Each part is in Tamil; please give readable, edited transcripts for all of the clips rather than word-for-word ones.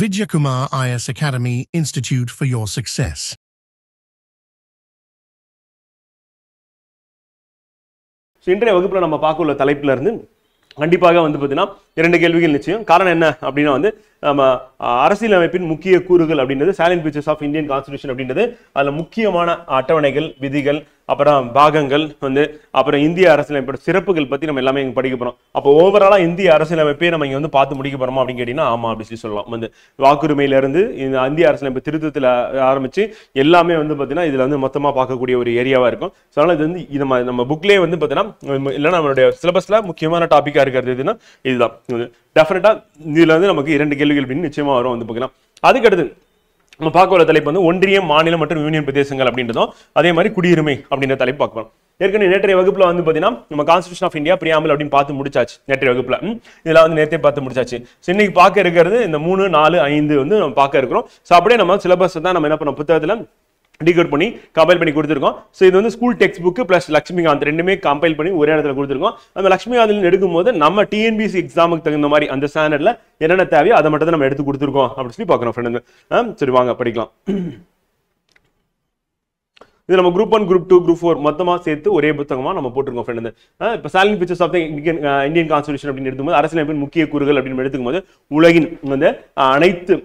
Vidyakumar IS Academy Institute for your success. இன்றைய வகுப்புல நம்ம பார்க்க உள்ள தலைப்புல இருந்து கண்டிப்பாக வந்து பார்த்தீங்கன்னா இரண்டு கேள்விகள் நிச்சயம். காரணம் என்ன அப்படின்னா வந்து நம்ம அரசியலமைப்பின் முக்கிய கூறுகள் அப்படின்றது salient features of Indian constitution அப்படின்றது அதுல முக்கியமான அட்டவணைகள், விதிகள், அப்புறம் பாகங்கள் வந்து அப்புறம் இந்திய அரசியலமைப்போட சிறப்புகள் பத்தி நம்ம எல்லாமே இங்க படிக்க போறோம். அப்போ ஓவராலா இந்திய அரசியலமைப்பே நம்ம இங்க வந்து பார்த்து முடிக்க போறோமா அப்படின்னு கேட்டீங்கன்னா ஆமா அப்படின்னு சொல்லலாம். வந்து வாக்குரிமையில இருந்து இந்த இந்திய அரசியலமைப்பு திருத்தத்துல ஆரம்பிச்சு எல்லாமே வந்து பாத்தீங்கன்னா இதுல வந்து மொத்தமா பார்க்கக்கூடிய ஒரு ஏரியாவா இருக்கும். ஸோ அதனால இது வந்து நம்ம புக்லேயே வந்து பாத்தீங்கன்னா இல்லைன்னா நம்மளுடைய சிலபஸ்ல முக்கியமான டாபிக்கா இருக்கிறது எதுன்னா இதுதான். டெஃபினட்டா இதுல வந்து நமக்கு இரண்டு கேள்விகள் அப்படின்னு நிச்சயமா வரும் வந்து பார்க்கலாம். அதுக்கடுத்து நம்ம பார்க்க உள்ள தலைப்பு வந்து ஒன்றியம், மாநிலம் மற்றும் யூனியன் பிரதேசங்கள் அப்படின்றதும் அதே மாதிரி குடியுரிமை அப்படின்ற தலைப்பு பார்க்கலாம். ஏற்கனவே நேற்றைய வகுப்புல வந்து பாத்தீங்கன்னா நம்ம கான்ஸ்டிடியூஷன் ஆஃப் இந்தியா பிரியாம்பிள் அப்படின்னு பார்த்து முடிச்சாச்சு. நேற்றைய வகுப்புல இதெல்லாம் வந்து நேற்றே பார்த்து முடிச்சாச்சு. இன்னைக்கு பார்க்க இருக்கிறது இந்த 3, 4, 5 வந்து நம்ம பார்க்க இருக்கிறோம். ஸோ அப்படியே நம்ம சிலபஸ் தான் நம்ம என்ன பண்ணோம், புத்தகத்துல டிகோட் பண்ணி கம்பைல் பண்ணி கொடுத்துருக்கோம். ஸோ இது வந்து school text book plus Lakshmikant ரெண்டுமே கம்பைல் பண்ணி ஒரே இடத்துல கொடுத்துருக்கோம். நம்ம லட்சுமிகாந்த் எடுக்கும்போது நம்ம டிஎன்பிசி எக்ஸாமுக்கு தகுந்த மாதிரி அந்த ஸ்டாண்டர்ட்ல என்னென்ன தேவையோ அதை மட்டும் தான் நம்ம எடுத்து கொடுத்துருக்கோம் அப்படின்னு சொல்லி பார்க்குறோம் ஃப்ரெண்ட். சரி வாங்க படிக்கலாம். இது நம்ம குரூப் 1, குரூப் 2, குரூப் 4 மொத்தமாக சேர்த்து ஒரே புத்தகமா நம்ம போட்டிருக்கோம் ஃப்ரெண்ட். இப்போ salient features of the Indian constitution அப்படின்னு எடுக்கும்போது அரசியலமைப்பின் முக்கிய கூறுகள் அப்படின்னு எடுத்துக்கும்போது உலகின் வந்து அனைத்து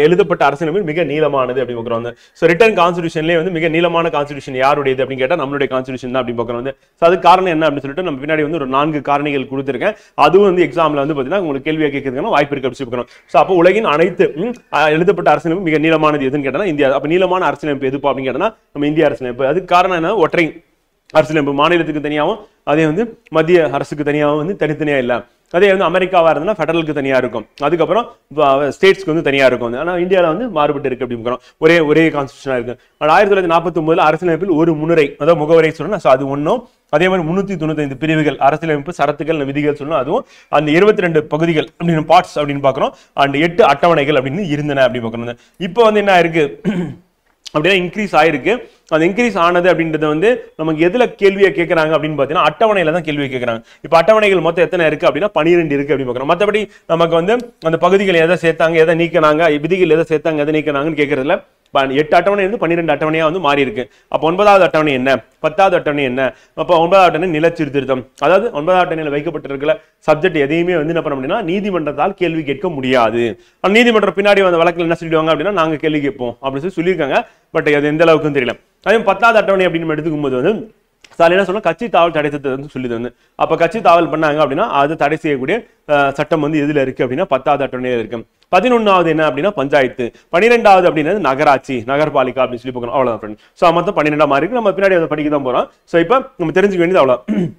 எழுதப்பட்ட அரசியலமைப்பு மிக நீளமானது அப்படின்னு பார்க்குறோம். ஸோ ரிட்டன் கான்ஸ்டிடியூஷன்லேயே வந்து மிக நீளமான கான்ஸ்டிடியூஷன் யாருடையது அப்படின்னு கேட்டால் நம்மளுடைய கான்ஸ்டிடியூஷன் தான் அப்படின்னு பார்க்குறோம். ஸோ அதுக்கு காரணம் என்ன அப்படின்னு சொல்லிட்டு நம்ம பின்னாடி வந்து ஒரு 4 காரணிகள் கொடுத்துருக்கேன். அதுவும் வந்து எக்ஸாம்ல வந்து பார்த்தீங்கன்னா உங்களுக்கு கேள்வியாக கேட்கறதுக்கான வாய்ப்பு இருக்கு அப்படின்னு பார்க்குறோம். ஸோ அப்போ உலகின் அனைத்து எழுதப்பட்ட அரசியலமைப்பு மிக நீளமானது எதுன்னு கேட்டால் இந்தியா. அப்போ நீளமான அரசியலமைப்பு எதுப்பா அப்படின்னு கேட்டால் நம்ம இந்திய அரசியலமைப்பு. அதுக்கு காரணம் என்ன, ஒற்றை அரசியலமைப்பு, மாநிலத்துக்கு தனியாகவும் அதே வந்து மத்திய அரசுக்கு தனியாகவும் வந்து தனித்தனியா இல்லை. அதே வந்து அமெரிக்காவா இருந்தா ஃபெடரலுக்கு தனியா இருக்கும், அதுக்கப்புறம் ஸ்டேட்ஸ்க்கு வந்து தனியா இருக்கும். ஆனா இந்தியாவில் வந்து மாறுபட்டு இருக்கு அப்படின்னு ஒரே கான்ஸ்டியூஷனா இருக்கு. 1949 அரசியலமைப்பில் ஒரு முன்னுரை, அதாவது முகவரை சொல்லணும். அது ஒன்றும் அதே மாதிரி 395 பிரிவுகள், அரசியலமைப்பு சரத்துக்கள் விதிகள் சொல்லணும். அதுவும் அந்த 22 பகுதிகள் அப்படின்னு பார்ட்ஸ் அப்படின்னு பாக்குறோம். அந்த 8 அட்டவணைகள் அப்படின்னு இருந்தன அப்படின்னு பாக்குறோம். இப்போ வந்து என்ன இருக்கு அப்படின்னா இன்க்ரீஸ் ஆயிருக்கு. அது இன்க்ரீஸ் ஆனது அப்படின்றது வந்து நமக்கு எதுல கேள்வியை கேட்கறாங்க அப்படின்னு பாத்தீங்கன்னா அட்டவணையில தான் கேள்வியை கேட்கறாங்க. இப்ப அட்டவணைகள் மொத்தம் எத்தனை இருக்கு அப்படின்னா 12 இருக்கு அப்படின்னு பாக்குறோம். மற்றபடி நமக்கு வந்து அந்த பகுதிகள் எதை சேர்த்தாங்க, எதை நீக்கினாங்க, விதிகள் எதை சேர்த்தாங்க, எதை நீக்கினாங்கன்னு கேட்கறதுல 8 அட்டவணை இருந்து 12 அட்டவணையா வந்து மாறி இருக்கு. அப்ப 9வது அட்டவணை என்ன, 10வது அட்டவணை என்ன? அப்ப 9வது அட்டவணை நிலச்சீர்திருத்தம். அதாவது 9வது அட்டவணையில் வைக்கப்பட்டிருக்கிற சப்ஜெக்ட் எதையுமே வந்து என்ன பண்ண முடியும்னா நீதிமன்றத்தால் கேள்வி கேட்க முடியாது. நீதிமன்றம் பின்னாடி வந்த வழக்கில் என்ன சொல்லிடுவாங்க அப்படின்னா நாங்க கேள்வி கேட்போம் அப்படின்னு சொல்லியிருக்காங்க. பட் அது எந்த அளவுக்கு தெரியல. அதே 10வது அட்டவணை அப்படின்னு எடுத்துக்கும் போது வந்து என்ன சொன்னா கட்சி தாவல் தடை சட்டத்தை வந்து சொல்லிது வந்து. அப்ப கட்சி தாவல் பண்ணாங்க அப்படின்னா அது தடை செய்யக்கூடிய சட்டம் வந்து எதுல இருக்கு அப்படின்னா 10வது அட்டவணையில இருக்கு. 11வது என்ன அப்படின்னா பஞ்சாயத்து, 12வது அப்படின்றது நகராட்சி, நகர்பாலிகா அப்படின்னு சொல்லி போகணும். அவ்வளவுதான் ஃப்ரெண்ட். ஸோ மொத்தம் 12 மாதிரி இருக்கு. நம்ம பின்னாடி அதை படிக்க தான் போறோம். ஸோ இப்போ நம்ம தெரிஞ்சுக்க வேண்டியது அவ்வளவு.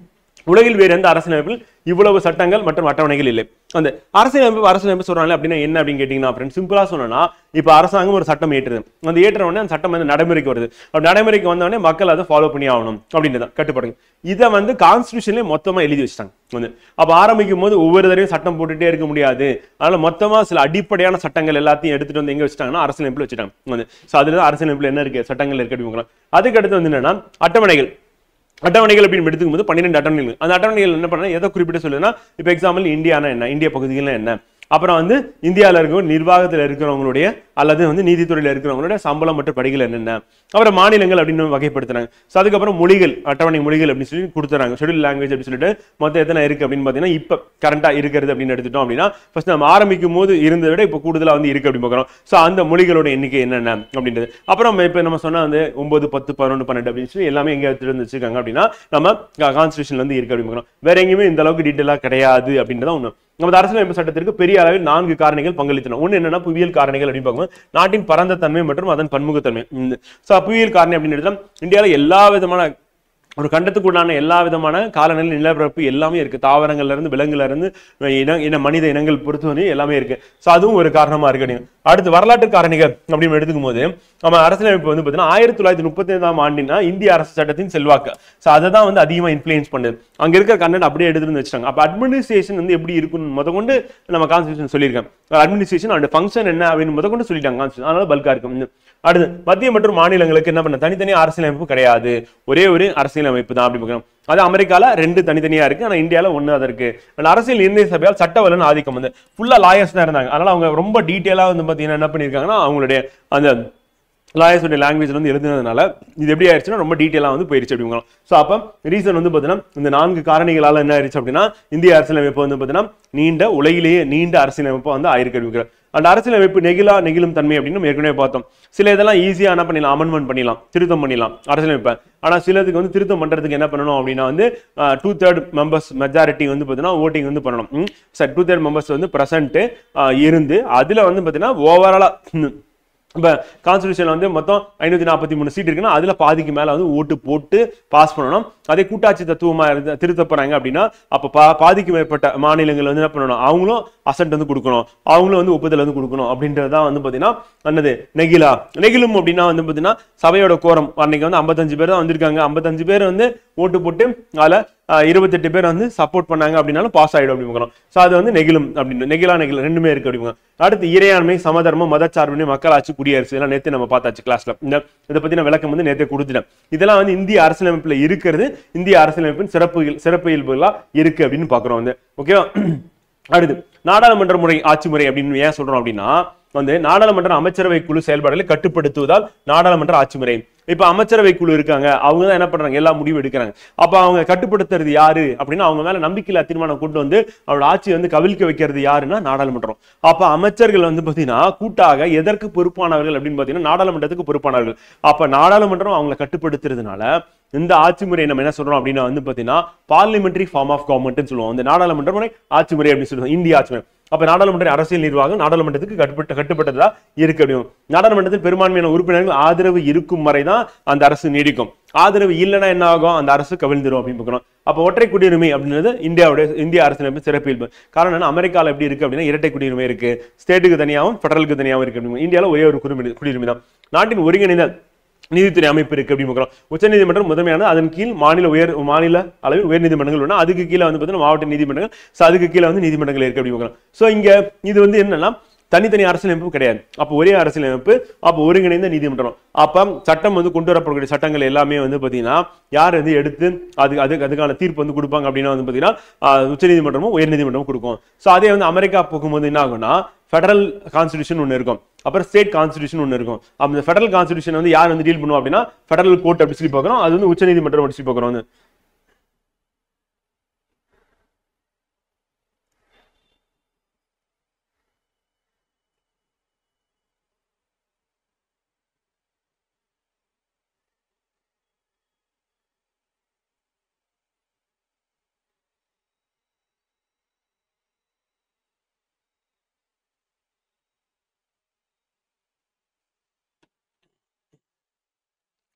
உலகில் வேறு எந்த அரசியலமைப்பில் இவ்வளவு சட்டங்கள் மற்றும் அட்டவணைகள் இல்லை. அந்த அரசியலமைப்பு சொல்றாங்க அப்படின்னா என்ன அப்படின்னு கேட்டீங்கன்னா ஃப்ரெண்ட், சிம்பிளா சொன்னா இப்ப அரசாங்கம் ஒரு சட்டம் ஏற்றுது. அந்த ஏற்ற உடனே அந்த சட்டம் வந்து நடைமுறைக்கு வருது. அப்படி நடைமுறைக்கு வந்த உடனே மக்கள் அதை ஃபாலோ பண்ணி ஆகணும் அப்படின்றத கட்டுப்பாடுங்க. இதை வந்து கான்ஸ்டிடியூஷன்லேயே மொத்தமா எழுதி வச்சிட்டாங்க வந்து. அப்ப ஆரம்பிக்கும் போது ஒவ்வொரு தடவையும் சட்டம் போட்டுட்டே இருக்க முடியாது. அதனால மொத்தமா சில அடிப்படையான சட்டங்கள் எல்லாத்தையும் எடுத்துட்டு வந்து எங்க வச்சுட்டாங்கன்னா அரசியலமைப்புல வச்சுட்டாங்க வந்து. ஸோ அதுல அரசியலமைப்புல என்ன இருக்கு, சட்டங்கள் இருக்கு அப்படின்னு. அதுக்கு அடுத்து வந்து என்னன்னா அட்டவணைகள் அப்படின்னு எடுத்துக்கும் போது 12 அட்டவணைகள். அந்த அட்டவணைகள் என்ன பண்ணா எதை குறிப்பிட்டு சொல்லுதுன்னா இப்ப எக்ஸாம்பிள் இந்தியானா என்ன, இந்திய பகுதிகள்னா என்ன, அப்புறம் வந்து இந்தியாவில் இருக்கிற நிர்வாகத்தில் இருக்கிறவங்களுடைய அல்லது வந்து நீதித்துறையில் இருக்கிறவங்களுடைய சம்பளம் மற்றும் படிகள் என்னென்ன, அப்புறம் மாநிலங்கள் அப்படின்னு வகைப்படுத்துறாங்க. ஸோ அதுக்கப்புறம் மொழிகள், அட்டவணை மொழிகள் அப்படின்னு சொல்லி கொடுத்துறாங்க. ஷெட்யூல் லாங்குவேஜ் அப்படின்னு சொல்லிட்டு மொத்தம் எத்தனை இருக்கு அப்படின்னு பார்த்தீங்கன்னா இப்போ கரண்டா இருக்கிறது அப்படின்னு எடுத்துட்டோம் அப்படின்னா ஃபர்ஸ்ட் நம்ம ஆரம்பிக்கும் போது இருந்ததை விட இப்போ கூடுதலாக வந்து இருக்கு அப்படின்னு பார்க்குறோம். ஸோ அந்த மொழிகளோட எண்ணிக்கை என்னென்ன அப்படின்றது. அப்புறம் இப்போ நம்ம சொன்னா வந்து 9, 10, 11, 12 அப்படின்னு சொல்லி எல்லாமே எங்க எடுத்துட்டு வந்து வச்சிருக்காங்க அப்படின்னா நம்ம கான்ஸ்டிடியூஷன்ல வந்து இருக்கு அப்படின்னு பார்க்குறோம். வேற எங்கேயுமே இந்த அளவுக்கு டீட்டெயிலாக கிடையாது அப்படின்றத ஒன்று. நமது அரசியலமைப்பு சட்டத்திற்கு பெரிய அளவில் 4 காரணிகள் பங்களித்தன. ஒன்று என்னன்னா புவியியல் காரணிகள் அப்படின்னு பார்க்கும்போது நாட்டின் பரந்த தன்மை மற்றும் அதன் பன்முகத்தன்மை. புவியியல் காரணி அப்படின்னு எடுத்தா இந்தியாவில் எல்லா விதமான ஒரு கண்டத்துக்குண்டான எல்லா விதமான காலநிலை, நிலப்பரப்பு எல்லாமே இருக்கு. தாவரங்கள்ல இருந்து விலங்குல இருந்து மனித இனங்கள் பொறுத்தவரை எல்லாமே இருக்கு. ஸோ அதுவும் ஒரு காரணமா இருக்கு. அடுத்து வரலாற்று காரணிகள் அப்படின்னு எடுத்துக்கும் போது நம்ம அரசியலமைப்பு வந்து பார்த்தீங்கன்னா 1935ஆம் ஆண்டினா இந்திய அரசு சட்டத்தின் செல்வாக்கு. ஸோ அதை தான் வந்து அதிகமாக இன்ஃப்ளூயன்ஸ் பண்ணுது. அங்க இருக்கிற கண்டென்ட் அப்படியே எடுத்துட்டு வந்து வச்சிட்டாங்க. அப்ப அட்மினிஸ்ட்ரேஷன் வந்து எப்படி இருக்குன்னு முதற்கொண்டு நம்ம கான்ஸ்டிடியூஷன் சொல்லியிருக்கேன். அட்மினிஸ்ட்ரேஷன் அந்த ஃபங்க்ஷன் என்ன அப்படின்னு முதற்கொண்டு சொல்லிட்டாங்க கான்ஸ்டிடியூஷன். அதனால பல்கா இருக்கும். அடுத்து மத்திய மற்றும் மாநிலங்களுக்கு என்ன பண்ண தனித்தனி அரசியலமைப்பு கிடையாது, ஒரே ஒரு அரசியலமைப்பு தான் அப்படி பார்க்கணும். அது அமெரிக்கால 2 தனித்தனியா இருக்கு, ஆனா இந்தியால 1 அது இருக்கு. அரசியல் நிர்ணய சபையால் சட்ட வல்லுநர் ஆதிக்கம் வந்து ஃபுல்லா லாயர்ஸ் தான் இருந்தாங்க. அதனால அவங்க ரொம்ப டீட்டெயிலா வந்து பாத்தீங்கன்னா என்ன பண்ணிருக்காங்கன்னா அவங்களுடைய அந்த லாயர்ஸோட லாங்குவேஜ்ல வந்து எழுதுனதுனால இது எப்படி ஆயிடுச்சுன்னா ரொம்ப டீட்டெயிலாக வந்து போயிடுச்சு அப்படிங்களா. ஸோ அப்போ ரீசன் வந்து பார்த்தீங்கன்னா இந்த 4 காரணிகளால் என்ன ஆயிடுச்சு அப்படின்னா இந்திய அரசியலமைப்பு வந்து பார்த்தீங்கன்னா உலகிலேயே நீண்ட அரசியலமைப்பு வந்து ஆயிருக்கு அப்படிங்கிற. அந்த அரசியலமைப்பு நெகிழும் தன்மை அப்படின்னு நம்ம ஏற்கனவே பார்த்தோம். சில இதெல்லாம் ஈஸியாக என்ன பண்ணிடலாம், அமெண்ட்மெண்ட் பண்ணிடலாம், திருத்தம் பண்ணிடலாம் அரசியலமைப்பை. ஆனால் சிலதுக்கு வந்து திருத்தம் பண்றதுக்கு என்ன பண்ணணும் அப்படின்னா வந்து 2/3 மெம்பர்ஸ் மெஜாரிட்டி வந்து பார்த்தீங்கன்னா ஓட்டிங் வந்து பண்ணணும். சார் 2/3 மெம்பர்ஸ் வந்து பிரசன்ட் இருந்து அதில் வந்து பார்த்தீங்கன்னா ஓவராலா இப்போ கான்ஸ்டியூஷன்ல வந்து மொத்தம் 543 சீட் இருக்குன்னா அதுல பாதிக்கு மேல வந்து ஓட்டு போட்டு பாஸ் பண்ணணும். அதே கூட்டாட்சி தத்துவமா திருத்த போறாங்க அப்படின்னா அப்ப பாதிக்கு மேற்பட்ட மாநிலங்கள் வந்து என்ன பண்ணணும், அவங்களும் அசென்ட் வந்து கொடுக்கணும், அவங்களும் வந்து ஒப்புதல் வந்து கொடுக்கணும் அப்படின்றதுதான் வந்து பாத்தீங்கன்னா என்னது நெகிழும் அப்படின்னா வந்து பாத்தீங்கன்னா சபையோட கோரம் அன்னைக்கு வந்து 55 பேர் தான் வந்திருக்காங்க. 55 பேர் வந்து ஓட்டு போட்டு அதுல 28 பேர் வந்து சப்போர்ட் பண்ணாங்க அப்படின்னாலும் பாஸ் ஆயிடும் அப்படிங்கிறோம். ஸோ அது வந்து நெகிழும் அப்படின்னு நெகிழ ரெண்டுமே இருக்கு அப்படிங்க. அடுத்து இறையாண்மை, சமதர்மம், மதச்சார்பின்மை, மக்களாட்சி, குடியரசு இதெல்லாம் நேற்று நம்ம பார்த்தாச்சு கிளாஸ்ல. இதை பத்தின விளக்கம் வந்து நேற்று கொடுத்துட்டேன். இதெல்லாம் வந்து இந்திய அரசியலமைப்புல இருக்கிறது, இந்திய அரசியலமைப்பின் சிறப்பு இயல்புகளா இருக்கு அப்படின்னு பாக்குறோம் வந்து. ஓகேவா. அடுத்து நாடாளுமன்ற முறை ஆட்சி முறை அப்படின்னு ஏன் சொல்றோம் அப்படின்னா வந்து நாடாளுமன்ற அமைச்சரவை குழு செயல்பாடுகளை கட்டுப்படுத்துவதால் நாடாளுமன்ற ஆட்சி முறை. இப்ப அமைச்சரவை குழு இருக்காங்க, அவங்க தான் என்ன பண்றாங்க, எல்லா முடிவு எடுக்கிறாங்க. அப்ப அவங்க கட்டுப்படுத்துறது யாரு அப்படின்னா அவங்க மேல நம்பிக்கையில்லா தீர்மானம் கொண்டு வந்து அவரோட ஆட்சியை வந்து கவிழ்க்க வைக்கிறது யாருன்னா நாடாளுமன்றம். அப்ப அமைச்சர்கள் வந்து பாத்தீங்கன்னா கூட்டாக எதற்கு பொறுப்பானவர்கள் அப்படின்னு பாத்தீங்கன்னா நாடாளுமன்றத்துக்கு பொறுப்பானவர்கள். அப்ப நாடாளுமன்றம் அவங்களை கட்டுப்படுத்துறதுனால இந்த ஆட்சி முறை நம்ம என்ன சொல்றோம் அப்படின்னா வந்து பாத்தீங்கன்னா பார்லிமெண்டரி ஃபார்ம் ஆஃப் கவர்மெண்ட் சொல்லுவோம். இந்த நாடாளுமன்ற முறை ஆட்சி முறை அப்படின்னு சொல்லுவோம், இந்திய ஆட்சி முறை. அப்ப நாடாளுமன்ற அரசியல் நிர்வாகம் நாடாளுமன்றத்துக்கு கட்டுப்பட்டதா இருக்கு அப்படியும். நாடாளுமன்றத்தில் பெரும்பான்மையான உறுப்பினர்கள் ஆதரவு இருக்கும் வரைதான் அந்த அரசு நீடிக்கும். ஆதரவு இல்லைன்னா என்ன ஆகும், அந்த அரசு கவிழ்ந்துரும் அப்படின்னு பார்க்கணும். அப்ப ஒற்றை குடியுரிமை அப்படின்றது இந்திய அரசியலமைப்பு சிறப்பியல்பு. காரணம் என்ன, அமெரிக்கால எப்படி இருக்கு அப்படின்னா இரட்டை குடியுரிமை இருக்கு, ஸ்டேட்டுக்கு தனியாகவும் ஃபெடரலுக்கு தனியாகவும் இருக்கு அப்படின்னு. இந்தியாவில் ஒரே ஒரு குடியுரிமை தான். நாட்டின் ஒருங்கிணைந்த நீதித்துறை அமைப்பு இருக்கு அப்படின்னு பார்க்கிறோம். உச்சநீதிமன்றம் முதன்மையானது, அதன் கீழ் மாநில அளவில் உயர் நீதிமன்றங்கள் வேணும், அதுக்கு கீழே வந்து பார்த்தீங்கன்னா மாவட்ட நீதிமன்றங்கள், அதுக்கு கீழே வந்து நீதிமன்றங்கள் இருக்கு அப்படின்னு பார்க்கிறோம். ஸோ இங்க இது வந்து என்னன்னா தனித்தனி அரசியலமைப்பு கிடையாது. அப்போ ஒரே அரசியலமைப்பு, அப்போ ஒருங்கிணைந்த நீதிமன்றம். அப்ப சட்டம் வந்து கொண்டு வரப்படக்கூடிய சட்டங்கள் எல்லாமே வந்து பாத்தீங்கன்னா யார் வந்து எடுத்து அதுக்கான தீர்ப்பு வந்து கொடுப்பாங்க அப்படின்னா வந்து பாத்தீங்கன்னா உச்சநீதிமன்றமும் உயர் நீதிமன்றமும் கொடுக்கும். ஸோ அதே வந்து அமெரிக்கா போகும்போது என்ன ஆகும்னா ஃபெடரல் கான்ஸ்டிடியூஷன் ஒன்று இருக்கும், அப்புறம் ஸ்டேட் கான்ஸ்டிடியூஷன் ஒன்று இருக்கும். அந்த ஃபெடரல் கான்ஸ்டிடியூஷன் வந்து யார் வந்து டீல் பண்ணுவோம் அப்படின்னா ஃபெடரல் கோர்ட் அப்படி சொல்லி பார்க்குறோம், அது வந்து உச்சநீதிமன்றம் அப்படி சொல்லி பார்க்குறோம். வந்து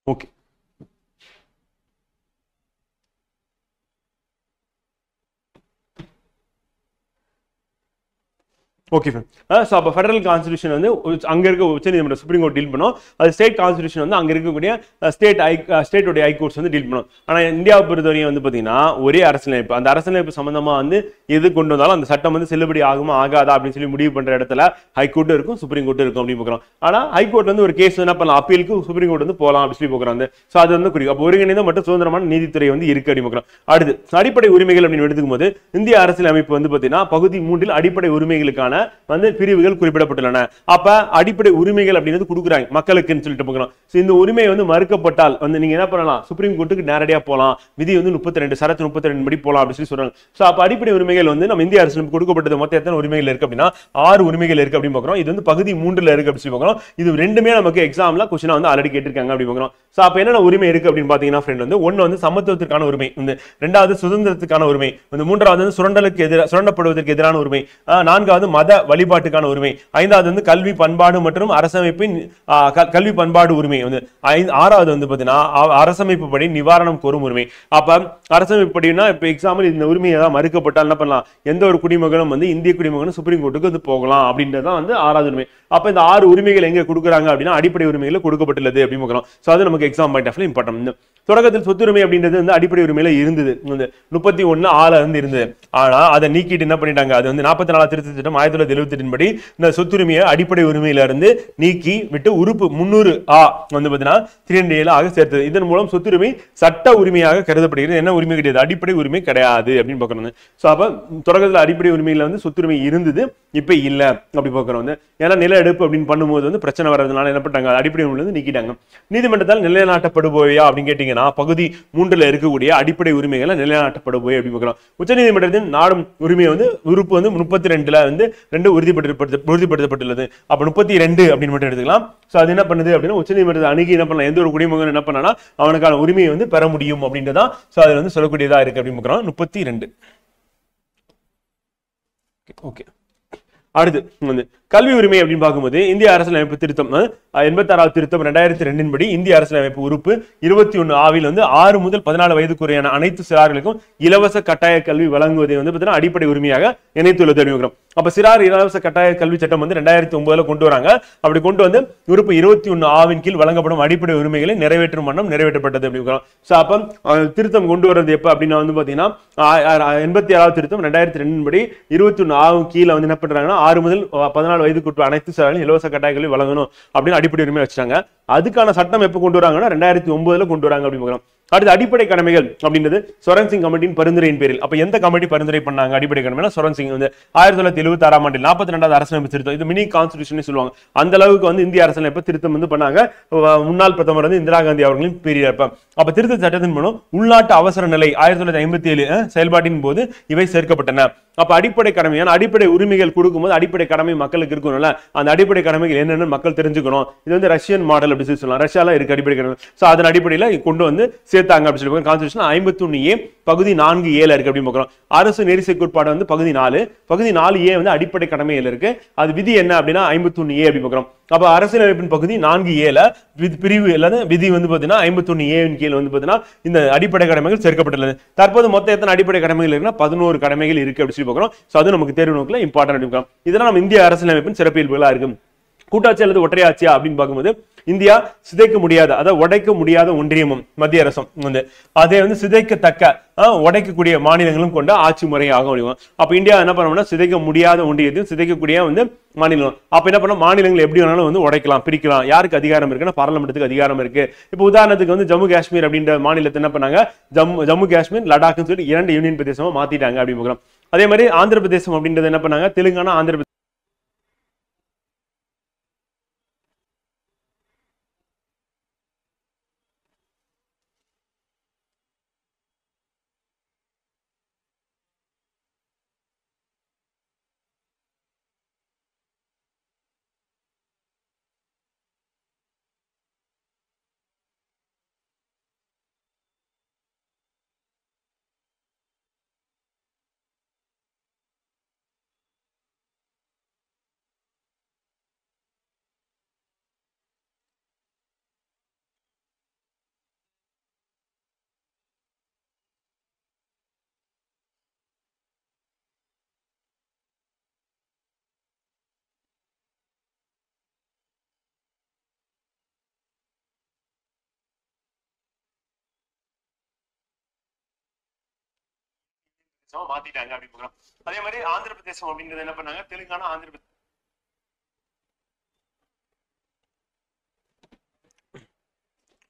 ஓகே. Okay fan. ஸோ அப்போ ஃபெடரல் கான்ஸ்டியூஷன் வந்து அங்கே இருக்க உச்சநீதிமன்றம் சுப்ரீம் கோர்ட் டீல் பண்ணும். அது ஸ்டேட் கான்ஸ்டியூஷன் வந்து அங்கே இருக்கக்கூடிய ஸ்டேட்டோடைய ஹைகோர்ட்ஸ் வந்து டீல் பண்ணும். ஆனால் இந்தியாவை பொறுத்தவரையும் வந்து பார்த்தீங்கன்னா ஒரே அரசியலமைப்பு, அந்த அரசியலமைப்பு சம்பந்தமாக வந்து எது கொண்டு வந்தாலும் அந்த சட்டம் வந்து செல்லுபடி ஆகுமா ஆகாதா அப்படின்னு சொல்லி முடிவு பண்ணுற இடத்துல ஹைகோர்ட்டும் இருக்கும், சுப்ரீம் கோர்ட்டும் இருக்கும் அப்படின்னு பார்க்குறோம். ஆனால் ஹைகோர்ட் வந்து ஒரு கேஸ் என்ன பண்ணலாம், அப்பீலுக்கு சுப்ரீம் கோர்ட் வந்து போகலாம் அப்படின்னு சொல்லி பார்க்குறாங்க. ஸோ அது வந்து குறிக்கும். அப்போ ஒருங்கிணைந்த மற்றும் சுதந்திரமான நீதித்துறை வந்து இருக்கு அப்படின்னு பார்க்குறோம். அடுத்து அடிப்படை உரிமைகள் அப்படின்னு எடுத்துக்கும் போது இந்திய அரசியலமைப்பு வந்து பார்த்தீங்கன்னா பகுதி 3 அடிப்படை உரிமைகளுக்கான வந்து பிரிவுகள் குறிப்பிடப்பட்டுள்ளன. அப்ப அடிப்படை உரிமைகள் அப்படிங்கிறது கொடுக்குறாங்க மக்களுக்குன்னு சொல்லிட்டு பார்க்கணும். இந்த உரிமை வந்து மறுக்கப்பட்டால் வந்து நீங்க என்ன பண்ணலாம், சுப்ரீம் கோர்ட்டுக்கு நேரடியா போகலாம், விதி வந்து 32 சரத்து 32 படி போகலாம் அப்படின்னு சொல்லி சொல்றாங்க. சோ அப்ப அடிப்படை உரிமைகள் வந்து நம்ம இந்திய அரசியலமைப்பு கொடுக்கப்பட்டது மொத்தம் எத்தனை உரிமைகள் இருக்கு அப்படின்னா 6 உரிமைகள் இருக்கு அப்படின்னு பார்க்கிறோம். இது வந்து பகுதி 3ல இருக்கு அப்படின்னு சொல்லி பார்க்கிறோம். இது ரெண்டுமே நமக்கு எக்ஸாம்ல क्वेश्चन வந்து ஆல்ரெடி கேட்டிருக்காங்க அப்படி பார்க்கிறோம். சோ அப்ப என்னென்ன உரிமை இருக்கு அப்படின்னு பாத்தீங்கன்னா ஃப்ரெண்ட் வந்து ஒன்னு வந்து சமத்துவத்திற்கான உரிமை, இரண்டாவது சுதந்திரத்துக்கான உரிமை, மூன்றாவது வந்து சுரண்டப்படுவதற்கு எதிரான உரிமை, நான்காவது மத வழிபாட்டுக்கான உரிமை, ஐந்தாவது வந்து கல்வி பண்பாடு மற்றும் அரசமைப்பின் கல்வி பண்பாடு உரிமை, ஆறாவது வந்து பாத்தீங்கன்னா அரசமைப்பு படி நிவாரணம் கோரும் உரிமை. அப்ப அரசமைப்பு படினா இப்ப எக்ஸாம்பிள் இந்த உரிமை ஏதாவது மறுக்கப்பட்டால் என்ன பண்ணலாம், எந்த ஒரு குடிமகனும் வந்து இந்திய குடிமகனும் சுப்ரீம் கோர்ட்டுக்கு வந்து போகலாம் அப்படின்றதான் வந்து ஆறாவது உரிமை. அப்ப இந்த 6 உரிமைகள் எங்க கொடுக்குறாங்க அப்படின்னா அடிப்படை உரிமைகள் கொடுக்கப்பட்டுள்ளது அப்படின்னு பார்க்கிறோம். சோ அது நமக்கு எக்ஸாம் பாயிண்ட் ஆஃப் இம்பார்ட்டன்ட். தொடக்கத்தில் சொத்துரிமை அப்படின்றது வந்து அடிப்படை உரிமையில இருந்தது, 31 இருந்து இருந்தது. ஆனா அதை நீக்கிட்டு என்ன பண்ணிட்டாங்க, அது வந்து 44 திருத்த சட்டம் 1978 படி இந்த சொத்துரிமையை அடிப்படை உரிமையில இருந்து நீக்கி விட்டு உறுப்பு 300 ஆ வந்து பாத்தீங்கன்னா 307 ஆக சேர்த்தது. இதன் மூலம் சொத்துரிமை சட்ட உரிமையாக கருதப்படுகிறது. என்ன உரிமை கிடையாது, அடிப்படை உரிமை கிடையாது அப்படின்னு பாக்குறோம். சோ அப்ப தொடக்கத்துல அடிப்படை உரிமையில வந்து சொத்துரிமை இருந்தது, இப்ப இல்ல அப்படி பாக்குறோம். ஏன்னா நில எடுப்பு அப்படின்னு பண்ணும்போது வந்து பிரச்சனை வர்றதுனால என்ன பண்ணாங்க, அடிப்படை உரிமையில இருந்து நீக்கிட்டாங்க. நீதிமன்றத்தால் நிலைநாட்டப்படுபவையா அப்படின்னு கேட்டீங்கன்னா பகுதி 3ல இருக்கக்கூடிய அடிப்படை உரிமைகளை நிலைநாட்டப்படுபவை அப்படின்னு பாக்குறோம். உச்சநீதிமன்றத்தின் நாடும் உரிமை வந்து உறுப்பு வந்து 32ல வந்து 2 உறுதிப்படுத்தப்பட்டுள்ளது. அப்ப 32 அப்படின்னு மட்டும் எடுத்துக்கலாம். சோ அது என்ன பண்ணுது அப்படின்னா உச்சநீதிமன்றத்தை அணுகி என்ன பண்ணலாம், எந்த ஒரு குடிமகன் என்ன பண்ணா அவனுக்கான உரிமையை வந்து பெற முடியும் அப்படின்றதான் சோ அதுல வந்து சொல்லக்கூடியதா இருக்கு அப்படின்னு பாக்குறோம். 32. ஓகே, அடுத்து வந்து கல்வி உரிமை அப்படின்னு பார்க்கும்போது இந்திய அரசியலமைப்பு திருத்தம் 86வது திருத்தம் 2002 படி இந்திய அரசியலமைப்பு உறுப்பு 21 ஆவில் வந்து 6 முதல் 14 வயதுக்குறையான அனைத்து சிறார்களுக்கும் இலவச கட்டாய கல்வி வழங்குவதை வந்து பார்த்தீங்கன்னா அடிப்படை உரிமையாக இணைத்துள்ளது அப்படிங்கிறோம். அப்ப சிறார் இலவச கட்டாய கல்வி சட்டம் வந்து 2009ல கொண்டு வராங்க. அப்படி கொண்டு வந்து உறுப்பு 21 ஆவின் கீழ் வழங்கப்படும் அடிப்படை உரிமைகளை நிறைவேற்றும் வண்ணம் நிறைவேற்றப்பட்டது அப்படிங்கிறோம். சோ அப்ப திருத்தம் கொண்டு வரது எப்ப அப்படின்னா வந்து பாத்தீங்கன்னா 86வது திருத்தம் 2002 படி 21 ஆவின் கீழே வந்து என்ன பண்றாங்கன்னா 6 முதல் 14 வயதுக்கு அனைத்து சிறார்களும் இலவச கட்டாய கல்வி வழங்கணும் அப்படின்னு அடிப்படை உரிமை வச்சாங்க. அதுக்கான சட்டம் எப்ப கொண்டு வராங்கன்னா 2009ல கொண்டு வராங்க அப்படின்னு. அடுத்து அடிப்படை கடமைகள் அப்படின்றது சொரன் சிங் கமிட்டியின் பரிந்துரையின் பேரில். அப்ப எந்த கமிட்டி பரிந்துரை பண்ணாங்க அடிப்படை கடமை, சொரன் சிங் வந்து 1976ஆம் ஆண்டில் 42வது அரசியலமைப்பு திருத்தம், இது மினி கான்ஸ்டிடியூஷன் சொல்லுவாங்க. அந்த அளவுக்கு வந்து இந்திய அரசியலமைப்பு திருத்தம் வந்து பண்ணாங்க முன்னாள் பிரதமர் வந்து இந்திரா காந்தி அவர்களின் பீரியட். அப்ப திருத்த சட்டத்தின் மூலம் உள்நாட்டு அவசர நிலை 1957 செயல்பாட்டின் போது இவை சேர்க்கப்பட்டன. அப்ப அடிப்படை கடமையான அடிப்படை உரிமைகள் கொடுக்கும்போது அடிப்படை கடமை மக்களுக்கு இருக்கணும்ல, அந்த அடிப்படை கடமைகள் என்னென்னு மக்கள் தெரிஞ்சுக்கணும். இது வந்து ரஷ்யன் மாடல் அப்படி சொல்லலாம், ரஷ்யால இருக்கு அடிப்படை கடமை. சோ அதன் அடிப்படையில கொண்டு வந்து சேர்த்தாங்க அப்படி சொல்லி கான்ஸ்டிடியூஷன் 51A பகுதி 4A இருக்கு அப்படின்னு பார்க்கிறோம். அரசு நெறி கோட்பாடு வந்து பகுதி 4, பகுதி 4A வந்து அடிப்படை கடமையில இருக்கு. அது விதி என்ன அப்படின்னா 51A அப்படி பார்க்கிறோம். அப்ப அரசியலமைப்பின் பகுதி 4A பிரிவு அல்லது விதி வந்து பாத்தீங்கன்னா 51A கீழ் வந்து பாத்தீங்கன்னா இந்த அடிப்படை கடமைகள் சேர்க்கப்பட்டுள்ளது. தற்போது மொத்தம் எத்தனை அடிப்படை கடமைகள் இருக்குன்னா 11 கடமைகள் இருக்கு அப்படி சொல்லி பார்க்கிறோம். சோ அது நமக்கு தேர்வு நோக்கில இம்பார்ட்டன்ட் இருக்கும். இதெல்லாம் நம்ம இந்திய அரசியலமைப்பின் சிறப்பியல்புகளா இருக்கும். கூட்டாட்சி அல்லது ஒற்றையாட்சியா அப்படின்னு பார்க்கும்போது இந்தியா சிதைக்க முடியாத, அதாவது உடைக்க முடியாத ஒன்றியமும் மத்திய அரசும் வந்து அதே வந்து சிதைக்கத்தக்க உடைக்கக்கூடிய மாநிலங்களும் கொண்ட ஆட்சி முறையாக முடியும். அப்ப இந்தியா என்ன பண்ணோம்னா சிதைக்க முடியாத ஒன்றியத்தையும் சிதைக்கக்கூடிய வந்து மாநிலம். அப்ப என்ன பண்ண மாநிலங்கள் எப்படி வேணாலும் வந்து உடைக்கலாம், பிரிக்கலாம். யாருக்கு அதிகாரம் இருக்குன்னா பார்லிமெண்ட்டுக்கு அதிகாரம் இருக்கு. இப்ப உதாரணத்துக்கு வந்து ஜம்மு காஷ்மீர் அப்படின்ற மாநிலத்தை என்ன பண்ணாங்க, ஜம்மு காஷ்மீர் லடாக்னு சொல்லி 2 யூனியன் பிரதேசமா மாத்திட்டாங்க அப்படி பார்க்கலாம். அதே மாதிரி ஆந்திர பிரதேசம் அப்படின்றது என்ன பண்ணாங்க, தெலுங்கானா ஆந்திர மாத்திட்டாங்க அப்படி பார்க்கலாம். அதே மாதிரி ஆந்திர பிரதேசம் அப்படிங்கிறது என்ன பண்ணாங்க, தெலுங்கானா ஆந்திர பிரதேசம்.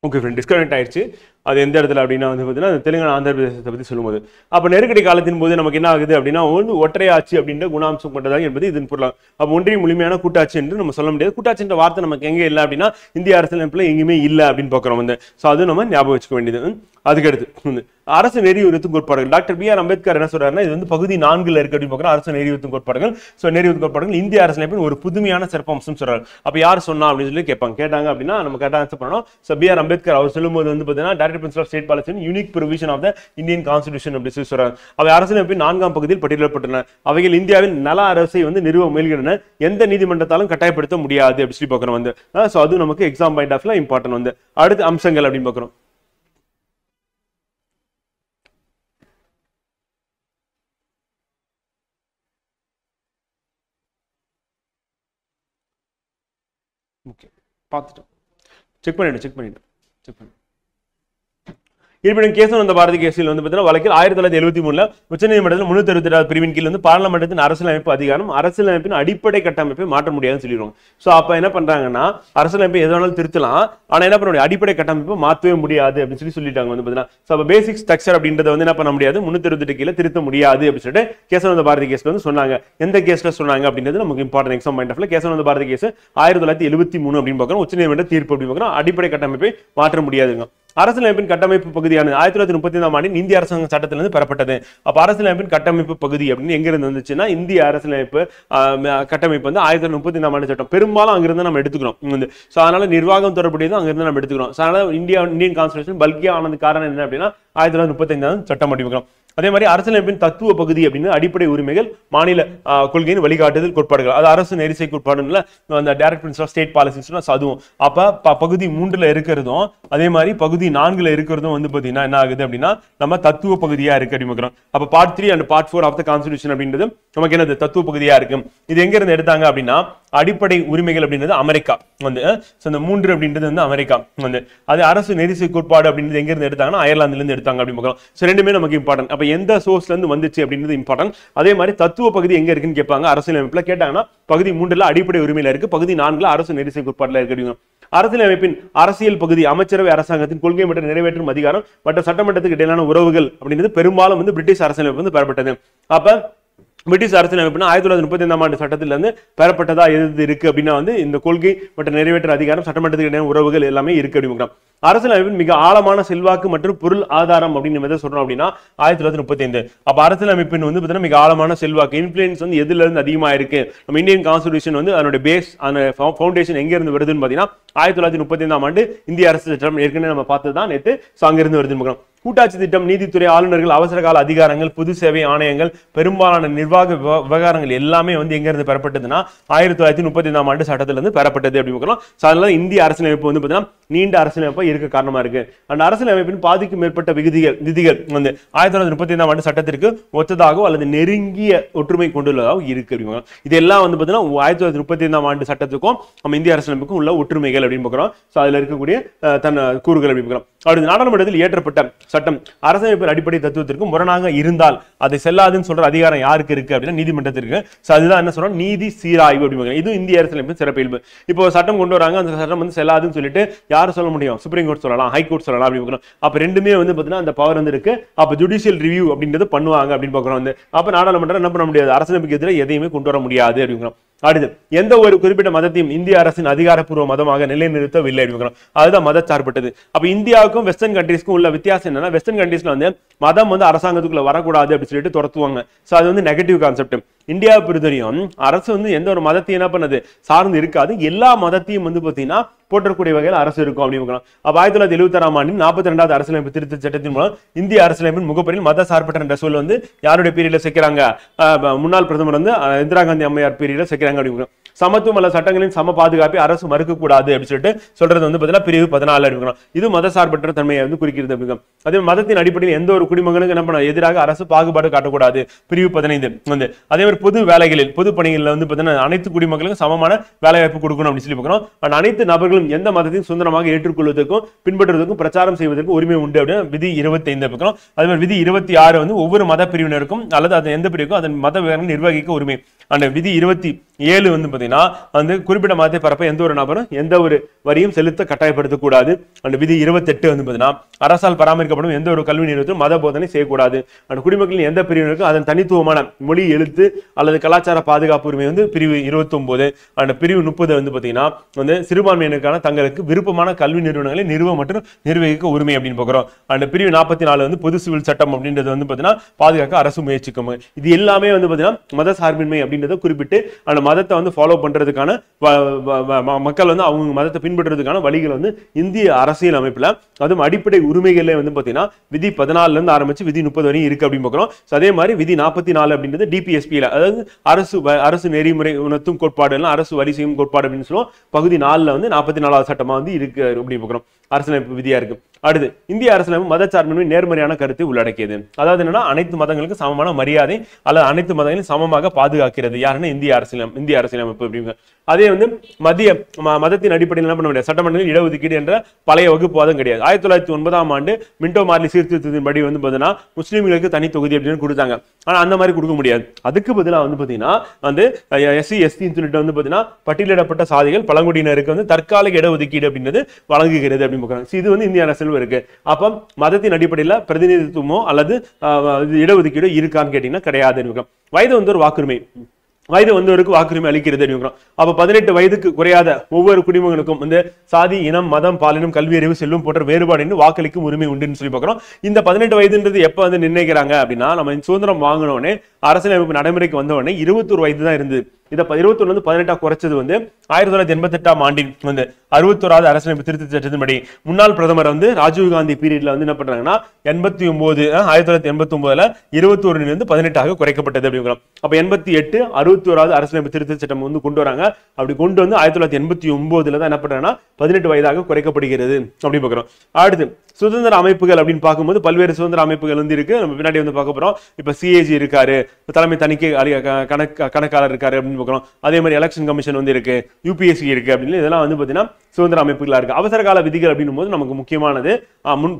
ஓகே ஃப்ரெண்ட், டிஸ்கனெக்ட் ஆயிடுச்சு. அது எந்த இடத்துல அப்படின்னா வந்து பார்த்தீங்கன்னா தெலுங்கானா ஆந்திர பிரதேசத்தை பற்றி சொல்லும்போது அப்போ நெருக்கடி காலத்தின் போது நமக்கு என்ன ஆகுது அப்படின்னா வந்து ஒற்றையாட்சி அப்படின்ற குணாம்சம் கொண்டதாக என்பது இதன் பொருள். அப்போ ஒன்றிய முழுமையான கூட்டாட்சி என்று நம்ம சொல்ல முடியாது. கூட்டாட்சின்ற வார்த்தை நமக்கு எங்கே இல்லை அப்படின்னா இந்திய அரசியலமைப்புல எங்கேயுமே இல்லை அப்படின்னு பார்க்குறோம் வந்து. ஸோ அது நம்ம ஞாபகம் வச்சுக்க வேண்டியது. அதுக்கடுத்து அரசு நெறியுறுத்தும் கோட்பாடுகள். டாக்டர் பி ஆர் அம்பேத்கர் என்ன சொல்றாருன்னா இது வந்து பகுதி 4ல் இருக்கு அப்படின்னு பார்க்குறோம் அரசு நெறியுறுத்தும் கோட்பாடுகள். ஸோ நெறியுறுத்தும் கோட்பாடுகள் இந்திய அரசியலமைப்பின் ஒரு புதுமையான சிறப்பம்சம் சொல்றாரு. அப்போ யார் சொன்னா அப்படின்னு சொல்லி கேட்டாங்க அப்படின்னா நம்ம கரெக்டாக ஆன்சர் பண்ணணும். ஸோ பி ஆர் அம்பேத்கர் அவர் சொல்லும்போது வந்து பார்த்தீங்கன்னா direct principle of state policy unique provision of the Indian constitution அப்படி சொல்லி சொல்றாரு. அவை அரசியலமைப்பின் 4ஆம் பகுதியில் பட்டியலிடப்பட்டுள்ளன. அவைகள் இந்தியாவின் நல அரசை வந்து நிறுவ முயல்கின்றன. எந்த நீதிமன்றத்தாலும் கட்டாயப்படுத்த முடியாது அப்படி சொல்லி பார்க்குறோம் வந்து. ஸோ அது நமக்கு எக்ஸாம் பாயிண்ட் ஆஃப்ல இம்பார்ட்டன்ட் வந்து. அடுத்து அம்சங்கள் அப்படின்னு பார்க்குறோம். ஓகே பார்த்துட்டோம். செக் பண்ணிட்டு இருப்பினும் கேசவானந்த பாரதி கேஸில் வந்து பார்த்தீங்கன்னா வழக்கில் 1973 உச்சநீதிமன்றத்தில் 368 பிரிவின் கீழ் வந்து பாராளுமன்றத்தின் அரசியலமைப்பு அதிகாரம் அரசியலமைப்பின் அடிப்படை கட்டமைப்பை மாற்ற முடியாதுன்னு சொல்லிடுவாங்க. ஸோ அப்ப என்ன பண்றாங்கன்னா அரசியலமைப்பை எது வேணாலும் திருத்தலாம், ஆனா என்ன பண்ண முடியும், அடிப்படை கட்டமைப்பை மாற்றவே முடியாது அப்படின்னு சொல்லிட்டாங்க வந்து பார்த்தீங்கன்னா. ஸோ பேசிக் ஸ்ட்ரக்சர் அப்படின்றத வந்து என்ன பண்ண முடியாது, 368 கீழே திருத்த முடியாது அப்படின்னு சொல்லிட்டு கேசவானந்த பாரதி கேஸ்ல வந்து சொன்னாங்க. எந்த கேஸ்ல சொன்னாங்க அப்படின்றது நமக்கு important exam point of Kesavananda Bharati case 1973 அப்படின்னு பார்க்கணும். உச்சநீதிமன்ற தீர்ப்பு அப்படின்னு பார்க்கணும், அடிப்படை கட்டமைப்பை மாற்ற முடியாதுங்க. அரசியலமைப்பின் கட்டமைப்பு பகுதியானது 1935 ஆண்டின் இந்திய அரசாங்க சட்டத்திலிருந்து பெறப்பட்டது. அப்ப அரசியலமைப்பின் கட்டமைப்பு பகுதி அப்படின்னு எங்க இருந்து வந்துச்சுன்னா இந்திய அரசியலமைப்பு கட்டமைப்பு வந்து 1935 ஆண்டு சட்டம் பெரும்பாலும் அங்கிருந்து நம்ம எடுத்துக்கிறோம். சோ அதனால நிர்வாகம் தொடர்புடையது அங்கிருந்து நம்ம எடுத்துக்கிறோம். அதனால இந்தியன் கான்ஸ்டிடியூஷன் பல்கியா ஆனது காரணம் என்ன அப்படின்னா 1935 சட்டம் படிக்கிறோம். அதே மாதிரி அரசியலமைப்பின் தத்துவ பகுதி அப்படின்னு அடிப்படை உரிமைகள் மாநில கொள்கையின் வழிகாட்டுதல் கோட்பாடுகள், அது அரசு நெறிசை கோட்பாடுல அந்த டைரக்ட் பிரின்சிபல் ஆஃப் ஸ்டேட் பாலிசிஸ்னா அதுவும். அப்ப பகுதி 3ல இருக்கிறதும் அதே மாதிரி பகுதி 4ல இருக்கிறதும் வந்து பாத்தீங்கன்னா என்ன ஆகுது அப்படின்னா நம்ம தத்துவ பகுதியா இருக்கு அப்படிங்கிறோம். அப்ப part 3 and part 4 of the constitution அப்படின்றது நமக்கு என்னது தத்துவ பகுதியா இருக்கு. இது எங்க இருந்து எடுத்தாங்க அப்படின்னா அடிப்படை உரிமைகள் அப்படின்றது அமெரிக்கா வந்து, இந்த 3 அப்படின்றது வந்து அமெரிக்கா வந்து, அது அரசு நெறிசை கோட்பாடு அப்படின்றது எங்க இருந்து எடுத்தாங்கன்னா அயர்லாந்துல இருந்து எடுத்தாங்க அப்படின்னு. சோ ரெண்டுமே நமக்கு இம்பார்ட்டன்ட். அப்ப எந்த சோர்ஸ்ல இருந்து வந்துச்சு அப்படின்றது இம்பார்ட்டன்ட். அதே மாதிரி தத்துவ பகுதி எங்க இருக்குன்னு கேட்பாங்க அரசியலமைப்புல. கேட்டாங்கன்னா பகுதி 3ல அடிப்படை உரிமையில இருக்கு, பகுதி 4ல அரசு நெறிசை கோட்பாடுல இருக்கு. அரசியலமைப்பின் அரசியல் பகுதி அமைச்சரவை அரசாங்கத்தின் கொள்கை மற்றும் நிறைவேற்றும் அதிகாரம் மற்றும் சட்டமன்றத்துக்கு இடையிலான உறவுகள் அப்படின்றது பெரும்பாலும் வந்து பிரிட்டிஷ் அரசியலமைப்பு வந்து பெறப்பட்டது. அப்ப பிரிட்டிஷ் அரசியலமைப்புனா 1935 ஆண்டு சட்டத்தில இருந்து பெறப்பட்டதா எது இருக்கு அப்படின்னா வந்து இந்த கொள்கை மற்றும் நிறைவேற்ற அதிகாரம் சட்டமன்றத்துக்கு இடையிலான உறவுகள் எல்லாமே இருக்கு அப்படிங்கிறோம். அரசியலமைப்பின் மிக ஆழமான செல்வாக்கு மற்றும் பொருள் ஆதாரம் அப்படின்னு எதை சொல்றோம் அப்படின்னா 1935. அப்ப அரசியலமைப்பின் வந்து பார்த்தீங்கன்னா மிக ஆழமான செல்வாக்கு இன்ஃபுளுன்ஸ் வந்து எதுல இருந்து அதிகமா இருக்கு, நம்ம இந்தியன் கான்ஸ்டிடியூஷன் வந்து அதனுடைய பேஸ் அந்த ஃபவுண்டேஷன் எங்க இருந்து வருதுன்னு பாத்தீங்கன்னா 1935 ஆண்டு இந்திய அரசு சட்டம் ஏற்கனவே நம்ம பார்த்ததுதான் நேற்று. அங்க இருந்து வருதுன்னு கூட்டாட்சி திட்டம், நீதித்துறை, ஆளுநர்கள், அவசர கால அதிகாரங்கள், பொது சேவை ஆணையங்கள், பெரும்பாலான நிர்வாக விவகாரங்கள் எல்லாமே வந்து எங்க இருந்து பெறப்பட்டதுன்னா 1935 ஆண்டு சட்டத்துல இருந்து பெறப்பட்டது அப்படின்னு. அதனால இந்திய அரசியலமைப்பு வந்து பாத்தீங்கன்னா நீண்ட அரசியலமைப்பு இருக்க காரணமா இருக்கு. அந்த அரசியலமைப்பின் பாதிக்கும் மேற்பட்ட விதிகள் வந்து 1935 ஆண்டு சட்டத்திற்கு ஒத்ததாகவோ அல்லது நெருங்கிய ஒற்றுமை கொண்டுள்ளதாகவும் இருக்கு அப்படிங்க. இதெல்லாம் வந்து பாத்தீங்கன்னா 1935 ஆண்டு சட்டத்துக்கும் நம்ம இந்திய அரசியலமைப்புக்கும் உள்ள ஒற்றுமைகள் அப்படின்னு பார்க்கிறோம். அதுல இருக்கக்கூடிய தன் கூறுகள் அப்படின்னு பார்க்கிறோம். அடுத்து நாடாளுமன்றத்தில் இயற்றப்பட்ட சட்டம் அரசியலமைப்பின் அடிப்படை தத்துவத்திற்கு முரணாக இருந்தால் அதை செல்லாதுன்னு சொல்ற அதிகாரம் யாருக்கு இருக்கு அப்படின்னா நீதிமன்றத்திற்கு. அதுதான் என்ன சொல்றோம், நீதி சீராய்வு அப்படின்னு. இது இந்திய அரசியலமைப்பின் சிறப்பியல்பு. இப்போ சட்டம் கொண்டு வராங்க, அந்த சட்டம் வந்து செல்லாதுன்னு சொல்லிட்டு யாரும் சொல்ல முடியும், சுப்ரீம் கோர்ட் சொல்லலாம், ஹை கோர்ட் சொல்லலாம் அப்படின்னு. அப்ப ரெண்டுமே வந்து பாத்தீங்கன்னா அந்த பவர் வந்து இருக்கு. அப்ப ஜுடிஷியல் ரிவ்யூ அப்படின்றது பண்ணுவாங்க அப்படின்னு பாக்குறோம். வந்து அப்ப நாடாளுமன்றம் என்ன பண்ண முடியாது, அரசியலமைப்புக்கு எதிராக எதையுமே கொண்டு வர முடியாது அப்படிங்கிறோம். அடுத்து எந்த ஒரு குறிப்பிட்ட மதத்தையும் இந்திய அரசின் அதிகாரப்பூர்வ மதமாக நிலைநிறுத்தவில்லை அப்படிங்கிறோம். அதுதான் மத சார்பட்டது. அப்ப இந்தியாவுக்கும் வெஸ்டர்ன் கண்ட்ரீஸ்க்கும் உள்ள வித்தியாசம் என்னன்னா வெஸ்டர்ன் கண்ட்ரீஸ்ல வந்து மதம் வந்து அரசாங்கத்துக்குள்ள வரக்கூடாது அப்படின்னு சொல்லிட்டு துரத்துவாங்க. சோ அது வந்து நெகட்டிவ் கான்செப்ட். இந்தியாவை பொறுத்தவரையும் அரசு வந்து எந்த ஒரு மதத்தையும் என்ன பண்ணது சார்ந்து இருக்காது, எல்லா மதத்தையும் வந்து பாத்தீங்கன்னா போற்றக்கூடிய வகையில் அரசு இருக்கும் அப்படின்னு. அப்ப 1976 ஆண்டின் 42வது அரசியலமைப்பு திருத்த சட்டத்தின் மூலம் இந்திய அரசியலமைப்பின் முகப்பரில் மத சார்பற்ற என்ற சொல் வந்து யாருடைய பீரியட்ல சேர்க்கிறாங்க, முன்னாள் பிரதமர் வந்து இந்திரா காந்தி அம்மையார் பீரியட்ல சேர்க்கிறாங்க அப்படின்னு. சமத்துவம் அல்ல சட்டங்களின் சம பாதுகாப்பை அரசு மறுக்க கூடாது அப்படின்னு சொல்லிட்டு சொல்றது வந்து பாத்தீங்கன்னா பிரிவு 14 இருக்கணும். இது மத சார்பற்ற தன்மையை வந்து குறிக்கிறது அப்படிங்க. அதே மதத்தின் அடிப்படையில் எந்த ஒரு குடிமகனுக்கு என்ன பண்ண எதிராக அரசு பாகுபாடு காட்டக்கூடாது, பிரிவு 15 வந்து. அதே மாதிரி பொது வேலைகளில் பொது பணிகளில் வந்து பாத்தீங்கன்னா அனைத்து குடிமக்களுக்கும் சமமான வேலை வாய்ப்பு கொடுக்கணும் அப்படின்னு சொல்லி பார்க்கணும். அனைத்து நபர்களும் எந்த மதத்தையும் சுதந்திரமாக ஏற்றுக்கொள்வதற்கும் பின்பற்றுவதற்கும் பிரச்சாரம் செய்வதற்கும் உரிமை உண்டு அப்படின்னு விதி 25 பார்க்கணும். அதே மாதிரி விதி 26 வந்து ஒவ்வொரு மத பிரிவினருக்கும் அல்லது அது எந்த பிரிவுக்கும் அதன் மத விவரங்களை நிர்வகிக்க உரிமை. அந்த விதி 27 வந்து பாத்தீங்கன்னா வந்து குறிப்பிட்ட மதத்தை பரப்ப எந்த ஒரு நபரும் எந்த ஒரு வரியும் செலுத்த கட்டாயப்படுத்தக்கூடாது. அந்த விதி 28 வந்து பாத்தீங்கன்னா அரசால் பராமரிக்கப்படும் எந்த ஒரு கல்வி நிறுவனத்திலும் மத போதனை செய்யக்கூடாது. அந்த குடிமக்களின் எந்த பிரிவினருக்கும் அதன் தனித்துவமான மொழி, எழுத்து அல்லது கலாச்சார பாதுகாப்பு உரிமை வந்து பிரிவு 29. அந்த பிரிவு 30 வந்து பாத்தீங்கன்னா வந்து சிறுபான்மையினருக்கான தங்களுக்கு விருப்பமான கல்வி நிறுவனங்களை நிறுவ மற்றும் நிர்வகிக்க உரிமை அப்படின்னு பாக்குறோம். அந்த பிரிவு 44 வந்து பொது சிவில் சட்டம் அப்படின்றது வந்து பாத்தீங்கன்னா பாதுகாக்க அரசு முயற்சிக்கும். இது எல்லாமே வந்து பாத்தீங்கன்னா மத சார்பின்மை அப்படின்றத குறிப்பிட்டு அந்த மதத்தை வந்து ஃபாலோ பண்றதுக்கான மக்கள் வந்து அவங்க மதத்தை பின்பற்றுறதுக்கான வழிகள் வந்து இந்திய அரசியல் அமைப்புல அதுவும் அடிப்படை உரிமைகளே வந்து பாத்தீங்கன்னா விதி 14 இருந்து ஆரம்பிச்சு விதி 30 வரையும் இருக்கு அப்படின்னு பார்க்கிறோம். அதே மாதிரி விதி 44 அப்படின்றது டிபிஎஸ்பியில, அதாவது அரசு நெறிமுறை உணர்த்தும் கோட்பாடு எல்லாம் அரசு வரி செய்யும் கோட்பாடு அப்படின்னு சொல்லுவோம். பகுதி 4ல வந்து 44வது சட்டமா வந்து இருக்கு அப்படி பார்க்கிறோம். அரசியலமைப்பு விதியா இருக்கு. அடுத்து இந்திய அரசியலமைப்பு மதச்சார்பின்மை நேர்மறையான கருத்தை உள்ளடக்கியது. அதாவது என்னன்னா அனைத்து மதங்களுக்கு சமமான மரியாதை அல்லது அனைத்து மதங்களையும் சமமாக பாதுகாக்கிறது யாருன்னா இந்திய அரசியலமைப்பு அப்படிங்க. அதே வந்து மதத்தின் அடிப்படையில் என்ன பண்ண முடியாது, சட்டமன்றத்தில் இடஒதுக்கீடு என்ற பழைய வகுப்புவாதம் கிடையாது. 1909ஆம் ஆண்டு மின்டோ மார்லி சீர்திருத்தத்தின்படி வந்து பாத்தீங்கன்னா முஸ்லீம்களுக்கு தனி தொகுதி அப்படின்னு கொடுத்தாங்க. ஆனா அந்த மாதிரி கொடுக்க முடியாது. அதுக்கு பதிலாக வந்து பாத்தீங்கன்னா வந்து SC ST சொல்லிட்டு வந்து பாத்தீங்கன்னா பட்டியலிடப்பட்ட சாதிகள் பழங்குடியினருக்கு வந்து தற்காலிக இடஒதுக்கீடு அப்படின்றது வழங்குகிறது அப்படின்னு பார்க்கறாங்க. இது வந்து இந்திய அரசியல் இருக்கு. அப்ப மதத்தின் அடிப்படையில் பிரதிநிதித்துவமோ அல்லது இடஒதுக்கீடு இருக்கான்னு கேட்டீங்கன்னா கிடையாது. வயது வந்து ஒரு வாக்குரிமை, வயது வந்தவருக்கு வாக்குரிமை அளிக்கிறது. அப்ப 18 வயதுக்கு குறையாத ஒவ்வொரு குடிமகனுக்கும் வந்து சாதி, இனம், மதம், பாலினம், கல்வி அறிவு, செல்வம் போன்ற வேறுபாடு வாக்களிக்கும் உரிமை உண்டுன்னு சொல்லி பார்க்கிறோம். இந்த 18 வயதுன்றது எப்ப வந்து நிர்ணயிக்கிறாங்க அப்படின்னா, நம்ம சுதந்திரம் வாங்கினோடனே அரசியலமைப்பு நடைமுறைக்கு வந்தவொடனே 21 வயது தான் இருந்தது. இதை 21 வந்து 18 குறைச்சது வந்து 1988ஆம் ஆண்டின் வந்து 61வது அரசியலமைப்பு திருத்த சட்டத்தின்படி முன்னாள் பிரதமர் வந்து ராஜீவ்காந்தி பீரியட்ல வந்து என்ன பண்றாங்கன்னா 1989ல 21 வந்து 18 குறைக்கப்பட்டது அப்படிங்கிறோம். அப்ப 88 61வது அரசியலமைப்பு திருத்த சட்டம் வந்து கொண்டு வராங்க. அப்படி கொண்டு வந்து 1989ல தான் என்ன பண்றாங்கன்னா 18 வயதாக குறைக்கப்படுகிறது அப்படி பார்க்கிறோம். அடுத்து சுதந்திர அமைப்புகள் அப்படின்னு பார்க்கும்போது பல்வேறு சுதந்திர அமைப்புகள் வந்து இருக்கு. நம்ம பின்னாடி வந்து பார்க்க போறோம். இப்ப CAG இருக்காரு, தலைமை தணிக்கை கணக்காளர் இருக்காரு அப்படின்னு பார்க்கிறோம். அதே மாதிரி எலெக்ஷன் கமிஷன் வந்து இருக்கு, UPSC இருக்கு அப்படின்னு இதெல்லாம் வந்து பாத்தீங்கன்னா சுதந்திர அமைப்புகளா இருக்கு. அவசர கால விதிகள் அப்படின்னும் போது நமக்கு முக்கியமானது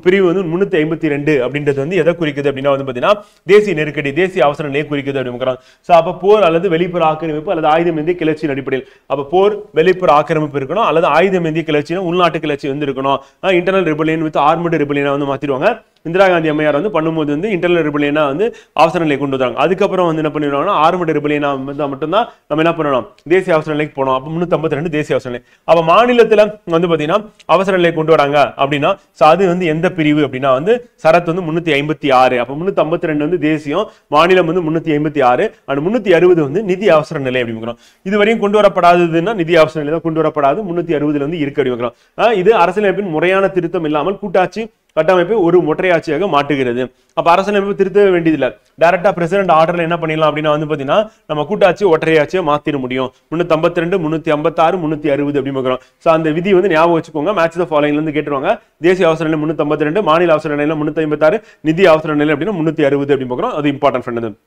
பிரிவு வந்து 352 அப்படின்றது வந்து எதை குறிக்குது அப்படின்னா வந்து பாத்தீங்கன்னா தேசிய நெருக்கடி, தேசிய அவசர நிலை குறிக்குது அப்படின்னு. சோ அப்ப போர் அல்லது வெளிப்புற ஆக்கிரமிப்பு அல்லது ஆயுதம் ஏந்திய கிளர்ச்சியின் அடிப்படையில், அப்ப போர் வெளிப்புற ஆக்கிரமிப்பு இருக்கணும் அல்லது ஆயுதம் ஏந்திய கிளர்ச்சி உள்நாட்டு கிளர்ச்சி வந்து இருக்கணும். இன்டர்னல் ரிபெலியன் வித் ஆர்மடு ரிபெலியனா வந்து மாத்திடுவாங்க. இந்திரா காந்தி அம்மையார் வந்து பண்ணும்போது வந்து இன்டர்னல் ரிபெலியனா வந்து அவசர நிலை கொண்டு வந்தாங்க. அதுக்கப்புறம் வந்து என்ன பண்ணிடுவாங்கன்னா ஆர்மடு ரிபெலியனா மட்டும்தான் நம்ம என்ன பண்ணணும், தேசிய அவசர நிலைக்கு போனோம். அப்ப 352 தேசிய அவசர நிலை. அப்ப மாநிலத்துல வந்து பாத்தீங்கன்னா அவசர நிலை கொண்டு வராங்க அப்படின்னா அது வந்து எந்த பிரிவு அப்படின்னா வந்து சரத் வந்து 356. அப்ப 352 வந்து தேசியம், மாநிலம் வந்து 356 and 360 வந்து நிதி அவசர நிலை அப்படிங்கிறோம். இதுவரையும் கொண்டு வரப்படாததுன்னா நிதி அவசர நிலை தான் கொண்டு வரப்படாது. 360 வந்து இருக்கு அப்படிங்கிறோம். இது அரசியலமைப்பின் முறையான திருத்தம் இல்லாமல் கூட்டாட்சி கட்டமைப்பை ஒரு ஒற்றையாட்சியாக மாற்றுகிறது. அப்ப அரசியலமைப்பு திருத்த வேண்டியதில்லை, டைரக்டா பிரசிடென்ட் ஆர்டர்ல என்ன பண்ணிடலாம் அப்படின்னா வந்து பாத்தீங்கன்னா நம்ம கூட்டாட்சி ஒற்றையாட்சியை மாத்திர முடியும். 352 356 360 அப்படி பார்க்கிறோம். சோ அந்த விதி வந்து ஞாபகம் வச்சுக்கோங்க. மேட்ச் த ஃபாலோயிங்ல இருந்து கேட்டுருவாங்க. தேசிய அவசர நிலை 352, மாநில அவசர நிலை 356, நிதி அவசர நிலை அப்படின்னா 360 அப்படி பார்க்கிறோம். அது இம்பார்ட்டன்ட் ஃப்ரெண்ட்.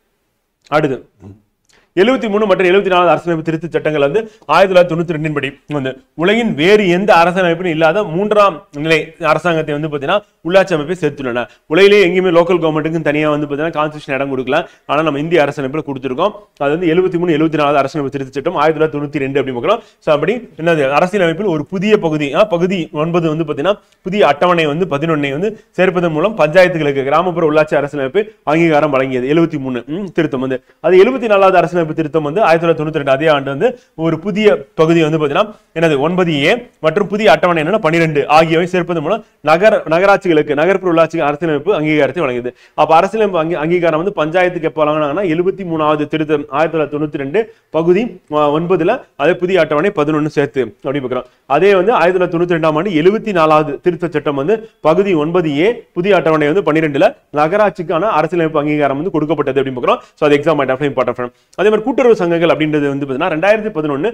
அடுத்து 73 மற்றும் 74 அரசியலமைப்பு திருத்த சட்டங்கள் வந்து 1992 படி வந்து உலகின் வேறு எந்த அரசியலமைப்பும் இல்லாத 3ஆம் நிலை அரசாங்கத்தை வந்து பாத்தீங்கன்னா உள்ளாட்சி அமைப்பை சேர்த்துள்ளன. உலகிலேயே எங்கேயுமே லோக்கல் கவர்மெண்ட்டுக்கு தனியா வந்து பாத்தீங்கன்னா கான்ஸ்டிடியூஷன் இடம் கொடுக்கல. ஆனா நம்ம இந்திய அரசியலமைப்புல கொடுத்திருக்கோம். அது வந்து 73 74 அரசியலமைப்பு திருத்த சட்டம் 1992 அப்படி பார்க்கிறோம். சோ அப்படி என்னது அரசியலமைப்பில் ஒரு புதிய பகுதி 9 வந்து பாத்தீங்கன்னா புதிய அட்டவணை வந்து 11 வந்து சேர்ப்பதன் மூலம் பஞ்சாயத்துகளுக்கு கிராமப்புற உள்ளாட்சி அரசியலமைப்பு அங்கீகாரம் வழங்கியது. 73 திருத்தம் வந்து அது 74வது அரசியலமைப்பு திருத்தம் வந்து 1992 அதே ஆண்டு வந்து ஒரு புதிய பகுதி வந்து பாத்தீங்கன்னா என்னது 9A மற்றும் புதிய அட்டவணை என்னன்னா 12 ஆகியவை சேர்ப்பதன் மூலம் நகராட்சிகளுக்கு நகர்ப்புற உள்ளாட்சி அரசியலமைப்பு அங்கீகாரத்தை வழங்கியது. அப்ப அரசியலமைப்பு அங்கீகாரம் வந்து பஞ்சாயத்துக்கு எப்ப வழங்கினாங்கன்னா 73வது திருத்தம் 1992 பகுதி 9ல அதே புதிய அட்டவணை 11 சேர்த்து அப்படி பார்க்கிறோம். அதே வந்து 1992ஆம் ஆண்டு 74வது திருத்த சட்டம் வந்து பகுதி 9A புதிய அட்டவணை வந்து 12ல நகராட்சிக்கான அரசியலமைப்பு அங்கீகாரம் வந்து கொடுக்கப்பட்டது அப்படி பார்க்கிறோம். சோ அது எக்ஸாம் இம்பார்ட்டன்ட். அதே மாதிரி கூட்டுறவு சங்கங்கள் அப்படின்றது வந்து பாத்தீங்கன்னா 2011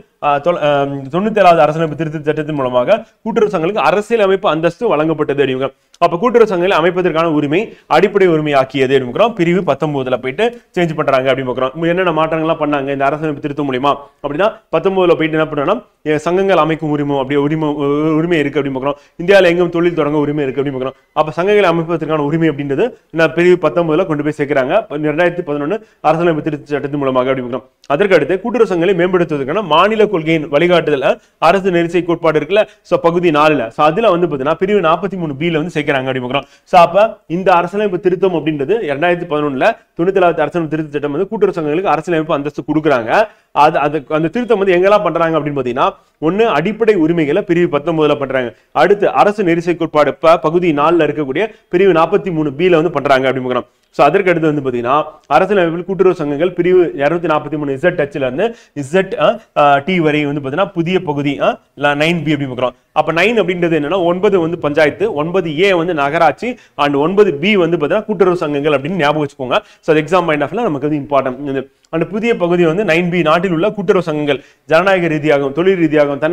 97வது அரசியலமைப்பு திருத்த சட்டத்தின் மூலமாக கூட்டுறவு சங்கங்களுக்கு அரசியலமைப்பு அந்தஸ்து வழங்கப்பட்டது அப்படிங்க. அப்ப கூட்டுறவு சங்கங்களை அமைப்பதற்கான உரிமை அடிப்படை உரிமை ஆக்கியது அப்படிங்கிறோம். பிரிவு 19ல போயிட்டு சேஞ்ச் பண்றாங்க அப்படி பார்க்கிறோம். என்னென்ன மாற்றங்கள்லாம் பண்ணாங்க இந்த அரசியலமைப்பு திருத்தம் மூலமா அப்படின்னா 19ல போயிட்டு என்ன பண்ணணும், சங்கங்கள் அமைக்கும் உரிமை அப்படி உரிமை இருக்கு அப்படின்னு பார்க்கிறோம். இந்தியாவில் எங்கும் தொழில் தொடங்க உரிமை இருக்கு அப்படின்னு பார்க்கிறோம். அப்ப சங்கங்களை அமைப்பதற்கான உரிமை அப்படின்றது பிரிவு 19ல கொண்டு போய் சேர்க்கிறாங்க 2011 அரசியலமைப்பு திருத்த சட்டத்தின் மூலமாக அப்படி பார்க்கிறோம். அதற்கு அடுத்து கூட்டுறவு சங்கங்களை மேம்படுத்துவதற்கான மாநில கொள்கையின் வழிகாட்டுதல் அரசு நெரிசை கோட்பாடு இருக்குல்ல, சோ பகுதி 4ல அதுல வந்து பாத்தீங்கன்னா பிரிவு 43B வந்து சேர்க்கிறாங்க அப்படி பார்க்கிறோம். சோ அப்ப இந்த அரசியலமைப்பு திருத்தம் அப்படின்றது 2011ல 94வது அரசியலமைப்பு திருத்த சட்டம் வந்து கூட்டுறவு சங்கங்களுக்கு அரசியலமைப்பு அந்தஸ்து கொடுக்குறாங்க. அந்த திருத்தம் வந்து எங்கெல்லாம் பண்றாங்க அப்படின்னு பாத்தீங்கன்னா ஒண்ணு அடிப்படை உரிமைகளை பிரிவு 19ல பண்றாங்க. அடுத்து அரசு நெரிசை கோட்பாடு பகுதி 4ல இருக்கக்கூடிய பிரிவு 43B வந்து பண்றாங்க அப்படி பார்க்கிறோம். சோ அதற்கு அடுத்து வந்து பாத்தீங்கன்னா அரசியலமைப்பில் கூட்டுறவு சங்கங்கள் பிரிவு 243 ZH ல இருந்து ZT வரை வந்து பாத்தீங்கன்னா புதிய பகுதி 9B அப்படி பார்க்கிறோம். அப்ப 9 அப்படின்றது என்னன்னா 9 வந்து பஞ்சாயத்து, 9A வந்து நகராட்சி அண்ட் 9B வந்து பார்த்தீங்கன்னா கூட்டுறவு சங்கங்கள் அப்படின்னு ஞாபகம் வச்சுக்கோங்க. ஸோ அது எக்ஸாம் பாயிண்ட் ஆஃப்ல நமக்கு வந்து இம்பார்ட்டன்ட். அந்த புதிய பகுதி வந்து 9B நாட்டில் உள்ள கூட்டுறவு சங்கங்கள் ஜனநாயக ரீதியாகவும் தொழில் ரீதியாகவும்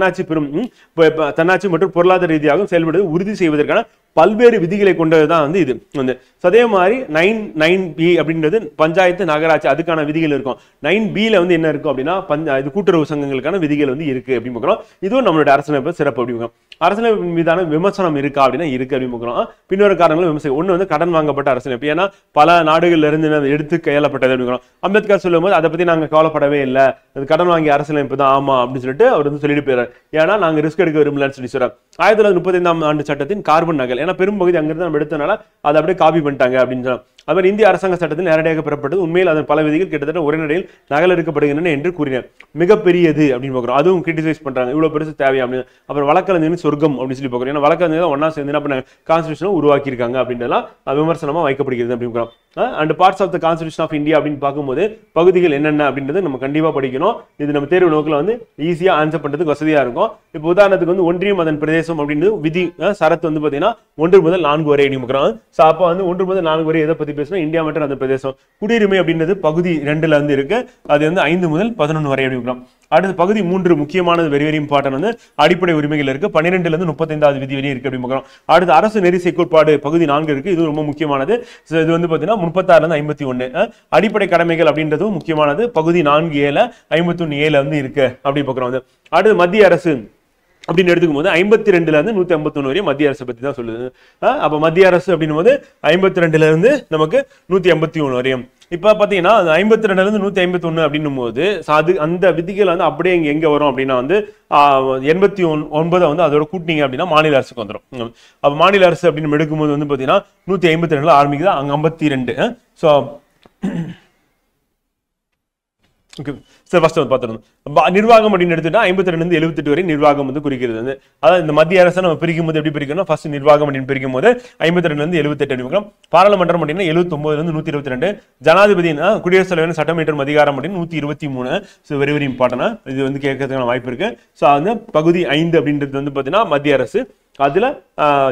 தன்னாட்சி மற்றும் பொருளாதார ரீதியாகவும் செயல்படுவது உறுதி செய்வதற்கான பல்வேறு விதிகளை கொண்டதுதான் வந்து இது வந்து. அதே மாதிரி 9B அப்படின்றது பஞ்சாயத்து நகராட்சி அதுக்கான விதிகள் இருக்கும். 9Bல வந்து என்ன இருக்கும் அப்படின்னா இது கூட்டுறவு சங்கங்களுக்கான விதிகள் வந்து இருக்கு அப்படின்னு பார்க்கிறோம். இதுவும் நம்மளுடைய அரசியலமைப்பு சிறப்பு அப்படின்னு. அரசியலமைப்பு மீதான விமர்சனம் இருக்கா அப்படின்னா இருக்கு அப்படின்னு பார்க்கிறோம். பின்னொரு காரணங்களும் விமர்சனம். ஒண்ணு வந்து கடன் வாங்கப்பட்ட அரசியலமைப்பு, ஏன்னா பல நாடுகள்ல இருந்து எடுத்து கையாளப்பட்டது அப்படின்னு. அம்பேத்கர் சொல்லும்போது அதை பத்தி நாங்க கவலைப்படவே இல்லை, அது கடன் வாங்கிய அரசியலமைப்பு தான் ஆமா அப்படின்னு சொல்லிட்டு அவர் வந்து சொல்லிட்டு போயிறாரு. ஏன்னா நாங்க ரிஸ்க் எடுக்க விரும்பலன்னு சொல்லி சொல்றாரு. 1935ஆம் ஆண்டு சட்டத்தின் கார்பன் நகல், ஏன்னா பெரும்பகுதி அங்கிருந்து நம்ம எடுத்தனால அதை அப்படியே காப்பி பண்ணிட்டாங்க அப்படின்னு சொன்னாங்க. அவர் இந்திய அரசாங்க சட்டத்தில் நேரடியாக பெறப்பட்டது, உண்மையில் அதன் பல விதிகள் கிட்டத்தட்ட ஒரே நடையில் நகல் எடுக்கப்படுகின்றன என்று கூறினார். மிகப்பெரியது அப்படின்னு பார்க்குறோம், அதுவும் கிரிட்டிசைஸ் பண்றாங்க, இவ்வளவு பெருசு தேவையா அப்படின்னு. அப்புறம் வழக்கறிஞர் சொர்க்கம் அப்படின்னு சொல்லி பார்க்குறோம், ஏன்னா வழக்கறிஞர் ஒன்னா சேர்ந்து என்ன பண்ணாங்க கான்ஸ்டியூஷனை உருவாக்கி இருக்காங்க அப்படின்றலாம் விமர்சனமா வைக்கப்படுகிறது அப்படின்னு பார்க்குறோம். And parts of the constitution of India அப்படின்னு பார்க்கும்போது பகுதிகள் என்னென்ன அப்படின்றது நம்ம கண்டிப்பா படிக்கணும். இது நம்ம தேர்வு நோக்கில் வந்து ஈஸியா ஆன்சர் பண்றதுக்கு வசதியா இருக்கும். இப்போ உதாரணத்துக்கு வந்து ஒன்றியம் அதன் பிரதேசம் அப்படின்னு விதி சரத்து வந்து பாத்தீங்கன்னா 1 முதல் 4 வரை அடிமுக்கிறோம். ஸோ அப்போ வந்து 1 முதல் 4 வரை எதை பத்தி பேசணும், இந்தியா மற்றும் அந்த பிரதேசம். குடியுரிமை அப்படின்றது பகுதி 2ல வந்து இருக்கு, அது வந்து 5 முதல் 11 வரை அடிமுக்கிறோம். அடுத்து பகுதி 3 முக்கியமானது, வெரி வெரி இம்பார்ட்டன், வந்து அடிப்படை உரிமைகள் இருக்கு, 12ல இருந்து 35வது விதி வரை இருக்கு அப்படின்னு பார்க்கிறோம். அடுத்து அரசு நெறி செயற்பாடு பகுதி 4 இருக்கு, இது ரொம்ப முக்கியமானது. இது வந்து பாத்தீங்கன்னா 36ல இருந்து 51. அடிப்படை கடமைகள் அப்படின்றதும் முக்கியமானது, பகுதி 4A 51A வந்து இருக்கு அப்படி பார்க்கிறோம். அடுத்து மத்திய அரசு அப்படின்னு எடுத்துக்கும் போது 52ல இருந்து 151 வரையும் மத்திய அரசு பத்தி தான் சொல்லுது. அப்ப மத்திய அரசு அப்படின்னும் போது 52ல இருந்து நமக்கு 151 வரையும். இப்ப பாத்தீங்கன்னா 52ல இருந்து 151 அப்படின்னும் போது அது அந்த விதிகள் வந்து அப்படியே எங்க வரும் அப்படின்னா வந்து 89 வந்து அதோட கூட்டினீங்க அப்படின்னா மாநில அரசுக்கு வந்துடும். அப்ப மாநில அரசு அப்படின்னு எடுக்கும்போது வந்து பாத்தீங்கன்னா 152ல ஆரம்பிக்குது, அங்க 52. ஸோ ஓகே சார், ஃபர்ஸ்ட் வந்து பார்த்துருந்தோம் நிர்வாகம் அப்படின்னு எடுத்துட்டா 52ல இருந்து 78 வரை நிர்வாகம் வந்து குறிக்கிறது வந்து. அதாவது இந்த மத்திய அரசை நம்ம பிரிக்கும் போது எப்படி பிரிக்கணும், ஃபர்ஸ்ட் நிர்வாகம் அப்படின்னு பிரிக்கும் போது 52ல இருந்து 78 அடிக்கிறோம். பாராளுமன்றம் அப்படின்னா 79ல இருந்து 122. ஜனாதிபதினா குடியரசுத் தலைவர் சட்டமேற்றும் அதிகாரம் அப்படின்னு 123. ஸோ வெரி வெரி இம்பார்ட்டன்ட், இது வந்து கேட்கறதுக்கான வாய்ப்பு இருக்கு. ஸோ அந்த பகுதி 5 அப்படின்றது வந்து பார்த்தீங்கன்னா மத்திய அரசு, அதுல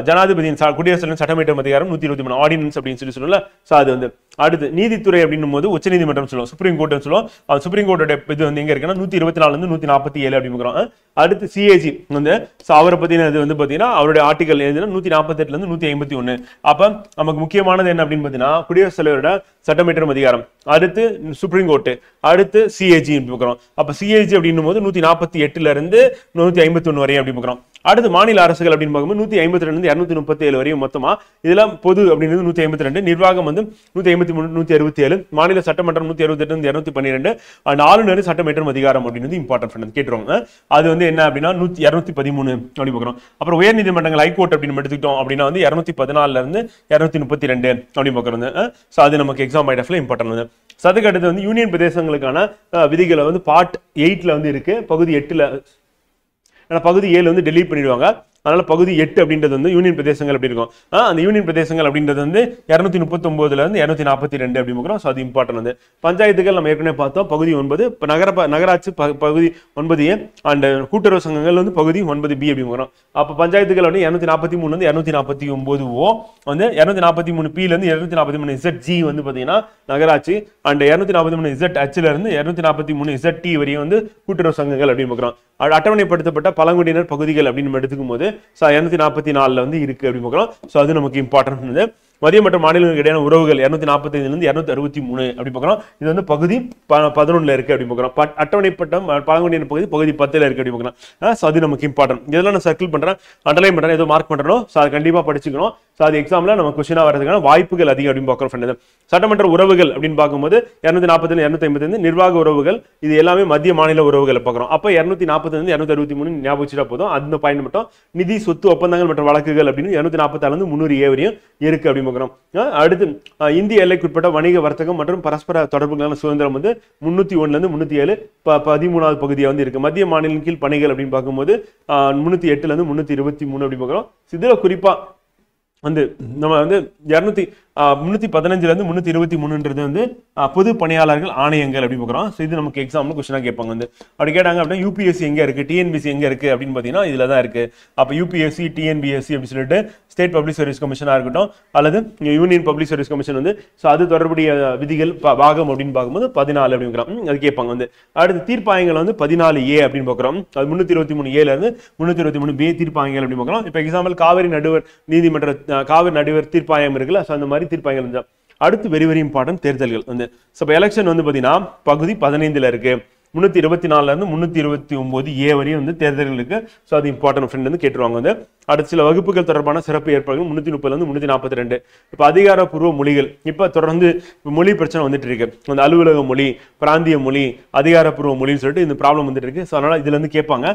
ஜனாதிபதியின் குடியரசுத் தலைவர் சட்டமேற்றும் அதிகாரம் 123 ஆர்டினன்ஸ் அப்படின்னு சொல்லி சொல்லல. ஸோ அது வந்து அடுத்து நீதித்துறை அப்படின்னும் போது உச்சநீதிமன்றம் சொல்லுவோம், சுப்ரீம் கோர்ட் சொல்லுவோம். சுப்ரீம் கோர்ட்டோட இது வந்து எங்க இருக்குன்னா 124ல இருந்து 147 அப்படின்னு. அடுத்து CAG வந்து அவரை பத்தின இது வந்து பாத்தீங்கன்னா அவருடைய ஆர்டிகல் 148ல இருந்து 151. அப்ப நமக்கு முக்கியமானது என்ன அப்படின்னு பாத்தீங்கன்னா குடியரசுத் தலைவரோட சட்டமேற்றும் அதிகாரம், அடுத்து சுப்ரீம் கோர்ட், அடுத்து CAG பார்க்கிறோம். அப்ப CAG அப்படின்னும் போது 148ல இருந்து 151 வரையும் அப்படி பார்க்கிறோம். அடுத்து மாநில அரசுகள் அப்படின்னு பார்க்கும்போது 152 இருந்து 237 வரையும் மொத்தமா. இதெல்லாம் பொது அப்படின்றது 152, நிர்வாகம் வந்து 153 167, மாநில சட்டமன்றம் 168 இருந்து 212, அண்ட் ஆளுநர் சட்டமேற்றும் அதிகாரம் அப்படின்றது இம்பார்ட்டன்ட் கேட்டுருவாங்க. அது வந்து என்ன அப்படின்னா 213 அப்படி பார்க்கிறோம். அப்புறம் உயர் நீதிமன்றங்கள் ஹைகோர்ட் அப்படின்னு எடுத்துக்கிட்டோம் அப்படின்னா வந்து 214ல இருந்து 232 அப்படி பார்க்கறது. ஸோ அது நமக்கு எக்ஸாம் பாயிண்ட் ஆஃப்ல இம்பார்ட்டன்ட். அதுக்கு அடுத்து வந்து யூனியன் பிரதேசங்களுக்கான விதிகளை வந்து பார்ட் 8ல வந்து இருக்கு, பகுதி 8ல, பகுதி 7 வந்து டெலீட் பண்ணிடுவாங்க. அதனால பகுதி 8 அப்படின்றது வந்து யூனியன் பிரதேசங்கள் அப்படி இருக்கும். அந்த யூனியன் பிரதேசங்கள் அப்படின்றது வந்து 239ல இருந்து 242 அப்படி பார்க்கிறோம். ஸோ அது இம்பார்ட்டன்ட். வந்து பஞ்சாயத்துகள் நம்ம ஏற்கனவே பார்த்தோம், பகுதி 9, நகராட்சி பகுதி 9A, அண்ட் கூட்டுறவு சங்கங்கள் வந்து பகுதி 9B அப்படி பார்க்கிறோம். அப்ப பஞ்சாயத்துகள் வந்து 243 இருந்து 249 வந்து 243Pல இருந்து 243ZG வந்து பாத்தீங்கன்னா நகராட்சி, அண்ட் 243ZHல இருந்து 243ZT வரையும் வந்து கூட்டுறவு சங்கங்கள் அப்படின்னு பார்க்கிறோம். அட்டவணைப்படுத்தப்பட்ட பழங்குடியினர் பகுதிகள் அப்படின்னு எடுத்துக்கும் போது 244ல வந்து இருக்கு அப்படின்னு பார்க்கிறோம். ஸோ அது நமக்கு இம்பார்ட்டன்ட். மத்திய மற்றும் மாநிலங்களுக்கு இடையான உறவுகள் 245ல இருந்து 263 அப்படி பார்க்கிறோம். இது வந்து பகுதி 11ல இருக்கு அப்படி பார்க்கிறோம். அட்டவணைப்பட்ட பழங்குடியினர் பகுதி பகுதி 10ல இருக்கு அப்படி பார்க்கிறோம். ஸோ அது நமக்கு இம்பார்ட்டன்ட். இதெல்லாம் நான் சர்க்கிள் பண்றேன், அண்டர்லைன் பண்றேன், ஏதோ மார்க் பண்றோம். ஸோ அது கண்டிப்பா படிச்சுக்கணும். ஸோ அது எக்ஸாம்ல நம்ம கொஸ்டினா வரதுக்கான வாய்ப்புகள் அதிகம் அப்படின்னு பார்க்கிறோம். சட்டமன்ற உறவுகள் அப்படின்னு பார்க்கும்போது 240 255 நிர்வாக உறவுகள், இது எல்லாமே மத்திய மாநில உறவுகளை பார்க்கிறோம். அப்ப 240 263 ஞாபகம் வச்சுட்டா போதும், அந்த பாயிண்ட் மட்டும். நிதி சொத்து ஒப்பந்தங்கள் மற்றும் வழக்குகள் அப்படின்னு 244 இருந்து 300A வரையும் இருக்கு அப்படி பார்க்கிறோம். அடுத்து இந்திய எல்லைக்குட்பட்ட வணிக வர்த்தகம் மற்றும் பரஸ்பர தொடர்புகளான சுதந்திரம் வந்து 301ல இருந்து 307 13வது பகுதியா வந்து இருக்கு. மத்திய மாநிலம் கீழ் பணிகள் அப்படின்னு பார்க்கும்போது 308ல இருந்து 323 அப்படி பார்க்கிறோம். இதுல குறிப்பா வந்து நம்ம வந்து 315 இருந்து 323 வந்து பொது பணியாளர்கள் ஆணையங்கள் அப்படி பார்க்குறோம். ஸோ இது நமக்கு எக்ஸாம்ல கொஸ்டினாக கேட்பாங்க வந்து. அப்படி கேட்டாங்க அப்படின்னா யூபிஎஸ்சி எங்கே இருக்கு, டிஎன்பிஎஸ்சி எங்கே இருக்கு அப்படின்னு பார்த்தீங்கன்னா இதில் தான் இருக்கு. அப்போ யூபிஎஸ்சி, டிஎன்பிஎஸ்சி அப்படின்னு சொல்லிட்டு ஸ்டேட் பப்ளிக் சர்வீஸ் கமிஷனாக இருக்கட்டும் அல்லது யூனியன் பப்ளிக் சர்வீஸ் கமிஷன் வந்து ஸோ அது தொடர்புடைய விதிகள் பாகம் அப்படின்னு பார்க்கும்போது 14 அப்படிங்கிறோம். அது கேட்பாங்க வந்து. அடுத்து தீர்ப்பாயங்கள் வந்து 14A அப்படின்னு பார்க்குறோம். அது 323A இருந்து 323B தீர்ப்பாயங்கள் அப்படின்னு பார்க்குறோம். இப்போ எக்ஸாம்பிள் காவிரி நடுவர் நீதிமன்ற காவிரி நடுவர் தீர்ப்பாயம் இருக்குல்ல, ஸோ அந்த மாதிரி தீர்ப்பாயங்கள் இருந்தால். அடுத்து வெரி வெரி இம்பார்ட்டன்ட் தேர்தல்கள் வந்து. ஸோ இப்போ எலெக்ஷன் வந்து பார்த்தீங்கன்னா பகுதி 15 இருக்கு. 324 இருந்து 329A வரையும் வந்து தேர்தல்கள் இருக்கு. ஸோ அது இம்பார்ட்டன்ட் ஃப்ரெண்ட் வந்து கேட்டுருவாங்க வந்து. அடுத்த சில வகுப்புகள் தொடர்பான சிறப்பு ஏற்பாடுகள் 330 இருந்து 342. இப்போ அதிகாரப்பூர்வ மொழிகள் இப்போ தொடர்ந்து மொழி பிரச்சனை வந்துட்டு இருக்கு. அந்த அலுவலக மொழி, பிராந்திய மொழி, அதிகாரப்பூர்வ மொழின்னு சொல்லிட்டு இந்த ப்ராப்ளம் வந்துட்டு இருக்கு. ஸோ அதனால இதுல இருந்து கேட்டாங்க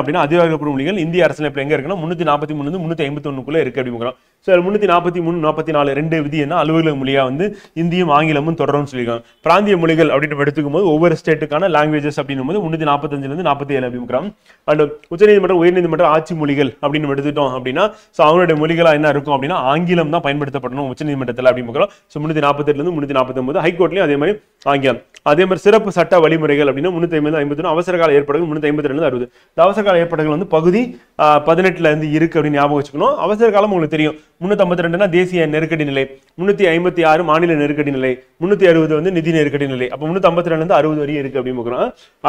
அப்படின்னா அதிகாரப்பூர்வ மொழிகள் இந்திய அரசியலமைப்பு எங்க இருக்குன்னா 343 இருந்து 351 இருக்கு அப்படின்னு. ஸோ 343, 44 2 விதி என்ன அலுவலக மொழியா வந்து இந்தியும் ஆங்கிலமும் தொடரும்னு சொல்லியிருக்காங்க. பிராந்திய மொழிகள் அப்படின்னு எடுத்துக்கும் போது ஒவ்வொரு ஸ்டேட்டுக்கான லாங்குவேஜஸ் அப்படின்னும் போது 345 இருந்து 47 அப்படிங்கிறாங்க. அண்ட் உச்சநீதிமன்றம், உயர்நீதிமன்றம், ஆட்சி மொழிகள் அப்படின்னு எடுத்துட்டோம் அப்படின்னா ஸோ அவனுடைய மொழிகளா என்ன இருக்கும் அப்படின்னா ஆங்கிலம் தான் பயன்படுத்தப்படணும் உச்சநீதிமன்றத்தில் அப்படின்னு. ஸோ 348 இருந்து 349 ஹைகோர்ட்லயும் அதே மாதிரி ஆங்கிலம். அதே மாதிரி சிறப்பு சட்ட வழிமுறைகள் அப்படின்னா 351, அவசர கால ஏற்பாடுகள் 352 60. இந்த அவசர கால ஏற்பாடுகள் வந்து பகுதி 18 இருந்து இருக்கு அப்படின்னு ஞாபகம் வச்சுக்கணும். அவசர காலம் உங்களுக்கு தெரியும். 352 தேசிய நெருக்கடி நிலை, 356 மாநில நெருக்கடி நிலை, 360 வந்து நிதி நெருக்கடி நிலை. அப்போ 352 இருந்து 60 வரையும் இருக்கு அப்படின்னு.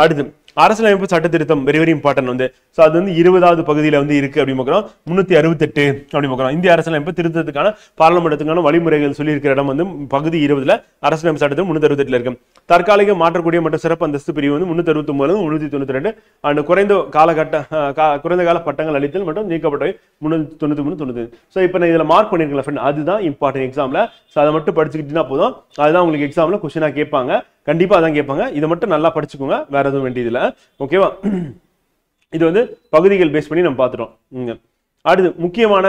அடுத்து அரசியலமைப்பு சட்ட திருத்தம் வெரி வெரி இம்பார்ட்டன்ட் வந்து. ஸோ அது வந்து 20வது பகுதியில் வந்து இருக்கு அப்படின்னு 368 அப்படி இந்திய அரசியலமைப்பு திருத்தத்துக்கான பார்லமெண்ட்டுக்கான வழிமுறைகள் சொல்லி இருக்கிற இடம் வந்து பகுதி 20ல அரசியலமைப்பு சட்டத்தில் 368 இருக்கு. தற்காலிக மாற்றக்கூடிய மற்றும் சிறப்பு அந்தஸ்து பிரிவு வந்து 369 392. அண்ட் குறைந்த கால பட்டங்கள் அளித்தல் மற்றும் நீக்கப்பட்டவை 393 90. ஸோ இப்போ நான் இதில் மார்க் பண்ணிருக்கேன் ஃப்ரெண்ட், அதுதான் இம்பார்ட்டன்ட் எக்ஸாம்ல. ஸோ அதை மட்டும் படிச்சுக்கிட்டீங்கன்னா போதும். அதுதான் உங்களுக்கு எக்ஸாம்ல கொஸ்டினா கேட்பாங்க. கண்டிப்பா அதான் கேட்பாங்க. இதை மட்டும் நல்லா படிச்சுக்கோங்க, வேற எதுவும் வேண்டியதில்லை. ஓகேவா? இது வந்து பகுதிகள் பேஸ் பண்ணி நம்ம பார்த்துட்டோம். அடுத்து முக்கியமான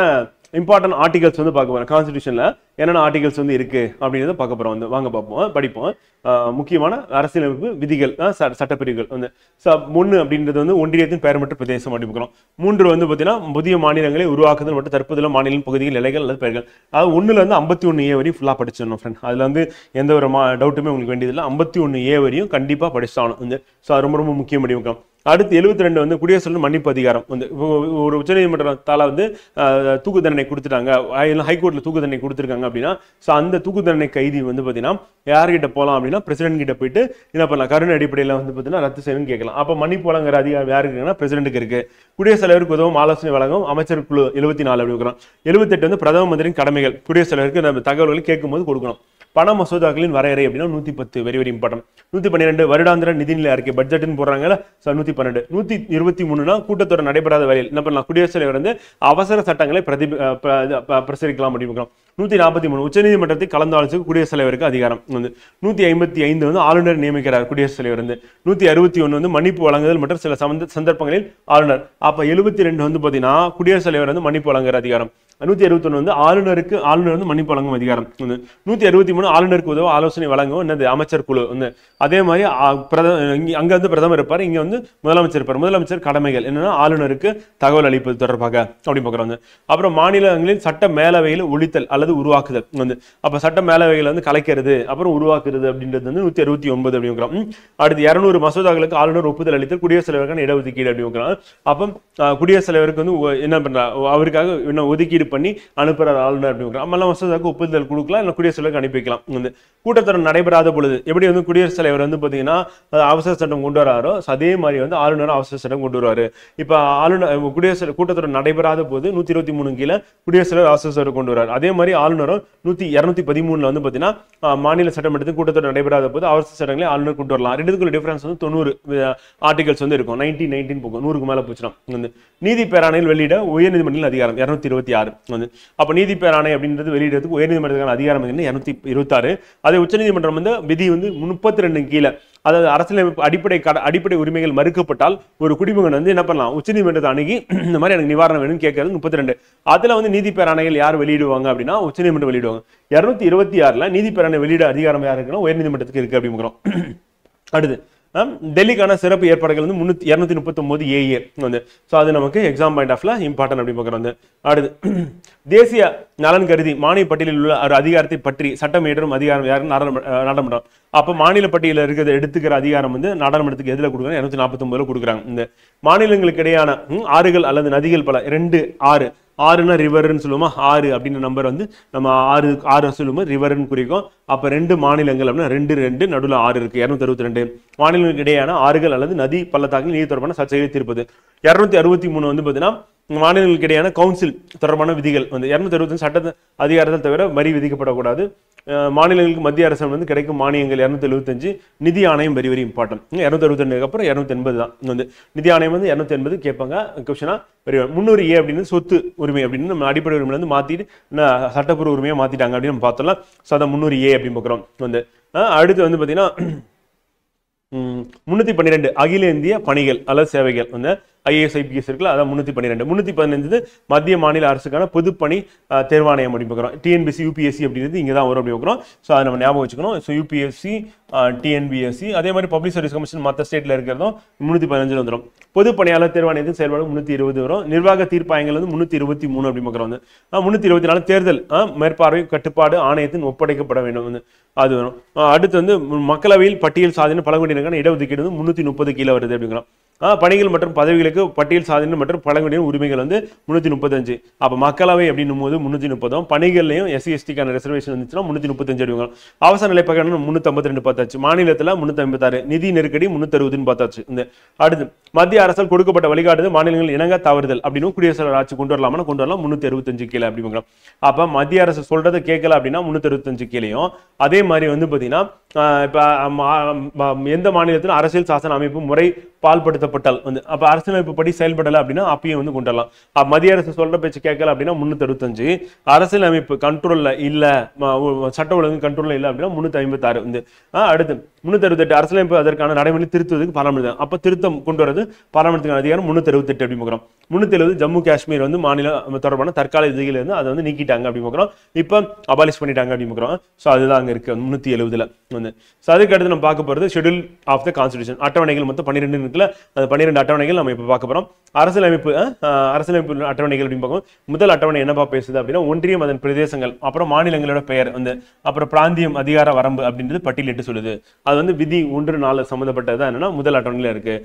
இம்பார்ட்டன்ட் ஆர்டிகல்ஸ் வந்து பார்க்க போறோம். கான்ஸ்டிடியூஷன்ல என்னென்ன ஆர்டிகல்ஸ் வந்து இருக்கு அப்படின்றத பார்க்க போறோம் வந்து. வாங்க பார்ப்போம், படிப்போம். முக்கியமான அரசியலமைப்பு விதிகள், சட்டப்பிரிவுகள் வந்து. 1 அப்படின்றது வந்து ஒன்றியத்தின் பெயர் மற்றும் பிரதேசம் அப்படி பார்க்கிறோம். 3 வந்து பார்த்தீங்கன்னா புதிய மாநிலங்களை உருவாக்குதல் மற்றும் தற்போதுள்ள மாநிலம், பகுதிகள், எல்லைகள் அல்லது பெயர்கள். அதாவது 1ல இருந்து 51A வரையும் ஃபுல்லா படிச்சிடணும் ஃப்ரெண்ட். அதுல வந்து எந்த ஒரு டவுட்டுமே உங்களுக்கு வேண்டியதில்லை. 51A வரையும் கண்டிப்பா படிச்சாகணும் வந்து. ஸோ அது ரொம்ப ரொம்ப முக்கியம் முடியும். அடுத்து 72 வந்து குடியரசு மன்னிப்பு அதிகாரம் வந்து. ஒரு உச்சநீதிமன்றத்தால வந்து தூக்கு தண்டனை கொடுத்துட்டாங்க, ஹைகோர்ட்ல தூக்கு தண்டனை கொடுத்துருக்காங்க அப்படின்னா ஸோ அந்த தூக்கு தண்டனை கைதி வந்து பார்த்தீங்கன்னா யார்கிட்ட போகலாம் அப்படின்னா பிரசிடென்ட் கிட்ட போயிட்டு என்ன பண்ணலாம், கருணை அடிப்படையில் வந்து பார்த்தீங்கன்னா ரத்து செய்யணும்னு கேட்கலாம். அப்போ மன்னிப்பு வழங்குற அதிகாரம் யாருக்கு இருக்குன்னா பிரசிடென்ட்டுக்கு இருக்கு. குடியரசுத் தலைவருக்கு உதவும் ஆலோசனை வழங்கும் அமைச்சர் குழு 74 அப்படி இருக்கிறோம். 78 வந்து பிரதம மந்திரியின் கடமைகள், குடியரசுத் தலைவருக்கு நம்ம தகவல்களை கேட்கும்போது கொடுக்கணும். பண மசோதாக்களின் வரையறை அப்படின்னா 110 வெரி வெரி இம்பார்ட்டன்ட். 112 வருடாந்திர நிதிநிலை அறிக்கை பட்ஜெட்னு போடுறாங்கல்ல, 112. 123 கூட்டத்தொடர் நடைபெறாத வரையில் என்ன பண்ணலாம், குடியரசுத் தலைவர் வந்து அவசர சட்டங்களை பிரசரிக்கலாம் அப்படின்னு. 143 உச்சநீதிமன்றத்தை கலந்தாலோசிக்க குடியரசுத் தலைவருக்கு அதிகாரம் வந்து. 155 வந்து ஆளுநர் நியமிக்கிறார் குடியரசுத் தலைவர் வந்து. 161 வந்து மன்னிப்பு வழங்குதல் மற்றும் சில சந்தர்ப்பங்களில் ஆளுநர். அப்ப 72 வந்து பாத்தீங்கன்னா குடியரசுத் தலைவர் வந்து மன்னிப்பு வழங்குற அதிகாரம். 161 வந்து ஆளுநர் வந்து மன்னிப்பு வழங்கும் அதிகாரம். 163 ஆளுநருக்கு உதவ ஆலோசனை வழங்கும் என்னது அமைச்சர் குழு வந்து. அதே மாதிரி அங்க வந்து பிரதமர் இருப்பார், இங்க வந்து முதலமைச்சர் இருப்பார். முதலமைச்சர் கடமைகள் என்னன்னா ஆளுநருக்கு தகவல் அளிப்பது தொடர்பாக அப்படி பார்க்குறாங்க. அப்புறம் மாநிலங்களில் சட்ட மேலவையில் ஒழித்தல் அல்லது உருவாக்குதல் வந்து. அப்ப சட்ட மேலவைகளை வந்து கலைக்கிறது அப்புறம் உருவாக்குறது அப்படின்றது வந்து 169 அப்படிங்கிறோம். அடுத்து 200 மசோதாக்களுக்கு ஆளுநர் ஒப்புதல் அளித்தல் குடியரசுத் தலைவருக்கான இடஒதுக்கீடு அப்படிங்கிறாங்க. அப்ப குடியரசுத் தலைவருக்கு வந்து என்ன பண்றா, அவருக்காக என்ன ஒதுக்கீடு பண்ணி அனுப்புறார் ஆளுநர் அப்படிங்கிறாங்க. நம்மளாம் மசோதாவுக்கு ஒப்புதல் கொடுக்கலாம், இல்லை குடியரசுத் தலைவருக்கு அனுப்பி வைக்கலாம் வந்து. கூட்டத்தொடர் நடைபெறாத பொழுது எப்படி வந்து குடியரசுத் தலைவர் வந்து பாத்தீங்கன்னா அவசர சட்டம் கொண்டு வராரோ அதே மாதிரி வந்து ஆளுநர் அவசர சட்டம் கொண்டு வருவாரு. இப்ப ஆளுநர் குடியரசு கூட்டத்தொடர் நடைபெறாத போது 123 கீழே குடியரசுத் தலைவர் அவசர சட்டம் கொண்டு வராரு. அதே மாதிரி ஆளுநரும் 213 வந்து பாத்தீங்கன்னா மாநில சட்டமன்றத்தில் கூட்டத்தொடர் நடைபெறாத போது அவசர சட்டங்களை ஆளுநர் கொண்டு வரலாம். ரெண்டுக்குள்ள டிஃபரன்ஸ் வந்து 90 ஆர்டிகல்ஸ் வந்து இருக்கும். 19 போகும், 100க்கு மேல போச்சுன்னா வந்து. நீதி பேராணையில் வெளியிட உயர்நீதிமன்றத்தில் அதிகாரம் 226 வந்து. அப்ப நீதி பேராணை அப்படின்றது வெளியிடறதுக்கு உயர்நீதிமன்றத்துக்கான அதிகாரம் 226. அதே உச்சநீதிமன்றம் வந்து விதி வந்து 32 கீழே, அதாவது அரசியலமைப்பு அடிப்படை உரிமைகள் மறுக்கப்பட்டால் ஒரு குடிமகன் வந்து என்ன பண்ணலாம், உச்சநீதிமன்றத்தை அணுகி இந்த மாதிரி எனக்கு நிவாரணம் வேணும்னு கேட்கறது 32. அதுல வந்து நீதி பேராணைகள் யார் வெளியிடுவாங்க அப்படின்னா உச்சநீதிமன்றம் வெளியிடுவாங்க. 226ல நீதி பேராணை வெளியிட அதிகாரம் யாருக்குன்னா உயர்நீதிமன்றத்துக்கு இருக்கு அப்படிங்கிறோம். அடுத்து டெல்லிக்கான சிறப்பு ஏற்பாடுகள் வந்து 239 ஏஏ வந்து. ஸோ அது நமக்கு எக்ஸாம் பாயிண்ட் ஆஃப்ல இம்பார்ட்டன் அப்படி பார்க்குறோம் வந்து. அடுத்து தேசிய நலன் கருதி மானிய பட்டியலில் உள்ள ஒரு அதிகாரத்தை பற்றி சட்டம் இயற்றும் அதிகாரம் யாரும் நாடாளுமன்றம். அப்போ மாநில பட்டியலில் இருக்கிறத எடுத்துக்கிற அதிகாரம் வந்து நாடாளுமன்றத்துக்கு எதில் கொடுக்குறாங்க? 249 கொடுக்குறாங்க. இந்த மாநிலங்களுக்கு இடையான ஆறுகள் அல்லது நதிகள் பல 2 6 ஆறுனா ரிவர்னு சொல்லுவோமா, 6 அப்படின்ற நம்பர் வந்து நம்ம 6 சொல்லுவோம் ரிவர்னு குறிக்கும். அப்போ 2 மாநிலங்கள் அப்படின்னா 2 2 நடுவில் 6 இருக்கு. 262 மாநிலங்களுக்கு இடையான ஆறுகள் அல்லது நதி பள்ளத்தாக்கில் நீதி தொடர்பான சர்ச்சைகளை தீர்ப்பது. 263 வந்து பார்த்தீங்கன்னா மாநிலங்களுக்கு இடையான கவுன்சில் தொடர்பான விதிகள் வந்து. 265 சட்ட அதிகாரத்தை தவிர வரி விதிக்கப்படக்கூடாது. மாநிலங்களுக்கு மத்திய அரசு வந்து கிடைக்கும் மானியங்கள். 275 நிதி ஆணையம் வரி இம்பார்ட்டன். 262 அப்புறம் 280 தான் வந்து நிதி ஆணையம் வந்து 280 கேட்பாங்க கொஸ்டினா வரி. 300 ஏ அப்படின்னு சொத்து உரிமை அப்படின்னு நம்ம அடிப்படை உரிமை வந்து மாத்திட்டு சட்டப்பூர்வ உரிமையை மாத்திட்டாங்க அப்படின்னு நம்ம பார்த்தோம்ல. ஸோ அதை 300 ஏ அப்படின்னு பார்க்குறோம் வந்து. அடுத்து வந்து பார்த்தீங்கன்னா 312 அகில இந்திய பணிகள் அல்லது சேவைகள் வந்து IAS IPS இருக்குல்ல, அதான் 312. 315 மத்திய மாநில அரசுக்கான பொதுப்பணி தேர்வாணையம் அப்படி பார்க்குறோம். TNPSC UPSC அப்படிங்கிறது இங்கே தான் வரும் அப்படி பார்க்குறோம். ஸோ அதை நம்ம ஞாபகம் வச்சுக்கணும். ஸோ UPSC TNPSC அதே மாதிரி பப்ளிக் சர்வீஸ் கமிஷன் மற்ற ஸ்டேட்டில் இருக்கிறதும் 315 வந்துடும். பொது பணியாளர் தேர்வாணையத்தின் செயல்பாடு 320 வரும். நிர்வாக தீர்ப்பாயங்கள் வந்து 323 அப்படி பார்க்குறோம் வந்து. 324 தேர்தல் மேற்பார்வை கட்டுப்பாடு ஆணையத்தின் ஒப்படைக்கப்பட வேண்டும் வந்து அது வரும். அடுத்து வந்து மக்களவையில் பட்டியல் சாதனை பழங்குடியினருக்கான இடஒதுக்கீடு வந்து 330 கீழே வருது அப்படிங்கிறோம். பணிகள் மற்றும் பதவிகளுக்கு பட்டியல் சாதனை மற்றும் பழங்குடியினர் உரிமைகள் வந்து 335. அப்போ மக்களவை அப்படின்னும் போது 330, பணிகள்லையும் SC STக்கான ரிசர்வேஷன் இருந்துச்சுன்னா 335 அடிவாங்க. அவசர நிலை பிரகடனம் 352 பார்த்தாச்சு. மாநிலத்தில் 356. நிதி நெருக்கடி 360 பார்த்தாச்சு. இந்த அடுத்து மத்திய அரசால் கொடுக்கப்பட்ட வழிகாட்டுதல் மாநிலங்கள் இணங்க தவறுதல் அப்படின்னு குடியரசு ஆட்சி கொண்டு வரலாமா கொண்டு வரலாம் 365 கீழே அப்படிங்கிறோம். அப்போ மத்திய அரசு சொல்றதை கேட்கல அப்படின்னா 365 கீழையும். அதே மாதிரி வந்து பார்த்தீங்கன்னா இப்போ எந்த மாநிலத்திலும் அரசியல் சாசன அமைப்பு முறை பால்படுத்தப்பட்டால் வந்து அப்போ அரசியலமைப்பு படி செயல்படலை அப்படின்னா அப்பயும் வந்து கொண்டு வரலாம். மத்திய அரசு சொல்ற பேச்சு கேட்கல அப்படின்னா 365. அரசியலமைப்பு கண்ட்ரோல்ல இல்ல, சட்ட ஒழுங்கு கண்ட்ரோல்ல இல்லை அப்படின்னா 356 வந்து. அடுத்து 368 அரசியலமைப்பு அதற்கான நடைமுறை திருத்துவதற்கு பாராளுமன்றம். அப்போ திருத்தம் கொண்டு வரது பாராளுமன்றத்துக்கான அதிகாரம் 368 அப்படி பார்க்குறோம். 370 ஜம்மு காஷ்மீர் வந்து மாநில தொடர்பான தற்கால விதிகள் இருந்து அதை வந்து நீக்கிட்டாங்க அப்படி பார்க்குறோம். இப்போ அபாலிஷ் பண்ணிட்டாங்க அப்படி பார்க்குறோம். ஸோ அதுதான் அங்கே இருக்கு 370 வந்து. ஸோ அதுக்கு அடுத்து நம்ம பார்க்க போகிறது ஷெட்யூல் ஆஃப் த கான்ஸ்டிடியூஷன். அட்டவணைகள் மொத்தம் 12 இருக்குல்ல, அந்த 12 அட்டவணைகள் நம்ம இப்போ பார்க்க போகிறோம். அரசியலமைப்பு அட்டவணைகள் அப்படின்னு பார்க்கும். முதல் அட்டவணை என்னப்பா பேசுது அப்படின்னா ஒன்றியம் அதன் பிரதேசங்கள் அப்புறம் மாநிலங்களோட பெயர் வந்து அப்புறம் பிராந்தியம் அதிகார வரம்பு அப்படின்றது பட்டியலிட்டு சொல்லுது. அது வந்து விதி 1.4 சம்மந்தப்பட்டது என்னன்னா முதல் அட்டவணையில இருக்கு.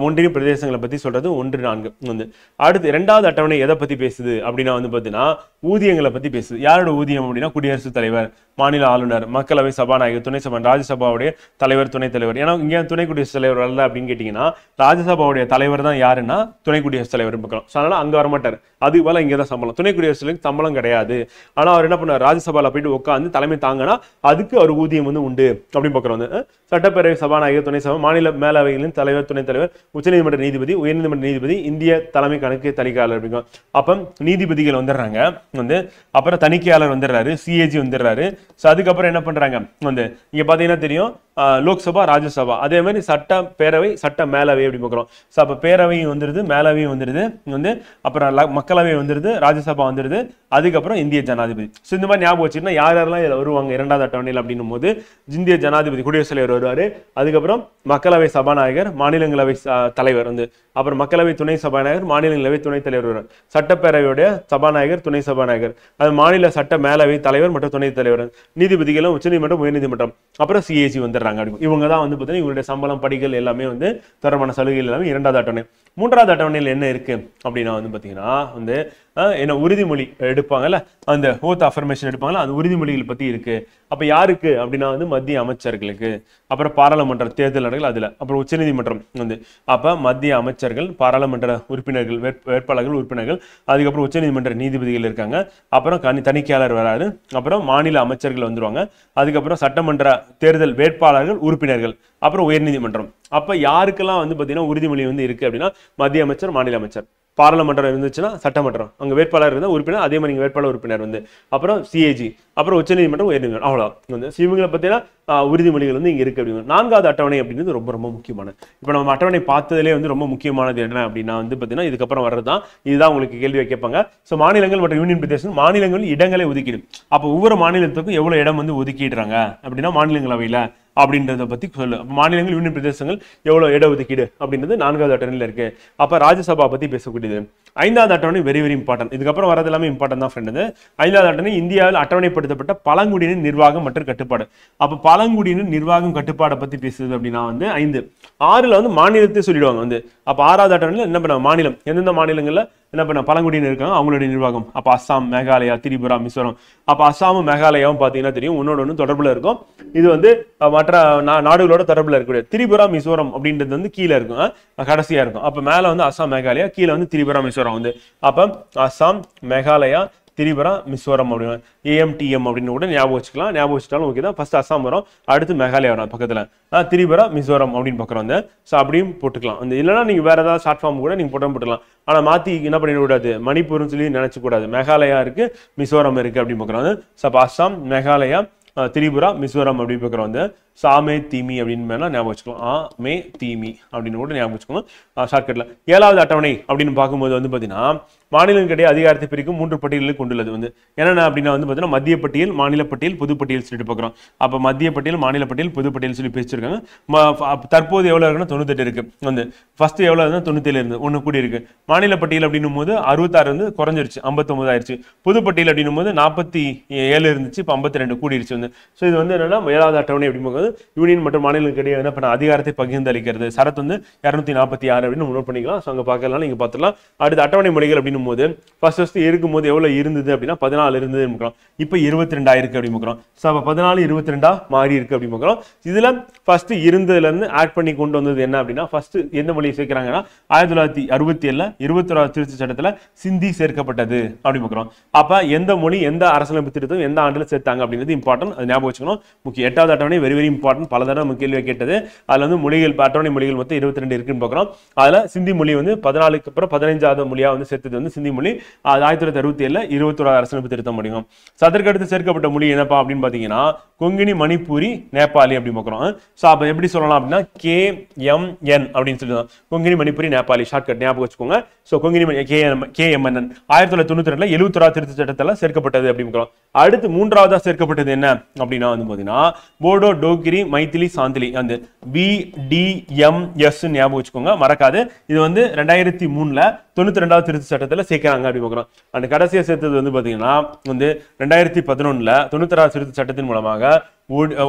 ஒன்றிய பிரதேசங்களை பத்தி சொல்றது 1.4 வந்து. அடுத்து 2வது அட்டவணை எதை பத்தி பேசுது அப்படின்னா வந்து பார்த்தீங்கன்னா ஊதியங்களை பத்தி பேசுது. யாரோட ஊதியம் அப்படின்னா குடியரசுத் தலைவர், மாநில ஆளுநர், மக்களவை சபாநாயகர், துணை சபா, ராஜ்யசபாவுடைய தலைவர், துணைத் தலைவர். ஏன்னா இங்கே துணை குடியரசுத் தலைவர் வரல அப்படின்னு கேட்டீங்கன்னா ராஜ்யசபாவுடைய தலைவர் தான் யாருன்னா துணை குடியரசுத் தலைவர் பார்க்கலாம். அதனால அங்க வரமாட்டார். அது போல இங்கே தான் சம்பளம். துணை குடியரசுத் தலைவருக்கு சம்பளம் கிடையாது. ஆனா அவர் என்ன பண்ணார், ராஜ்யசபால போயிட்டு உட்காந்து தலைமை தாங்கன்னா அதுக்கு அவர் ஊதியம் வந்து உண்டு அப்படின்னு பார்க்குறோம். சட்டப்பேரவை சபாநாயகர், துணை சபா, மாநில மேலவைகளின் தலைவர், துணைத் தலைவர், உச்சநீதிமன்ற நீதிபதி, உயர்நீதிமன்ற நீதிபதி, இந்திய தலைமை கணக்கு தணிக்கையாளர் அப்படிங்க. அப்ப நீதிபதிகள் வந்துடுறாங்க வந்து, அப்புறம் தணிக்கையாளர் வந்துடுறாரு, CAG வந்துடுறாரு. ஸோ அதுக்கப்புறம் என்ன பண்றாங்க வந்து இங்க பாத்தீங்கன்னா தெரியும் லோக்சபா, ராஜ்யசபா, அதே மாதிரி சட்ட பேரவை, சட்ட மேலவை அப்படி பார்க்குறோம். ஸோ அப்போ பேரவையும் வந்துடுது, மேலவையும் வந்துடுது வந்து, அப்புறம் மக்களவை வந்துடுது, ராஜ்யசபா வந்துடுது, அதுக்கப்புறம் இந்திய ஜனாதிபதி. ஸோ இந்த மாதிரி ஞாபகம் வச்சுன்னா யார் யாரெல்லாம் இதில் வருவாங்க 2வது அட்டவணையில் அப்படின்னும் போது இந்திய ஜனாதிபதி குடியரசுத் தலைவர் வருவார். அதுக்கப்புறம் மக்களவை சபாநாயகர், மாநிலங்களவை தலைவர் வந்து, அப்புறம் மக்களவை துணை சபாநாயகர், மாநிலங்களவை துணைத் தலைவர் வருவார். சட்டப்பேரவையுடைய சபாநாயகர், துணை சபாநாயகர், அது மாநில சட்ட மேலவை தலைவர் மற்றும் துணைத் தலைவர், நீதிபதிகளும் உச்சநீதிமன்றம், உயர்நீதிமன்றம், அப்புறம் CAG வந்துடுறாங்க. இவங்க தான் வந்து பார்த்தீங்கன்னா இவங்களுடைய சம்பளம், படிகள் எல்லாமே வந்து தொடர்பான சலுகைகள் எல்லாமே 2வது அட்டவணை. 3வது அட்டவணையில் என்ன இருக்கு அப்படின்னா வந்து பார்த்தீங்கன்னா வந்து என்ன உறுதிமொழி எடுப்பாங்கல்ல, அந்த ஓத் அஃபர்மேஷன் எடுப்பாங்கல்ல, அந்த உறுதிமொழிகள் பத்தி இருக்கு. அப்ப யாருக்கு அப்படின்னா வந்து மத்திய அமைச்சர்களுக்கு, அப்புறம் பாராளுமன்ற தேர்தல் நடக்கல அதுல, அப்புறம் உச்சநீதிமன்றம் வந்து, அப்ப மத்திய அமைச்சர்கள், பாராளுமன்ற உறுப்பினர்கள், வேட்பாளர்கள், உறுப்பினர்கள், அதுக்கப்புறம் உச்சநீதிமன்ற நீதிபதிகள் இருக்காங்க, அப்புறம் தணிக்கையாளர் வராரு, அப்புறம் மாநில அமைச்சர்கள் வந்துருவாங்க, அதுக்கப்புறம் சட்டமன்ற தேர்தல் வேட்பாளர்கள், உறுப்பினர்கள், அப்புறம் உயர்நீதிமன்றம். அப்ப யாருக்கெல்லாம் வந்து பாத்தீங்கன்னா உறுதிமொழி வந்து இருக்கு அப்படின்னா மத்திய அமைச்சர், மாநில அமைச்சர், பாராளுமன்றம் இருந்துச்சுன்னா சட்டமன்றம், அங்க வேட்பாளர் இருந்தால் உறுப்பினர், அதே மாதிரி வேட்பாளர் உறுப்பினர் வந்து, அப்புறம் CAG, அப்புறம் உச்சநீதிமன்றம், உயர்நீதிமன்றம், அவ்வளோதான் வந்து. இவங்களை பார்த்தீங்கன்னா உறுதிமொழிகள் வந்து இங்கே இருக்கு அப்படிங்க. 4வது அட்டவணை அப்படின்றது ரொம்ப ரொம்ப முக்கியமானது. இப்போ நம்ம அட்டவணை பார்த்ததுலேயே வந்து ரொம்ப முக்கியமானது என்ன அப்படின்னா வந்து பார்த்தீங்கன்னா இதுக்கப்புறம் வர்றதுதான், இதுதான் உங்களுக்கு கேள்வி கேட்பாங்க. ஸோ மாநிலங்கள் மற்றும் யூனியன் பிரதேசம், மாநிலங்கள் இடங்களை ஒதுக்கீடு. அப்போ ஒவ்வொரு மாநிலத்துக்கும் எவ்வளோ இடம் வந்து ஒதுக்கிடுறாங்க அப்படின்னா மாநிலங்களவையில் அப்படின்றத பத்தி சொல்லு. மாநிலங்கள் யூனியன் பிரதேசங்கள் எவ்வளவு இடஒதுக்கீடு அப்படின்றது 4வது அட்டவணையில இருக்கு. அப்ப ராஜ்யசபா பத்தி பேசக்கூடியது. 5வது அட்டவணை வெரி வெரி இம்பார்ட்டன்ட். இதுக்கப்புறம் வரது எல்லாமே இம்பார்ட்டன்ட் தான் ஃப்ரெண்ட். 5வது அட்டவணை இந்தியாவில் அட்டவணைப்படுத்தப்பட்ட பழங்குடியினர் நிர்வாகம் மற்றும் கட்டுப்பாடு. அப்ப பழங்குடியினர் நிர்வாகம் கட்டுப்பாடை பத்தி பேசுது அப்படின்னா 5. 6ல மாநிலத்தை சொல்லிடுவாங்க. அப்ப 6வது அட்டவணையில என்ன பண்ண மாநிலம், எந்தெந்த மாநிலங்கள்ல என்ன பண்ண பழங்குடியினர் இருக்காங்க அவங்களுடைய நிர்வாகம். அப்ப அஸ்ஸாம், மேகாலயா, திரிபுரா, மிசோரம். அப்ப அஸ்ஸாமும் மேகாலயாவும் பாத்தீங்கன்னா தெரியும் ஒன்னோட தொடர்புல இருக்கும். இது மற்ற நாடுகளோட தொடர்புல இருக்கக்கூடிய திரிபுரா, மிசோரம் அப்படின்றது கீழே இருக்கும், கடைசியா இருக்கும். அப்ப மேல அஸ்ஸாம், மேகாலயா, கீழே திரிபுரா, மிசோரம். அப்ப அஸ்ஸாம், மேகாலயா, திரிபுரா, மிசோரம் அப்படின்னு AMTM அப்படின்னு கூட ஞாபகம் வச்சுக்கலாம். ஞாபகம் வச்சுட்டாலும் ஓகே தான். ஃபர்ஸ்ட் அஸ்ஸாம் வரும், அடுத்து மேகாலயா வரும் பக்கத்துல, திரிபுரா, மிசோரம் அப்படின்னு பார்க்குறோம். ஸோ அப்படியும் போட்டுக்கலாம். இல்லைன்னா நீங்க வேற ஏதாவது ஷார்ட் ஃபார்ம் கூட நீங்க போட்டுக்கலாம். ஆனா மாத்தி என்ன பண்ணிட கூடாது, மணிப்பூர்னு சொல்லி நினைச்ச கூடாது. மேகாலயா இருக்கு, மிசோரம் இருக்கு அப்படின்னு பார்க்குறோம். ஸோ அப்போ அஸ்ஸாம், மேகாலயா, திரிபுரா, மிசோரம் அப்படின்னு பார்க்குறோம். சாமே தீமி அப்படின்னு ஞாபகம் வச்சுக்கலாம். மே தீமி அப்படின்னு கூட ஞாபகம் வச்சுக்கோங்க ஷார்ட்கட்ல. 7வது அட்டவணை அப்படின்னு பார்க்கும்போது பாத்தீங்கன்னா மாநிலங்களுக்கிடையே அதிகாரத்தை பிரிக்கும் 3 பட்டியல்களை கொண்டுள்ளது. என்னென்ன அப்படின்னா பாத்தீங்கன்னா மத்திய பட்டியல், மாநில பட்டியல், பொது பட்டியல் சொல்லிட்டு பார்க்குறோம். அப்ப மத்திய பட்டியல், மாநில பட்டியல், பொது பட்டியல் சொல்லி பிரிச்சிருக்காங்க. தற்போது எவ்வளவு இருக்குன்னா 98 இருக்கு. ஃபர்ஸ்ட் எவ்வளவு இருந்தா 97 இருந்து 1 கூடி இருக்கு. மாநில பட்டியல் அப்படின்னும் போது 66 குறைஞ்சிருச்சு, 59 ஆயிருச்சு. பொது பட்டியல் அப்படின்னும் போது 47 இருந்துச்சு, இப்ப 52 கூடிருச்சு. ஸோ இது என்னன்னா 7வது அட்டவணை அப்படிங்கும்போது யூனியன் மற்றும் மாநிலங்களுக்கு இடையே என்ன பண்ண அதிகாரத்தை பகிர்ந்து அளிக்கிறது. சரத் 246 அப்படின்னு நோட் பண்ணிக்கலாம். ஸோ அங்க பார்க்கலாம், நீங்க பார்த்துலாம். அடுத்து அட்டவணை மொழிகள் அப்படின்னும் போது ஃபர்ஸ்ட் இருக்கும்போது எவ்வளவு இருந்தது அப்படின்னா 14 இருந்தது. இப்போ 22 ஆயிருக்கு அப்படின்னு. ஸோ அப்ப 14 22 மாறி இருக்கு அப்படின்னு. இதுல ஃபர்ஸ்ட் இருந்ததுல இருந்து ஆட் பண்ணி கொண்டு வந்தது என்ன அப்படின்னா ஃபர்ஸ்ட் எந்த மொழியை சேர்க்கிறாங்கன்னா 1967 21வது திருத்த சட்டத்துல சிந்தி சேர்க்கப்பட்டது அப்படின்னு பார்க்கிறோம். அப்ப எந்த மொழி எந்த அரசியலமைப்பு திருத்தம் எந்த ஆண்டுல சேர்த்தாங்க அப்படின்றது இம்பார்ட்டன்ட். அது ஞாபகம் வச்சுக்கணும். முக்கிய 8வது அட்டவணை வெரி வெரி இம்பார்ட்டன்ட். பல தடவை நம்ம கேள்வியை கேட்டது. அதுல மொழிகள் அட்டவணை மொழிகள் மொத்தம் 22 இருக்குன்னு பார்க்கிறோம். அதுல சிந்தி மொழி 14க்கு அப்புறம் 15வது மொழியா சேர்த்தது சிந்தி மொழி. அது 1967 21வது அரசியலமைப்பு திருத்தம் முடியும். அதற்கடுத்து சேர்க்கப்பட்ட மொழி என்னப்பா அப்படின்னு பாத்தீங்கன்னா கொங்கினி, மணிப்பூரி, நேபாளி அப்படி பார்க்கிறோம். ஸோ அப்ப எப்படி சொல்லலாம் அப்படின்னா KMN அப்படின்னு சொல்லுவோம். கொங்கினி, மணிப்பூரி, நேபாளி ஷார்ட்கட் ஞாபகம் வச்சுக்கோங்க. ஸோ கொங்கினி KMN 1992 71வது திருத்த சட்டத்தில் சேர்க்கப்பட்டது அப்படின்னு. அடுத்து 3வதா சேர்க்கப்பட்டது என்ன அப்படின்னா பாத்தீங்கன்னா போடோ, டோகிரி, மைத்திலி, சாந்திலி. அந்த BDMS ஞாபகம் வச்சுக்கோங்க, மறக்காது. இது 2003 92வது திருத்த சட்டத்தில் சேர்க்கிறாங்க அப்படின்னு பார்க்கிறோம். அந்த கடைசியா சேர்த்தது பாத்தீங்கன்னா 2011 96வது திருத்த சட்டத்தின் மூலமாக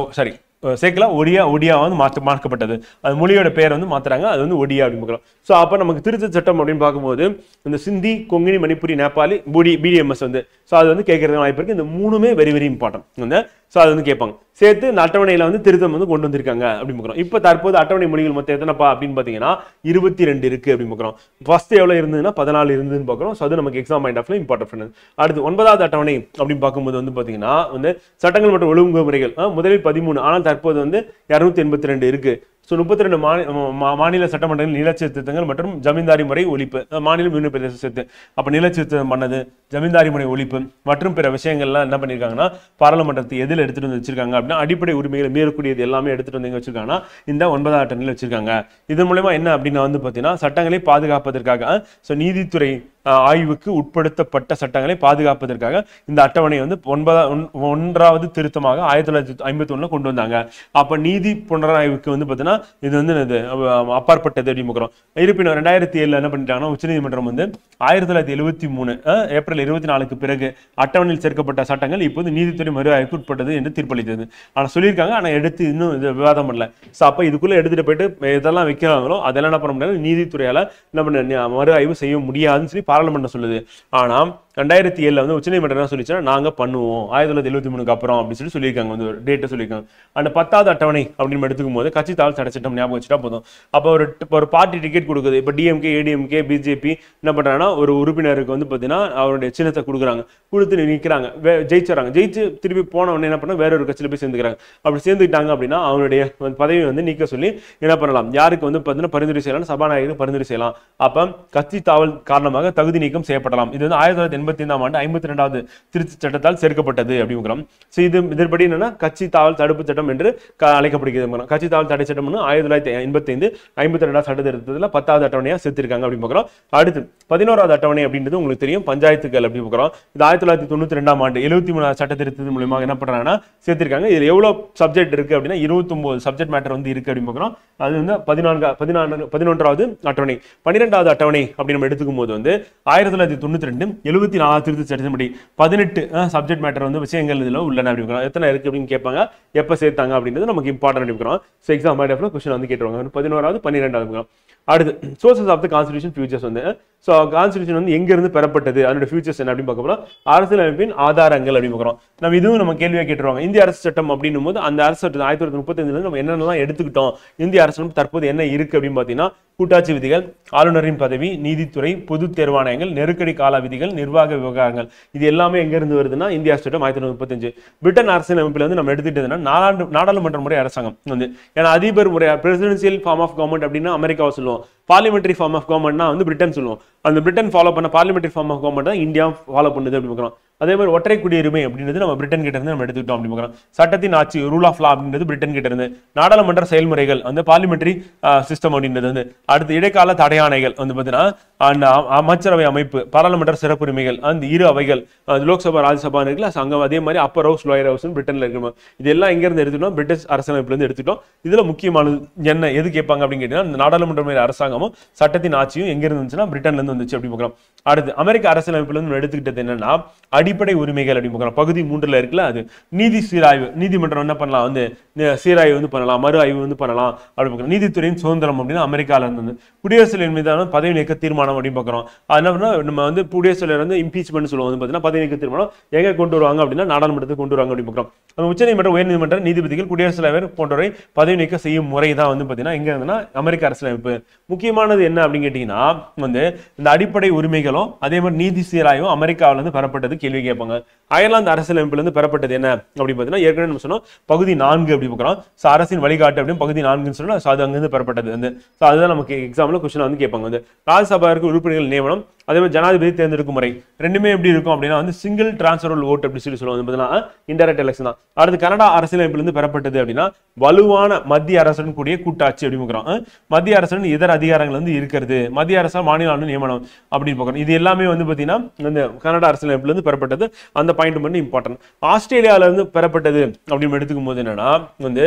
சேர்க்கல ஒடியா மாற்றப்பட்டது. அது மொழியோட பேர் மாத்துறாங்க, அது ஒடியா அப்படின்னு பார்க்கிறோம். ஸோ அப்ப நமக்கு திருத்த சட்டம் அப்படின்னு பார்க்கும்போது இந்த சிந்தி, கொங்கினி, மணிப்புரி, நேபாளி, BDMS ஸோ அது கேட்கறது வாய்ப்பு இருக்கு. இந்த 3மே வெரி வெரி இம்பார்ட்டன்ட். ஸோ அது கேட்பாங்க. சேர்த்து இந்த அட்டவணையில திருத்தம் கொண்டு வந்திருக்காங்க அப்படின்னு பார்க்கிறோம். இப்போ தற்போது அட்டவணை மொழிகள் மொத்தம் எத்தனைப்பா அப்படின்னு பாத்தீங்கன்னா 22 இருக்கு அப்படின்னு பார்க்கிறோம். ஃபர்ஸ்ட் எவ்வளவு இருந்ததுன்னா 14 இருந்ததுன்னு பார்க்கிறோம். ஸோ அது நமக்கு எக்ஸாம் பாயிண்ட் ஆஃப்ல இம்பார்ட்டன்ட். அடுத்து 9வது அட்டவணை அப்படின்னு பார்க்கும்போது பாத்தீங்கன்னா சட்டங்கள் மற்றும் ஒழுங்குமுறைகள் முதலில் 13 ஆனால் தற்போது 282 இருக்கு. ஸோ 32 மாநில சட்டமன்றங்கள் நிலச்சீர்திருத்தங்கள் மற்றும் ஜமீன்தாரி முறை ஒழிப்பு, மாநிலம் யூனியன் பிரதேச சேர்த்து. அப்ப நிலச்சீர்திருத்தம் பண்ணது, ஜமீன்தாரி முறை ஒழிப்பு மற்றும் பிற விஷயங்கள்லாம் என்ன பண்ணிருக்காங்கன்னா பாராளுமன்றத்தை எதில் எடுத்துட்டு வந்து வச்சிருக்காங்க அப்படின்னா அடிப்படை உரிமைகளை மீறக்கூடியது எல்லாமே எடுத்துட்டு வந்து வச்சிருக்காங்கன்னா இந்த 9வது அட்டவணையில் வச்சிருக்காங்க. இதன் மூலமா என்ன அப்படின்னா பாத்தீங்கன்னா சட்டங்களை பாதுகாப்பதற்காக நீதித்துறை ஆய்வுக்கு உட்படுத்தப்பட்ட சட்டங்களை பாதுகாப்பதற்காக இந்த அட்டவணை 1வது திருத்தமாக 1951 கொண்டு வந்தாங்க. அப்ப நீதி புனராய்வுக்கு பாத்தீங்கன்னா இது அப்பாற்பட்டது அப்படின்னு. இருப்பினும் 2007 என்ன பண்ணிட்டாங்கன்னா உச்சநீதிமன்றம் 1973 ஏப்ரல் 24க்கு பிறகு அட்டவணையில் சேர்க்கப்பட்ட சட்டங்கள் இப்போது நீதித்துறை மறு ஆய்வுக்கு உட்பட்டது என்று தீர்ப்பளித்தது. ஆனா சொல்லியிருக்காங்க, ஆனா எடுத்து இன்னும் விவாதம் பண்ணல. அப்ப இதுக்குள்ள எடுத்துட்டு போயிட்டு இதெல்லாம் வைக்கிறாங்களோ அதெல்லாம் என்ன பண்ண முடியாது, நீதித்துறையால என்ன பண்ண மறு ஆய்வு செய்ய முடியாதுன்னு சொல்லி பாராளுமன்றம் சொல்லுது. ஆனா 2007 உச்சநீதிமன்றம் என்ன சொல்லிச்சுன்னா நாங்க பண்ணுவோம் 1973க்கு அப்புறம் அப்படின்னு சொல்லியிருக்காங்க. ஒரு டேட்டை சொல்லியிருக்காங்க. அந்த 10வது அட்டவணை அப்படின்னு எடுத்துக்கும் போது கட்சி தாவல் தடை சட்டம் ஞாபகம் வச்சுட்டா போதும். அப்போ ஒரு பார்ட்டி டிக்கெட் கொடுக்குது. இப்போ DMK, ADMK, BJP என்ன பண்றாங்கன்னா ஒரு உறுப்பினருக்கு பாத்தீங்கன்னா அவருடைய சின்னத்தை கொடுக்குறாங்க, கொடுத்து நிற்கிறாங்க, ஜெயிச்சுறாங்க. ஜெயிச்சு திருப்பி போன உடனே என்ன பண்ண வேற ஒரு கட்சியில போய் சேர்ந்துக்கிறாங்க. அப்படி சேர்ந்துக்கிட்டாங்க அப்படின்னா அவருடைய பதவியை நீக்க சொல்லி என்ன பண்ணலாம், யாருக்கு பாத்தீங்கன்னா பரிந்துரை செய்யலாம், சபாநாயகருக்கு பரிந்துரை செய்யலாம். அப்ப கட்சி தாவல் காரணமாக தகுதி நீக்கம் செய்யப்படலாம். இது 1983 1985ஆம் ஆண்டு 52வது திருத்தச் சட்டத்தால் சேர்க்கப்பட்டது அப்படிங்கிறோம். ஸோ இதன்படி என்னன்னா கட்சி தாவல் தடுப்பு சட்டம் என்று அழைக்கப்படுகிறது. கட்சி தாவல் தடை சட்டம் 1985 52வது சட்ட திருத்தத்தில் 10வது அட்டவணையா சேர்த்திருக்காங்க அப்படின்னு பார்க்கிறோம். அடுத்து 11வது அட்டவணை அப்படின்றது உங்களுக்கு தெரியும், பஞ்சாயத்துகள் அப்படின்னு பார்க்கிறோம். இது 1992ஆம் ஆண்டு 73வது சட்ட திருத்தத்தின் மூலமா என்ன பண்றாங்கன்னா சேர்த்திருக்காங்க. இதுல எவ்வளவு சப்ஜெக்ட் இருக்கு அப்படின்னா 29 சப்ஜெக்ட் மேட்டர் வந்து இருக்கு அப்படின்னு பார்க்கிறோம். அது வந்து 11வது அட்டவணை. 12வது அட்டவணை அப்படின்னு நம்ம எடுத்துக்கும் போது வந்து 1992 74வது திருத்த சட்டத்தின்படி 18 சப்ஜெக்ட் மேட்டர் வந்து விஷயங்கள் இதுல உள்ளன அப்படின்னு எத்தனை இருக்கு அப்படின்னு கேட்பாங்க, எப்ப சேர்த்தாங்க அப்படின்றது நமக்கு இம்பார்ட்டன்ட் அப்படிங்கிறோம். So exam point of question வந்து கேட்டுருவாங்க. 11வது 12வது. அடுத்து sources of the constitution features வந்து ஸோ கான்ஸ்டிடியூஷன் வந்து எங்க இருந்து பெறப்பட்டது, அதோட ஃபியூச்சர்ஸ் என்ன அப்படின்னு பார்க்க போறோம். அரசியல் அமைப்பின் ஆதாரங்கள் அப்படின்னு பார்க்கிறோம். நம்ம இதுவும் நம்ம கேள்வியா கேட்டுருவாங்க. இந்திய அரசு சட்டம் அப்படின்னும் போது அந்த அரசு சட்டம் 1935 நம்ம என்னென்னலாம் எடுத்துக்கிட்டோம், இந்திய அரசு தற்போது என்ன இருக்கு அப்படின்னு பார்த்தீங்கன்னா கூட்டாட்சி விதிகள், ஆளுநரின் பதவி, நீதித்துறை, பொது தேர்வாணையங்கள், நெருக்கடி கால விதிகள், நிர்வாக விவகாரங்கள், இது எல்லாமே எங்க இருந்து வருதுன்னா இந்திய அரசு சட்டம் 1935. பிரிட்டன் அரசியல் அமைப்புல வந்து நம்ம எடுத்துக்கிட்டதுன்னா நாடாளுமன்ற முறை அரசாங்கம் வந்து, ஏன்னா அதிபர் முறை பிரசிடென்சியல் ஃபார்ம் ஆஃப் கவர்மெண்ட் அப்படின்னா அமெரிக்காவை சொல்லுவோம், பார்லிமெண்டரி ஃபார்ம் ஆஃப் கவர்மெண்ட்னா வந்து பிரிட்டன் சொல்லுவோம். அந்த பிரிட்டன் ஃபாலோ பண்ண பார்லிமெண்டரி ஃபார்ம் ஆஃப் கவர்மெண்ட் தான் இந்தியா ஃபாலோ பண்ணுது அப்படின்னு பார்க்கிறோம். அதே மாதிரி ஒற்றை குடியுரிமை அப்படின்றது நம்ம பிரிட்டன் கிட்ட இருந்து நம்ம எடுத்துக்கிட்டோம் அப்படின்னு பார்க்கிறோம். சட்டத்தின் ஆட்சி ரூல் ஆஃப் லா அப்படின்றது பிரிட்டன் கிட்ட இருந்து. நாடாளுமன்ற செயல்முறைகள் அந்த பார்லிமெண்டரி சிஸ்டம் அப்படின்றது வந்து. அடுத்து இடைக்கால தடையாணைகள் வந்து பார்த்தீங்கன்னா அமைச்சரவை அமைப்பு, பாராளுமன்ற சிறப்புரிமைகள், அந்த இரு அவைகள், லோக்சபா ராஜ்யசபா இருக்குல்ல, அங்க அதே மாதிரி அப்பர் ஹவுஸ் லோயர் ஹவுஸ் பிரிட்டன்ல இருக்கு. இதெல்லாம் எங்க இருந்து எடுத்துட்டோம், பிரிட்டிஷ் அரசியலமைப்புல இருந்து எடுத்துட்டோம். இதுல முக்கியமானது என்ன எது கேட்பாங்க அப்படின்னு கேட்டீங்கன்னா இந்த நாடாளுமன்ற அரசாங்கமும் சட்டத்தின் ஆட்சியும் எங்க இருந்து வந்துச்சுன்னா பிரிட்டன்ல இருந்து வந்துச்சு அப்படி பார்க்கிறோம். அடுத்து அமெரிக்க அரசியலமைப்புல இருந்து எடுத்துக்கிட்டது என்னன்னா அடிப்படை உரிமைகள் அப்படி பார்க்கிறோம். பகுதி 3ல இருக்குல்ல, அது நீதி சீராய்வு, நீதிமன்றம் என்ன பண்ணலாம் வந்து சீராய்வு வந்து பண்ணலாம், மறு ஆய்வு வந்து பண்ணலாம் அப்படி பார்க்கிறோம். நீதித்துறையின் சுதந்திரம் அப்படின்னா அமெரிக்கால இருந்து. குடியரசுத் தலைவர் மீதான பதவி நீக்க தீர்மானம் அப்படின்னு பார்க்கிறோம். அது என்ன நம்ம வந்து குடியரசுத் தலைவர் வந்து இம்பீச்மெண்ட் சொல்லுவோம், பார்த்தீங்கன்னா பதவி நீக்க தீர்மானம் எங்க கொண்டு வருவாங்க அப்படின்னா நாடாளுமன்றத்துக்கு கொண்டு வருவாங்க அப்படின்னு பார்க்கிறோம். உச்சநீதிமன்ற உயர்நீதிமன்ற நீதிபதிகள் குடியரசுத் தலைவர் போன்றவரை பதவி நீக்க செய்யும் முறை தான் வந்து பார்த்தீங்கன்னா எங்க இருந்ததுன்னா அமெரிக்க அரசியலமைப்பு. முக்கியமானது என்ன அப்படின்னு கேட்டீங்கன்னா வந்து இந்த அடிப்படை உரிமைகளும் அதே மாதிரி நீதி சீராய்வும் அமெரிக்காவில இருந்து பெறப்பட்டது கேள்வி கேட்பாங்க. அயர்லாந்து அரசியலமைப்புல இருந்து பெறப்பட்டது என்ன அப்படின்னு பார்த்தீங்கன்னா ஏற்கனவே நம்ம சொன்னோம் பகுதி 4 அப்படி பார்க்கிறோம். அரசின் வழிகாட்டு அப்படின்னு பகுதி 4 சொன்னா அது அங்கிருந்து பெறப்பட்டது வந்து. அதுதான் நமக்கு எக்ஸாம்ல கொஸ்டின் வந்து கேட்பாங்க வந்து. ராஜ்யசபாவிற்கு உறுப்பினர்கள் நியமனம், அதே மாதிரி ஜனாதிபதி தேர்ந்தெடுக்கும் முறை ரெண்டுமே எப்படி இருக்கும் அப்படின்னா வந்து சிங்கிள் டிரான்ஸ்ஃபரல் ஓட் அப்படி சொல்லி சொல்லுவாங்க, இன்டைரக்ட் எலெக்ஷன் தான். அடுத்து கனடா அரசியலமைப்புல இருந்து பெறப்பட்டது அப்படின்னா வலுவான மத்திய அரசுடன் கூடிய கூட்டாட்சி அப்படி பார்க்கிறோம். மத்திய அரசுடன் இதர அதிகாரங்கள் வந்து இருக்கிறது, மத்திய அரசு மாநில ஆளுநர் நியமனம் அப்படின்னு பார்க்கிறோம். இது எல்லாமே வந்து பார்த்தீங்கன்னா இந்த கனடா அரசியலமைப்புல இருந்து பெறப்பட்டது. அந்த பாயிண்ட் மட்டும் இம்பார்ட்டன்ட். ஆஸ்திரேலியாவில இருந்து பெறப்பட்டது அப்படின்னு எடுத்துக்கும் போது என்னன்னா வந்து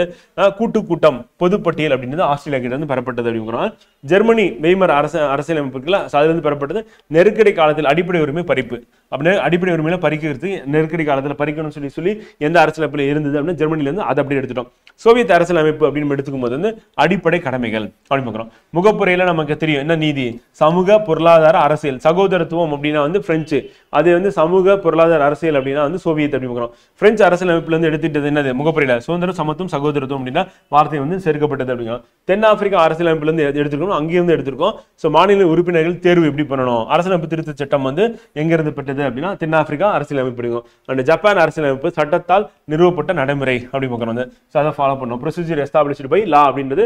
கூட்டம் பொதுப்பட்டியல் அப்படின்றது ஆஸ்திரேலியா கிட்ட இருந்து பெறப்பட்டது அப்படிங்கிறோம். ஜெர்மனி வெய்மர் அரசியலமைப்புக்குள்ள அதுல இருந்து பெறப்பட்டது. நெருக்கடி காலத்தில் அடிப்படை உரிமை பறிப்பு அப்படின்னு அடிப்படை உரிமையில பறிக்கிறது, நெருக்கடி காலத்தில் பறிக்கணும்னு சொல்லி எந்த அரசியலமைப்புல இருந்தது அப்படின்னு ஜெர்மனில இருந்து அதை அப்படி எடுத்துட்டோம். சோவியத் அரசியலமைப்பு அப்படின்னு எடுத்துக்கும் போது வந்து அடிப்படை கடமைகள் அப்படின்னு பார்க்கிறோம். முகப்புரையில நமக்கு தெரியும் என்ன நீதி, சமூக பொருளாதார அரசியல், சகோதரத்துவம் அப்படின்னா வந்து பிரெஞ்சு, அது வந்து சமூக பொருளாதார அரசியல் அப்படின்னா வந்து சோவியத் அப்படி பார்க்கிறோம். பிரெஞ்சு அரசியலமைப்புல இருந்து எடுத்துட்டது என்னது, முகப்புரையில சுதந்திரம் சமத்துவம் சகோதரத்துவம் அப்படின்னா வார்த்தை வந்து சேர்க்கப்பட்டது அப்படிங்கிறோம். தென்னாப்பிரிக்கா அரசியலமைப்புல இருந்து எடுத்துருக்கோம், அங்கிருந்து எடுத்திருக்கோம். ஸோ மாநில உறுப்பினர்கள் தேர்வு எப்படி பண்ணணும், அரசியலமைப்பு திருத்த சட்டம் வந்து எங்க இருந்து பெற்றது அப்படின்னா தென்னாப்பிரிக்கா அரசியலமைப்பு இருக்கும். அண்ட் ஜப்பான் அரசியலமைப்பு சட்டத்தால் நிறுவப்பட்ட நடைமுறை அப்படி பார்க்கணும் வந்து. ஸோ அதை ஃபாலோ பண்ணணும். ப்ரொசீஜர் எஸ்டாப்ளிஷ்டு பை லா அப்படின்றது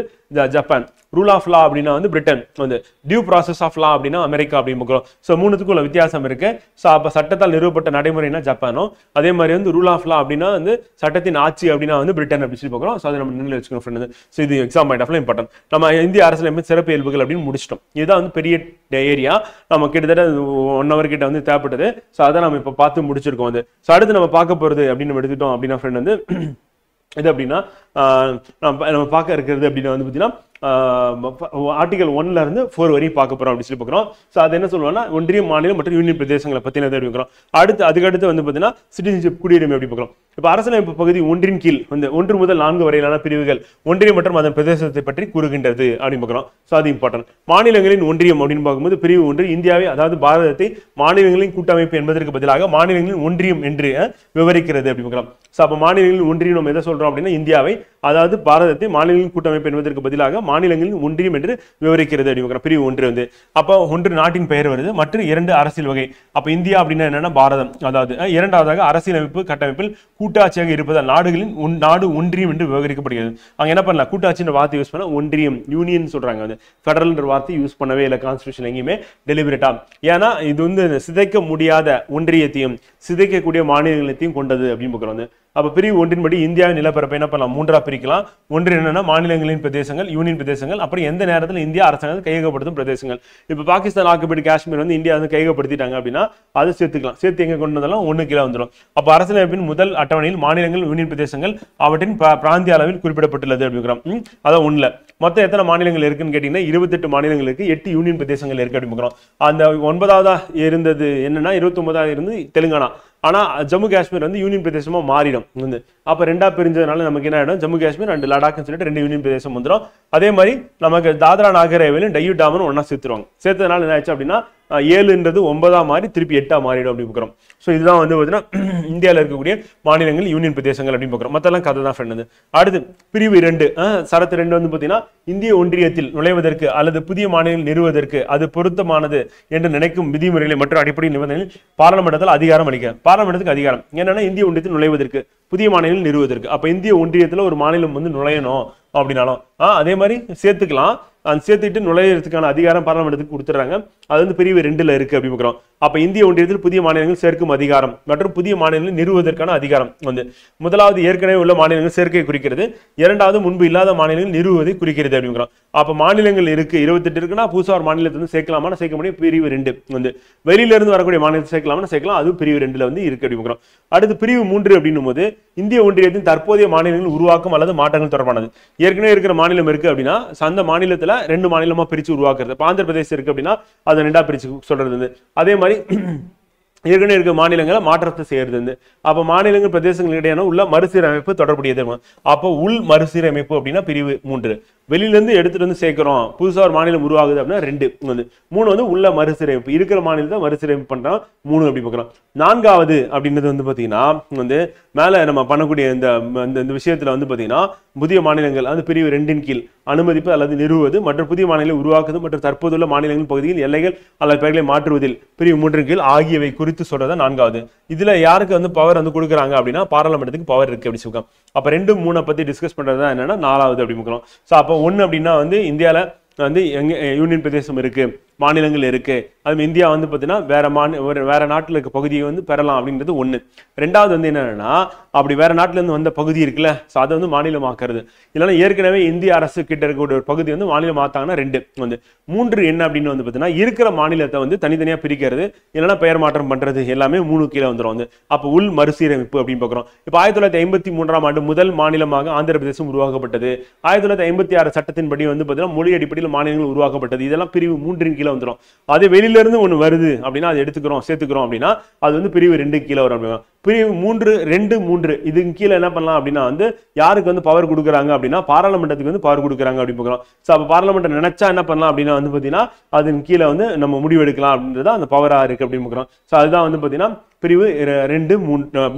ஜப்பான். ரூல் ஆஃப் லா அப்படின்னா வந்து பிரிட்டன் வந்து. டியூ ப்ராசஸ் ஆஃப் லா அப்படின்னா அமெரிக்கா அப்படின்னு பார்க்கிறோம். ஸோ மூணுத்துக்கும் உள்ள வித்தியாசம் இருக்கு. ஸோ அப்போ சட்டத்தால் நிறுவப்பட்ட நடைமுறைனா ஜப்பானும், அதே மாதிரி வந்து ரூல் ஆஃப் லா அப்படின்னா வந்து சட்டத்தின் ஆட்சி அப்படின்னா வந்து பிரிட்டன் அப்படி சொல்லி பார்க்கிறோம். ஸோ அதை நம்ம நினைவில் வச்சுக்கணும் ஃப்ரெண்ட். ஸோ இது எக்ஸாம் பாயிண்ட் ஆஃப்ல இம்பார்ட்டன்ட். நம்ம இந்திய அரசியலமைப்பு சிறப்பு இயல்புகள் அப்படின்னு முடிச்சிட்டோம். இதுதான் வந்து பெரிய ஏரியா, நம்ம கிட்டத்தட்ட 1 hour கிட்ட வந்து தேவைப்பட்டது. ஸோ அதை நம்ம இப்போ பார்த்து முடிச்சிருக்கோம் வந்து. ஸோ அடுத்து நம்ம பார்க்க போறது அப்படின்னு நம்ம எடுத்துட்டோம் அப்படின்னா ஃப்ரெண்ட் வந்து இது அப்படின்னா நம்ம பார்க்க இருக்கிறது அப்படின்னு வந்து பார்த்தீங்கன்னா ஆர்டிகல் 1ல இருந்து 4 வரையும் பார்க்க போறோம் அப்படி சொல்லி பார்க்குறோம். ஸோ அது என்ன சொல்லுவாங்கன்னா ஒன்றிய மாநிலம் மற்றும் யூனியன் பிரதேசங்களை பற்றினதை எடுக்கிறோம். அதுக்கடுத்து வந்து பார்த்தீங்கன்னா சிட்டிசன்ஷிப் குடியுரிமை அப்படி பார்க்குறோம். இப்போ அரசியலமைப்பு பகுதி 1 கீழ் வந்து 1 முதல் 4 வரையிலான பிரிவுகள் ஒன்றியம் மற்றும் அதன் பிரதேசத்தை பற்றி கூறுகின்றது அப்படின்னு பார்க்குறோம். ஸோ அது இம்பார்ட்டன்ட். மாநிலங்களின் ஒன்றியம் அப்படின்னு பார்க்கும்போது பிரிவு 1 இந்தியாவை அதாவது பாரதத்தை மாநிலங்களின் கூட்டமைப்பு என்பதற்கு பதிலாக மாநிலங்களின் ஒன்றியம் என்று விவரிக்கிறது அப்படி பார்க்கலாம். ஸோ அப்போ மாநிலங்களின் ஒன்றியம் நம்ம எதை சொல்றோம் அப்படின்னா இந்தியாவை அதாவது பாரதத்தை மாநிலங்களின் கூட்டமைப்பு என்பதற்கு பதிலாக மாநிலங்களின் ஒன்றியம் என்று விவரிக்கிறது அப்படின்னு பிரிவு 1 வந்து. அப்போ 1 நாட்டின் பெயர் வருது, மற்றும் 2 அரசியல் வகை. அப்ப இந்தியா அப்படின்னா என்னன்னா பாரதம், அதாவது இரண்டாவதாக அரசியலமைப்பு கட்டமைப்பில் கூட்டாட்சியாக இருப்பதால் நாடுகளின் நாடு ஒன்றியம் என்று விவரிக்கப்படுகிறது. அங்க என்ன பண்ணலாம், கூட்டாட்சின்ற வார்த்தை யூஸ் பண்ண ஒன்றியம் யூனியன் சொல்றாங்க, வந்து ஃபெடரல்ன்ற வார்த்தை யூஸ் பண்ணவே இல்லை கான்ஸ்டிடியூஷன் எங்கேயுமே டெலிபரேட்டா. ஏன்னா இது வந்து சிதைக்க முடியாத ஒன்றியத்தையும் சிதைக்கக்கூடிய மாநிலங்களையும் கொண்டது அப்படின்னு பார்க்குறோம். அப்ப பிரிவு 1 படி இந்தியாவின் நிலப்பரப்பை என்ன பண்ணலாம், 3ஆ பிரிக்கலாம். ஒன்று என்னன்னா மாநிலங்களின் பிரதேசங்கள், யூனியன் பிரதேசங்கள், அப்புறம் எந்த நேரத்தில் இந்தியா அரசாங்கம் கையகப்படுத்தும் பிரதேசங்கள். இப்ப பாகிஸ்தான் ஆக்குபைடு காஷ்மீர் வந்து இந்தியா வந்து கையகப்படுத்திட்டாங்க அப்படின்னா அதை சேர்த்துக்கலாம். சேர்த்து எங்க கொண்டு வந்தாலும் 1 கீழே வந்துடும். அப்ப அரசியலமைப்பின் முதல் அட்டவணையில் மாநிலங்கள், யூனியன் பிரதேசங்கள் அவற்றின் பிராந்திய அளவில் குறிப்பிடப்பட்டுள்ளது அப்படிங்கிறோம். அதான் 1ல மொத்தம் எத்தனை மாநிலங்கள் இருக்குன்னு கேட்டீங்கன்னா 28 மாநிலங்கள் இருக்கு, 8 யூனியன் பிரதேசங்கள் இருக்கு அப்படிங்கிறோம். அந்த 9ஆவதா இருந்தது என்னன்னா 29ஆவது இருந்து தெலுங்கானா. ஆனா ஜம்மு காஷ்மீர் வந்து யூனியன் பிரதேசமா மாறிடும் வந்து. அப்ப 2ஆ பிரிஞ்சதுனால நமக்கு என்ன ஆயிடும், ஜம்மு காஷ்மீர் அண்ட் லடாக்னு சொல்லிட்டு 2 யூனியன் பிரதேசம் வந்துடும். அதே மாதிரி நமக்கு தாத்ரா நாகர் ஹவேலியும் டையூ டாமன் ஒன்னா சேர்த்துருவாங்க. சேர்த்ததுனால என்ன ஆச்சு அப்படின்னா 7ன்றது 9ஆ மாறி திருப்பி 8ஆ மாறிடும் அப்படின்னு பார்க்குறோம். ஸோ இதுதான் வந்து பார்த்தீங்கன்னா இந்தியாவில் இருக்கக்கூடிய மாநிலங்கள், யூனியன் பிரதேசங்கள் அப்படின்னு பார்க்குறோம். மற்றெல்லாம் கதை தான் ஃப்ரெண்ட். அடுத்து பிரிவு 2 சரத்து 2 வந்து பார்த்தீங்கன்னா இந்திய ஒன்றியத்தில் நுழைவதற்கு அல்லது புதிய மாநிலங்கள் நிறுவுவதற்கு அது பொருத்தமானது என்று நினைக்கும் விதிமுறைகளை மற்றும் அடிப்படை நிபந்தனைகள் பார்லமெண்டத்தில் அதிகாரம் அளிக்க. பார்லமெண்டத்துக்கு அதிகாரம் என்னன்னா இந்திய ஒன்றியத்தில் நுழைவதற்கு, புதிய மாநிலங்கள் நிறுவுவதற்கு. அப்ப இந்திய ஒன்றியத்தில் ஒரு மாநிலம் வந்து நுழையணும் அப்படின்னாலும் அதே மாதிரி சேர்த்துக்கலாம். அந்த சேர்த்துட்டு நுழையிறதுக்கான அதிகாரம் பார்லமெண்டத்துக்கு கொடுத்துறாங்க. அது வந்து பிரிவு 2ல இருக்கு அப்படி பார்க்குறோம். அப்ப இந்திய ஒன்றியத்தில் புதிய மாநிலங்கள் சேர்க்கும் அதிகாரம் மற்றும் புதிய மாநிலங்கள் நிறுவுவதற்கான அதிகாரம் வந்து முதலாவது ஏற்கனவே உள்ள மாநிலங்கள் சேர்க்கை குறிக்கிறது, இரண்டாவது முன்பு இல்லாத மாநிலங்கள் நிறுவுவதை குறிக்கிறது அப்படிங்கிறோம். அப்ப மாநிலங்கள் இருக்கு 28 இருக்குன்னா புதுசா ஒரு மாநிலத்தை வந்து சேர்க்கலாமா, சேர்க்க முடியும், பிரிவு 2 வந்து. வெளியில இருந்து வரக்கூடிய மாநிலத்தை சேர்க்கலாமா, சேர்க்கலாம், அது பிரிவு 2ல வந்து இருக்கு அப்படிங்கிறோம். அடுத்து பிரிவு 3 அப்படின்னும் போது இந்திய ஒன்றியத்தின் தற்போதைய மாநிலங்கள் உருவாக்கம் அல்லது மாற்றங்கள் தொடர்பானது. ஏற்கனவே இருக்கிற மாநிலம் இருக்கு அப்படின்னா அந்த மாநிலத்துல 2 மாநிலமா பிரிச்சு உருவாக்குறது. ஆந்திர பிரதேசம் இருக்கு அப்படின்னா அதை 2ஆ பிரிச்சு சொல்றது. அதே மாதிரி ஏற்கனவே இருக்க மாநிலங்களை மாற்றத்தை செய்யறது. அப்ப மாநிலங்கள் பிரதேசங்கள் இடையான உள்ள மறுசீரமைப்பு தொடர்புடையது. அப்போ உள் மறுசீரமைப்பு அப்படின்னா பிரிவு 3. வெளியில இருந்து எடுத்துட்டு வந்து சேர்க்கிறோம், புதுசா ஒரு மாநிலம் உருவாகுது அப்படின்னா 2 வந்து. 3 வந்து உள்ள மறுசீரமைப்பு, இருக்கிற மாநிலத்தை மறுசீரமைப்பு பண்றோம் 3 அப்படி பார்க்கிறோம். 4ஆவது அப்படின்றது வந்து பாத்தீங்கன்னா வந்து மேல நம்ம பண்ணக்கூடிய இந்த விஷயத்துல வந்து பாத்தீங்கன்னா புதிய மாநிலங்கள் அது பிரிவு 2ன் கீழ் அனுமதிப்பு அல்லது நிறுவுவது மற்றும் புதிய மாநிலங்களை உருவாக்குவது மற்றும் தற்போதுள்ள மாநிலங்களின் பகுதியில் எல்லைகள் அல்லது பெயர்களை மாற்றுவதில் பிரிவு 3ன் கீழ் ஆகியவை குறித்து சொல்றதா 4ஆவது. இதுல யாருக்கு வந்து பவர் வந்து கொடுக்குறாங்க அப்படின்னா பார்லமெண்ட்டுக்கு பவர் இருக்கு அப்படி சொல்லுவாங்க. அப்ப 2, 3 பத்தி டிஸ்கஸ் பண்றது என்னன்னா 4ஆவது அப்படி பார்க்கிறோம். சோ அப்ப 1 அப்படின்னா வந்து இந்தியால வந்து எங்க யூனியன் பிரதேசம் இருக்கு, மாநிலங்கள் இருக்கு. அது இந்தியா வந்து பாத்தீங்கன்னா வேற நாட்டுல இருக்க பகுதியை வந்து பெறலாம் அப்படின்றது 1. 2வது வந்து என்னன்னா அப்படி வேற நாட்டுல இருந்து வந்த பகுதி இருக்குல்ல, அதை வந்து மாநிலமாக்குறது. இல்லைன்னா ஏற்கனவே இந்திய அரசு கிட்ட இருக்கக்கூடிய ஒரு பகுதி வந்து மாநிலமாத்தாங்கன்னா 2 வந்து. 3 என்ன அப்படின்னு வந்து பாத்தீங்கன்னா இருக்கிற மாநிலத்தை வந்து தனித்தனியா பிரிக்கிறது, இல்லைன்னா பெயர் மாற்றம் பண்றது, எல்லாமே 3 கீழே வந்துடும் வந்து. அப்ப உள் மறுசீரமைப்பு அப்படின்னு பாக்குறோம். இப்ப 1953ஆம் ஆண்டு முதல் மாநிலமாக ஆந்திர பிரதேசம் உருவாக்கப்பட்டது. 1956 சட்டத்தின்படி வந்து பாத்தீங்கன்னா மொழி அடிப்படையில் மாநிலங்கள் உருவாக்கப்பட்டது. இதெல்லாம் பிரிவு 3ன் கீழே வந்துடும். அது வெளியில இருந்து ஒண்ணு வருது அப்படின்னா அது எடுத்துக்கிறோம், சேர்த்துக்கிறோம் அப்படின்னா அது வந்து பிரிவு 2 கீழே வரும் அப்படின்னா. பிரிவு 3, 2, 3 இதுக்கு கீழே என்ன பண்ணலாம் அப்படின்னா வந்து யாருக்கு வந்து பவர் கொடுக்குறாங்க அப்படின்னா பார்லமெண்டத்துக்கு வந்து பவர் கொடுக்குறாங்க அப்படின்னு பார்க்கிறோம். ஸோ அப்போ பார்லமெண்ட் நினைச்சா என்ன பண்ணலாம் அப்படின்னா வந்து பார்த்தீங்கன்னா அதன் கீழே வந்து நம்ம முடிவெடுக்கலாம் அப்படின்றத அந்த பவரா இருக்கு அப்படின்னு பார்க்கிறோம். ஸோ அதுதான் வந்து பார்த்தீங்கன்னா பிரிவு 2,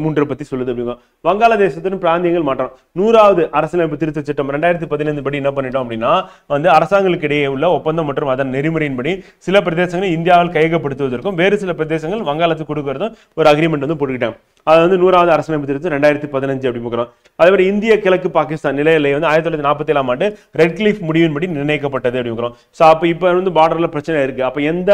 3 பத்தி சொல்லுது அப்படிங்க. வங்காளதேசத்தின் பிராந்தியங்கள் மாற்றம் 100வது அரசியலமைப்பு திருத்த சட்டம் 2015 படி என்ன பண்ணிட்டோம் அப்படின்னா வந்து அரசாங்கங்களுக்கு இடையே உள்ள ஒப்பந்தம் மற்றும் அதன் நெறிமுறையின்படி சில பிரதேசங்களை இந்தியாவில் கையகப்படுத்துவதற்கும் வேறு சில பிரதேசங்கள் வங்காளத்துக்கு கொடுக்கறதும் ஒரு அக்ரிமெண்ட் வந்து போட்டுக்கிட்டாங்க. அது வந்து 100வது அரசியலமைப்பு திருத்தம் 2015 அப்படி பார்க்கிறோம். அதே மாதிரி இந்திய கிழக்கு பாகிஸ்தான் நில எல்லை வந்து 1947ஆம் ஆண்டு ரெட்கிளிஃப் முடிவின்படி நிர்ணயிக்கப்பட்டது அப்படி பார்க்கிறோம். ஸோ அப்போ இப்போ வந்து பார்டர்ல பிரச்சனை இருக்கு. அப்போ எந்த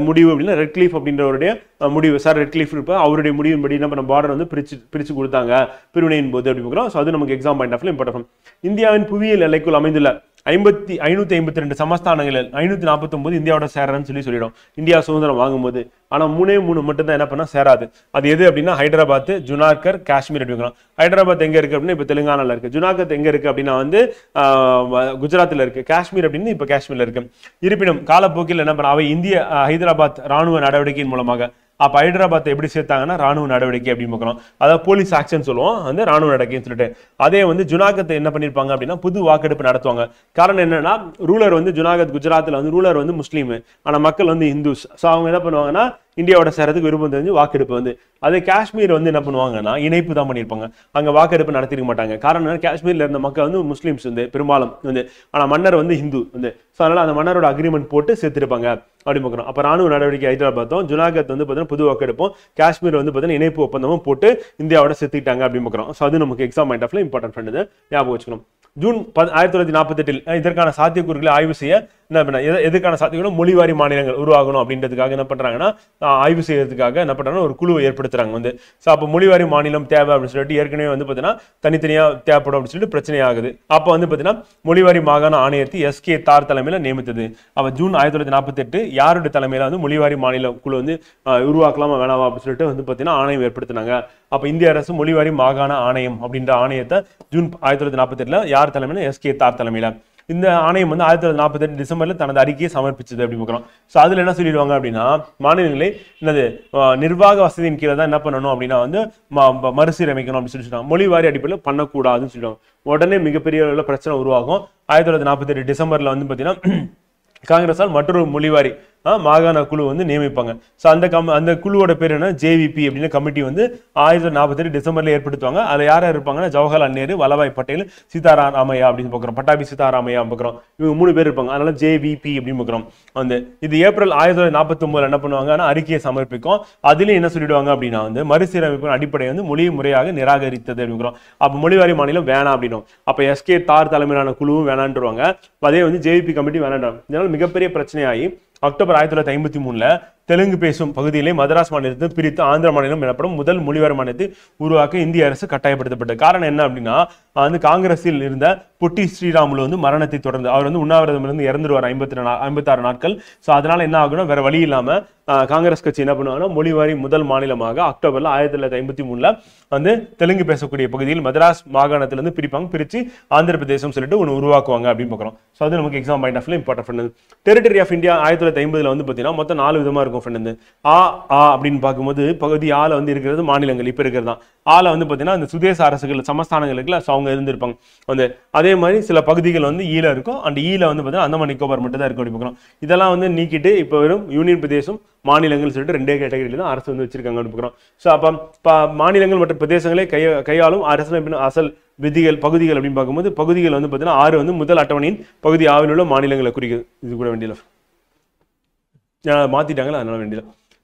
முடிவு அப்படின்னா ரெட்கிளிஃப் அப்படின்றவருடைய முடிவு, சார் ரெட்கிளிஃப் இருப்ப அவருடைய முடிவின்படி நம்ம பார்டர் வந்து பிரிச்சு கொடுத்தாங்க பிரிவினையின் போது அப்படி பார்க்கிறோம். ஸோ அது நமக்கு எக்ஸாம் பாயிண்ட் ஆஃப் இம்பார்ட்டன்ட். இந்தியாவின் புவியியல் எல்லைக்குள் அமைந்துள்ள 552 சமஸ்தானங்களில் 549 இந்தியாவோட சேரன்னு சொல்லிடும் இந்தியா சுதந்திரம் வாங்கும்போது. ஆனா 3 மட்டும் தான் என்ன பண்ணா சேராது. அது எது அப்படின்னா ஹைதராபாத், ஜுனாகர், காஷ்மீர் அப்படிங்கிறோம். ஹைதராபாத் எங்க இருக்கு அப்படின்னா இப்ப தெலுங்கானால இருக்கு. ஜுனாகத் எங்க இருக்கு அப்படின்னா வந்து குஜராத்ல இருக்கு. காஷ்மீர் அப்படின்னு இப்ப காஷ்மீர்ல இருக்கு. இருப்பினும் காலப்போக்கில் என்ன பண்ண அவை இந்திய ஹைதராபாத் ராணுவ நடவடிக்கையின் மூலமாக அப்ப ஹைதராபாத் எப்படி சேர்த்தாங்கன்னா ராணுவ நடவடிக்கை அப்படின்னு பார்க்கிறோம். அதாவது போலீஸ் ஆக்ஷன் சொல்லுவோம், வந்து ராணுவ நடவடிக்கைன்னு சொல்லிட்டு. அதே வந்து ஜுனாகத்தை என்ன பண்ணிருப்பாங்க அப்படின்னா புது வாக்கெடுப்பு நடத்துவாங்க. காரணம் என்னன்னா ரூலர் வந்து ஜுனாகத் குஜராத்ல வந்து ரூலர் வந்து முஸ்லீம், ஆனா மக்கள் வந்து இந்துஸ். ஸோ அவங்க என்ன பண்ணுவாங்கன்னா இந்தியாவோட சேரத்துக்கு விருப்பம் தெரிஞ்சு வாக்கெடுப்பு வந்து. அதே காஷ்மீர் வந்து என்ன பண்ணுவாங்கன்னா இணைப்பு தான் பண்ணியிருப்பாங்க, அங்க வாக்கெடுப்பு நடத்திருக்க மாட்டாங்க. காரணம் காஷ்மீர்ல இருந்த மக்கள் வந்து முஸ்லீம்ஸ் வந்து பெரும்பாலும் வந்து, ஆனா மன்னர் வந்து ஹிந்து வந்து. ஸோ அதனால அந்த மன்னரோட அக்ரிமெண்ட் போட்டு சேர்த்திருப்பாங்க அப்படின்னு பார்க்குறோம். அப்போ ராணுவ நடவடிக்கை ஹைதராபாத் பார்த்தோம், ஜுனாகத் வந்து பார்த்தீங்கன்னா புது வாக்கெடுப்போம், காஷ்மீர் வந்து பார்த்தீங்கன்னா இணைப்பு ஒப்பந்தமும் போட்டு இந்தியாவோட சேர்த்துக்கிட்டாங்க அப்படின்னு பார்க்குறோம். ஸோ அது நமக்கு எக்ஸாம் பாயிண்ட் ஆஃப்ல இம்பார்ட்டன்ட் ஃப்ரெண்ட், ஞாபகம் வச்சுக்கணும். ஜூன் 1948 இதற்கான சாத்தியக்கூறுகளை ஆய்வு செய்ய என்ன பண்ண, எதுக்கான சாத்தியக்கூறு மொழிவாரி மாநிலங்கள் உருவாகணும் அப்படின்றதுக்காக என்ன பண்றாங்கன்னா ஆய்வு செய்யறதுக்காக என்ன பண்றாங்கன்னா ஒரு குழுவை ஏற்படுத்துறாங்க வந்து. ஸோ அப்போ மொழிவாரி மாநிலம் தேவை அப்படின்னு சொல்லிட்டு ஏற்கனவே வந்து பார்த்தீங்கன்னா தனித்தனியா தேவைப்படும் அப்படின்னு சொல்லிட்டு பிரச்சனை ஆகுது. அப்போ வந்து பார்த்தீங்கன்னா மொழிவாரி மாகாண ஆணையத்தை எஸ்கே தார் தலைமையில நியமித்தது. அப்போ ஜூன் 1948 யாருடைய தலைமையில வந்து மொழிவாரி மாநில குழு வந்து உருவாக்கலாமா வேணாமா அப்படின்னு சொல்லிட்டு வந்து பார்த்தீங்கன்னா ஆணையம் ஏற்படுத்தினாங்க. அப்போ இந்திய அரசு மொழிவாரி மாகாண ஆணையம் அப்படின்ற ஆணையத்தை ஜூன் 1948 யார் தலைமையில எஸ்கே தார் தலைமையில இந்த ஆணையம் வந்து 1948 டிசம்பர்ல தனது அறிக்கையை சமர்ப்பிச்சது அப்படி பார்க்குறோம். ஸோ அதுல என்ன சொல்லிடுவாங்க அப்படின்னா மாநிலங்களை என்னது நிர்வாக வசதியின் கீழே தான் என்ன பண்ணணும் அப்படின்னா வந்து மறுசீரமைக்கணும் அப்படின்னு சொல்லிட்டு மொழிவாரி அடிப்படையில் பண்ணக்கூடாதுன்னு சொல்லிடுவாங்க. உடனே மிகப்பெரிய அளவில் பிரச்சனை உருவாகும். 1948 டிசம்பர்ல வந்து பார்த்தீங்கன்னா காங்கிரஸால் மற்றொரு மொழிவாரி மாகாண குழு வந்து நியமிப்பாங்க. ஸோ அந்த குழுவோட பேர் என்ன, ஜேவிபி அப்படின்னு கமிட்டி வந்து 1948 டிசம்பர்ல ஏற்படுத்துவாங்க. அதில் யார் இருப்பாங்கன்னா ஜவஹர்லால் நேரு, வல்லபாய் பட்டேல், சீதாராமையா அப்படின்னு பார்க்குறோம், பட்டாபி சீதாராமையா பார்க்குறோம். இவங்க 3 பேர் இருப்பாங்க, அதனால ஜேவிபி அப்படின்னு பார்க்குறோம். வந்து இது ஏப்ரல் 1949 என்ன பண்ணுவாங்கன்னா அறிக்கையை சமர்ப்பிக்கும். அதுலேயும் என்ன சொல்லிடுவாங்க அப்படின்னா வந்து மறுசீரமைப்பு அடிப்படை வந்து மொழி முறையாக நிராகரித்தது அப்படிங்கிறோம். அப்போ மொழிவாரி மாநிலம் வேணாம் அப்படின்னும். அப்போ எஸ்கே தார் தலைமையிலான குழுவும் வேணான்றுவாங்க, அதே வந்து ஜேவிபி கமிட்டி வேணான்றாங்க. இதனால மிகப்பெரிய பிரச்சனையாகி அக்டோபர் 1953 தெலுங்கு பேசும் பகுதியிலே மதராஸ் மாநிலத்தை பிரித்து ஆந்திர மாநிலம் எனப்படும் முதல் மொழிவாரி மாநிலத்தை உருவாக்க இந்திய அரசு கட்டாயப்படுத்தப்பட்டது. காரணம் என்ன அப்படின்னா வந்து காங்கிரஸில் இருந்த பொட்டி ஸ்ரீராமுலு வந்து மரணத்தை தொடர்ந்து அவர் வந்து உண்ணாவிரதம் இருந்து இறந்துருவார் 56 நாட்கள். ஸோ அதனால என்ன ஆகுனா வேற வழி இல்லாம காங்கிரஸ் கட்சி என்ன பண்ணுவாங்கன்னா மொழிவாரி முதல் மாநிலமாக அக்டோபர்ல 1953 வந்து தெலுங்கு பேசக்கூடிய பகுதியில் மதராஸ் மாகாணத்திலிருந்து பிரிப்பாங்க, பிரிச்சு ஆந்திர பிரதேசம் சொல்லிட்டு ஒன்று உருவாக்குவாங்க அப்படின்னு பார்க்குறோம். ஸோ அது நமக்கு எக்ஸாம் பாயிண்ட் ஆஃப்ல இம்பார்ட்டன்ட். டெரிட்டரி ஆஃப் இந்தியா 1950 வந்து பார்த்தீங்கன்னா மொத்தம் 4 விதமா இருக்கும். அப்படின்னு பார்க்கும்போது பகுதி ஆல வந்து இருக்கிறது மாநிலங்கள் இப்ப இருக்கிறது ஆல வந்து பாத்தீங்கன்னா இந்த சுதேச அரசுகள் சமஸ்தானங்களுக்கு அவங்க இருந்திருப்பாங்க வந்து. அதே மாதிரி சில பகுதிகள் வந்து ஈல இருக்கும், அந்த ஈல வந்து பாத்தீங்கன்னா அந்தமான் நிக்கோபார் மட்டும் தான் இருக்கும். இதெல்லாம் வந்து நீக்கிட்டு இப்ப வெறும் யூனியன் பிரதேசம் மாநிலங்கள் சொல்லிட்டு 2 கேட்டகரியில தான் அரசு வந்து வச்சிருக்காங்க அப்படிங்கிறோம். ஸோ அப்ப மாநிலங்கள் மற்றும் பிரதேசங்களை கையாளும் அரசு அசல் விதிகள் பகுதிகள் அப்படின்னு பார்க்கும்போது பகுதிகள் வந்து பாத்தீங்கன்னா 6 வந்து முதல் அட்டவணையின் பகுதி ஆவில் உள்ள மாநிலங்களை குறிக்குது. இது கூட வேண்டியல மாத்திட்டாங்களா, அதனால வேண்டியது.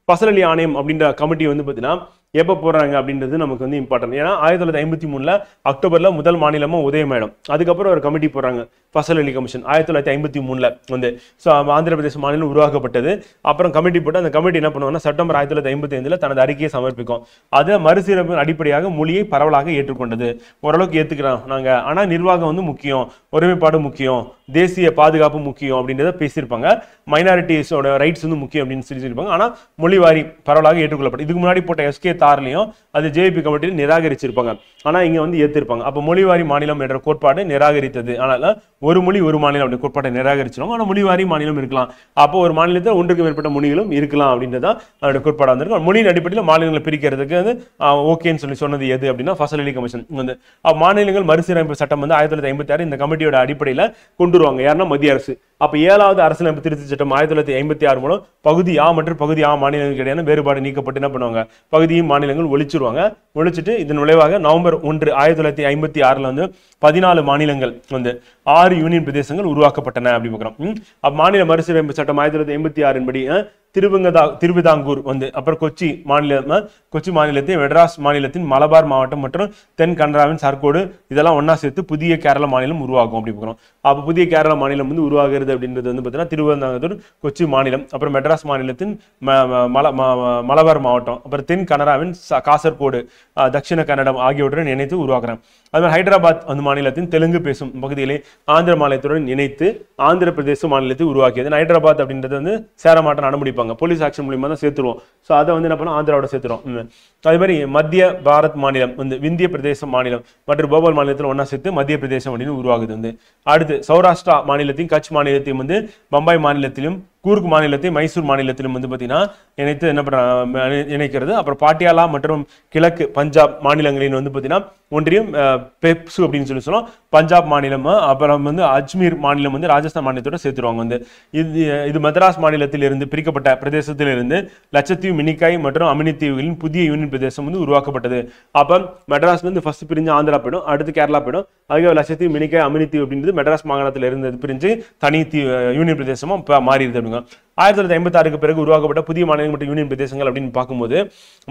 பசல் அலி ஆணையம் அப்படின்ற கமிட்டி வந்து பார்த்தீங்கன்னா எப்போ போடுறாங்க அப்படின்றது நமக்கு வந்து இம்பார்ட்டன்ட். ஏன்னா 1953 அக்டோபர்ல முதல் மாநிலமா உதயமாயிடும். அதுக்கப்புறம் ஒரு கமிட்டி போடுறாங்க பசல் அலி கமிஷன் 1953 வந்து. ஸோ ஆந்திர பிரதேச மாநிலம் உருவாக்கப்பட்டது. அப்புறம் கமிட்டி போட்டு அந்த கமிட்டி என்ன பண்ணுவாங்கன்னா செப்டம்பர் 1955 தனது அறிக்கையை சமர்ப்பிக்கும். அதை மறுசீரமைப்பு அடிப்படையாக மொழியை பரவலாக ஏற்றுக்கொண்டது. ஓரளவுக்கு ஏற்றுக்கிறோம் நாங்க, ஆனா நிர்வாகம் வந்து முக்கியம், ஒருமைப்பாடு முக்கியம், தேசிய பாதுகாப்பு முக்கியம் அப்படின்றத பேசியிருப்பாங்க. மைனாரிட்டிஸோட ரைட்ஸ் வந்து முக்கியம் அப்படின்னு சொல்லியிருப்பாங்க. ஆனா மொழிவாரி பரவலாக ஏற்றுக்கொள்ளப்படும். இதுக்கு முன்னாடி போட்ட எஸ்கே தார்லையும் அது ஜேபி கமிட்டியில் நிராகரிச்சிருப்பாங்க, ஆனா இங்க வந்து ஏற்றிருப்பாங்க. அப்ப மொழிவாரி மாநிலம் என்ற கோட்பாடு நிராகரித்தது. ஆனால் ஒரு மொழி ஒரு மாநிலம் அப்படி கோட்பாட்டை நிராகரிச்சிருவாங்க. ஆனா மொழிவாரி மாநிலம் இருக்கலாம். அப்போ ஒரு மாநிலத்தில் 1க்கு மேற்பட்ட மொழிகளும் இருக்கலாம் அப்படின்றதான் அதோட கோட்பாடு வந்திருக்கும். மொழியின் அடிப்படையில் மாநிலங்களை பிரிக்கிறதுக்கு வந்து ஓகேன்னு சொன்னது எது அப்படின்னா ஃபசல் அலி கமிஷன் வந்து. மாநிலங்கள் மறுசீரமைப்பு சட்டம் வந்து 1956 இந்த கமிட்டியோட அடிப்படையில் கொண்டு வருவாங்க. யாருன்னா மத்திய அரசு. அப்ப 7வது அரசியலமைப்பு திருத்த சட்டம் 1956 மூலம் பகுதி ஆ மற்றும் பகுதி ஆ மாநிலங்களுக்கு இடையான வேறுபாடு நீக்கப்பட்டு என்ன பண்ணுவாங்க, பகுதியும் மாநிலங்கள் ஒழிச்சிருவாங்க. ஒழிச்சிட்டு இதன் விளைவாக நவம்பர் 1 1956 வந்து 14 மாநிலங்கள் வந்து 6 யூனியன் பிரதேசங்கள் உருவாக்கப்பட்டன அப்படி பார்க்கிறோம். மாநில மறுசீரமைப்பு சட்டம் 1956 படி திருவிதாங்கூர் வந்து, அப்புறம் கொச்சி மாநிலத்தை மெட்ராஸ் மாநிலத்தின் மலபார் மாவட்டம் மற்றும் தென் கனடாவின் சர்க்கோடு இதெல்லாம் ஒன்னா சேர்த்து புதிய கேரள மாநிலம் உருவாகும் அப்படி பார்க்கிறோம். அப்ப புதிய கேரள மாநிலம் வந்து உருவாகிறது அப்படின்றது வந்து பார்த்தீங்கன்னா திருவிதாங்கூர், கொச்சி மாநிலம், அப்புறம் மெட்ராஸ் மாநிலத்தின் மலபார் மாவட்டம், அப்புறம் தென் கனடாவின் காசர்கோடு, தட்சிண கன்னடம் ஆகியவற்றுடன் இணைத்து உருவாக்குறாங்க. அது மாதிரி ஹைதராபாத் அந்த மாநிலத்தின் தெலுங்கு பேசும் பகுதியிலே ஆந்திர மாநிலத்துடன் இணைத்து ஆந்திர பிரதேச மாநிலத்தை உருவாக்கியது. ஹைதராபாத் அப்படின்றது வந்து சேரமாட்டம் நடைமுடிப்பாங்க, போலீஸ் ஆக்ஷன் மூலியமா தான் சேர்த்துருவோம். ஸோ அதை வந்து என்ன பண்ணோம், ஆந்திராவோட சேர்த்துருவோம். அதே மாதிரி மத்திய பாரத் மாநிலம் வந்து விந்திய பிரதேச மாநிலம் மற்றும் போபால் மாநிலத்தில் ஒன்னா சேர்த்து மத்திய பிரதேசம் அப்படின்னு உருவாகுது வந்து. அடுத்து சௌராஷ்டிரா மாநிலத்தையும் கட்ச் மாநிலத்தையும் வந்து பம்பாய் மாநிலத்திலும் கூர்க் மாநிலத்தை மைசூர் மாநிலத்திலும் வந்து பார்த்தீங்கன்னா இணைத்து என்ன பண்றாங்க இணைக்கிறது. அப்புறம் பாட்டியாலா மற்றும் கிழக்கு பஞ்சாப் மாநிலங்களின் வந்து பார்த்தீங்கன்னா ஒன்றியம் பெப்சு அப்படின்னு சொல்லுவோம். பஞ்சாப் மாநிலம் அப்புறம் வந்து அஜ்மீர் மாநிலம் வந்து ராஜஸ்தான் மாநிலத்தோட சேர்த்துருவாங்க. வந்து இது மദ്രാஸ் மாநிலத்தில் இருந்து பிரிக்கப்பட்ட பிரதேசத்தில் இருந்து லட்சத்தீவு, மினிக்காய் மற்றும் அமினி தீவுகளின் புதிய யூனியன் பிரதேசம் வந்து உருவாக்கப்பட்டது. அப்ப மெட்ராஸ்ல இருந்து ஃபர்ஸ்ட் பிரிஞ்சு ஆந்திரா போயிடும், அடுத்து கேரளா போயிடும், அதுக்கு லட்சத்தீவு, மினிக்காய், அமினி தீவு அப்படின்றது மெட்ராஸ் மாகாணத்தில் இருந்தது பிரிஞ்சு தனி யூனியன் பிரதேசமா மாறிடுது அப்படிங்க. 1956க்கு பிறகு உருவாக்கப்பட்ட புதிய மாநிலங்கள் மற்றும் யூனியன் பிரதேசங்கள் அப்படின்னு பார்க்கும்போது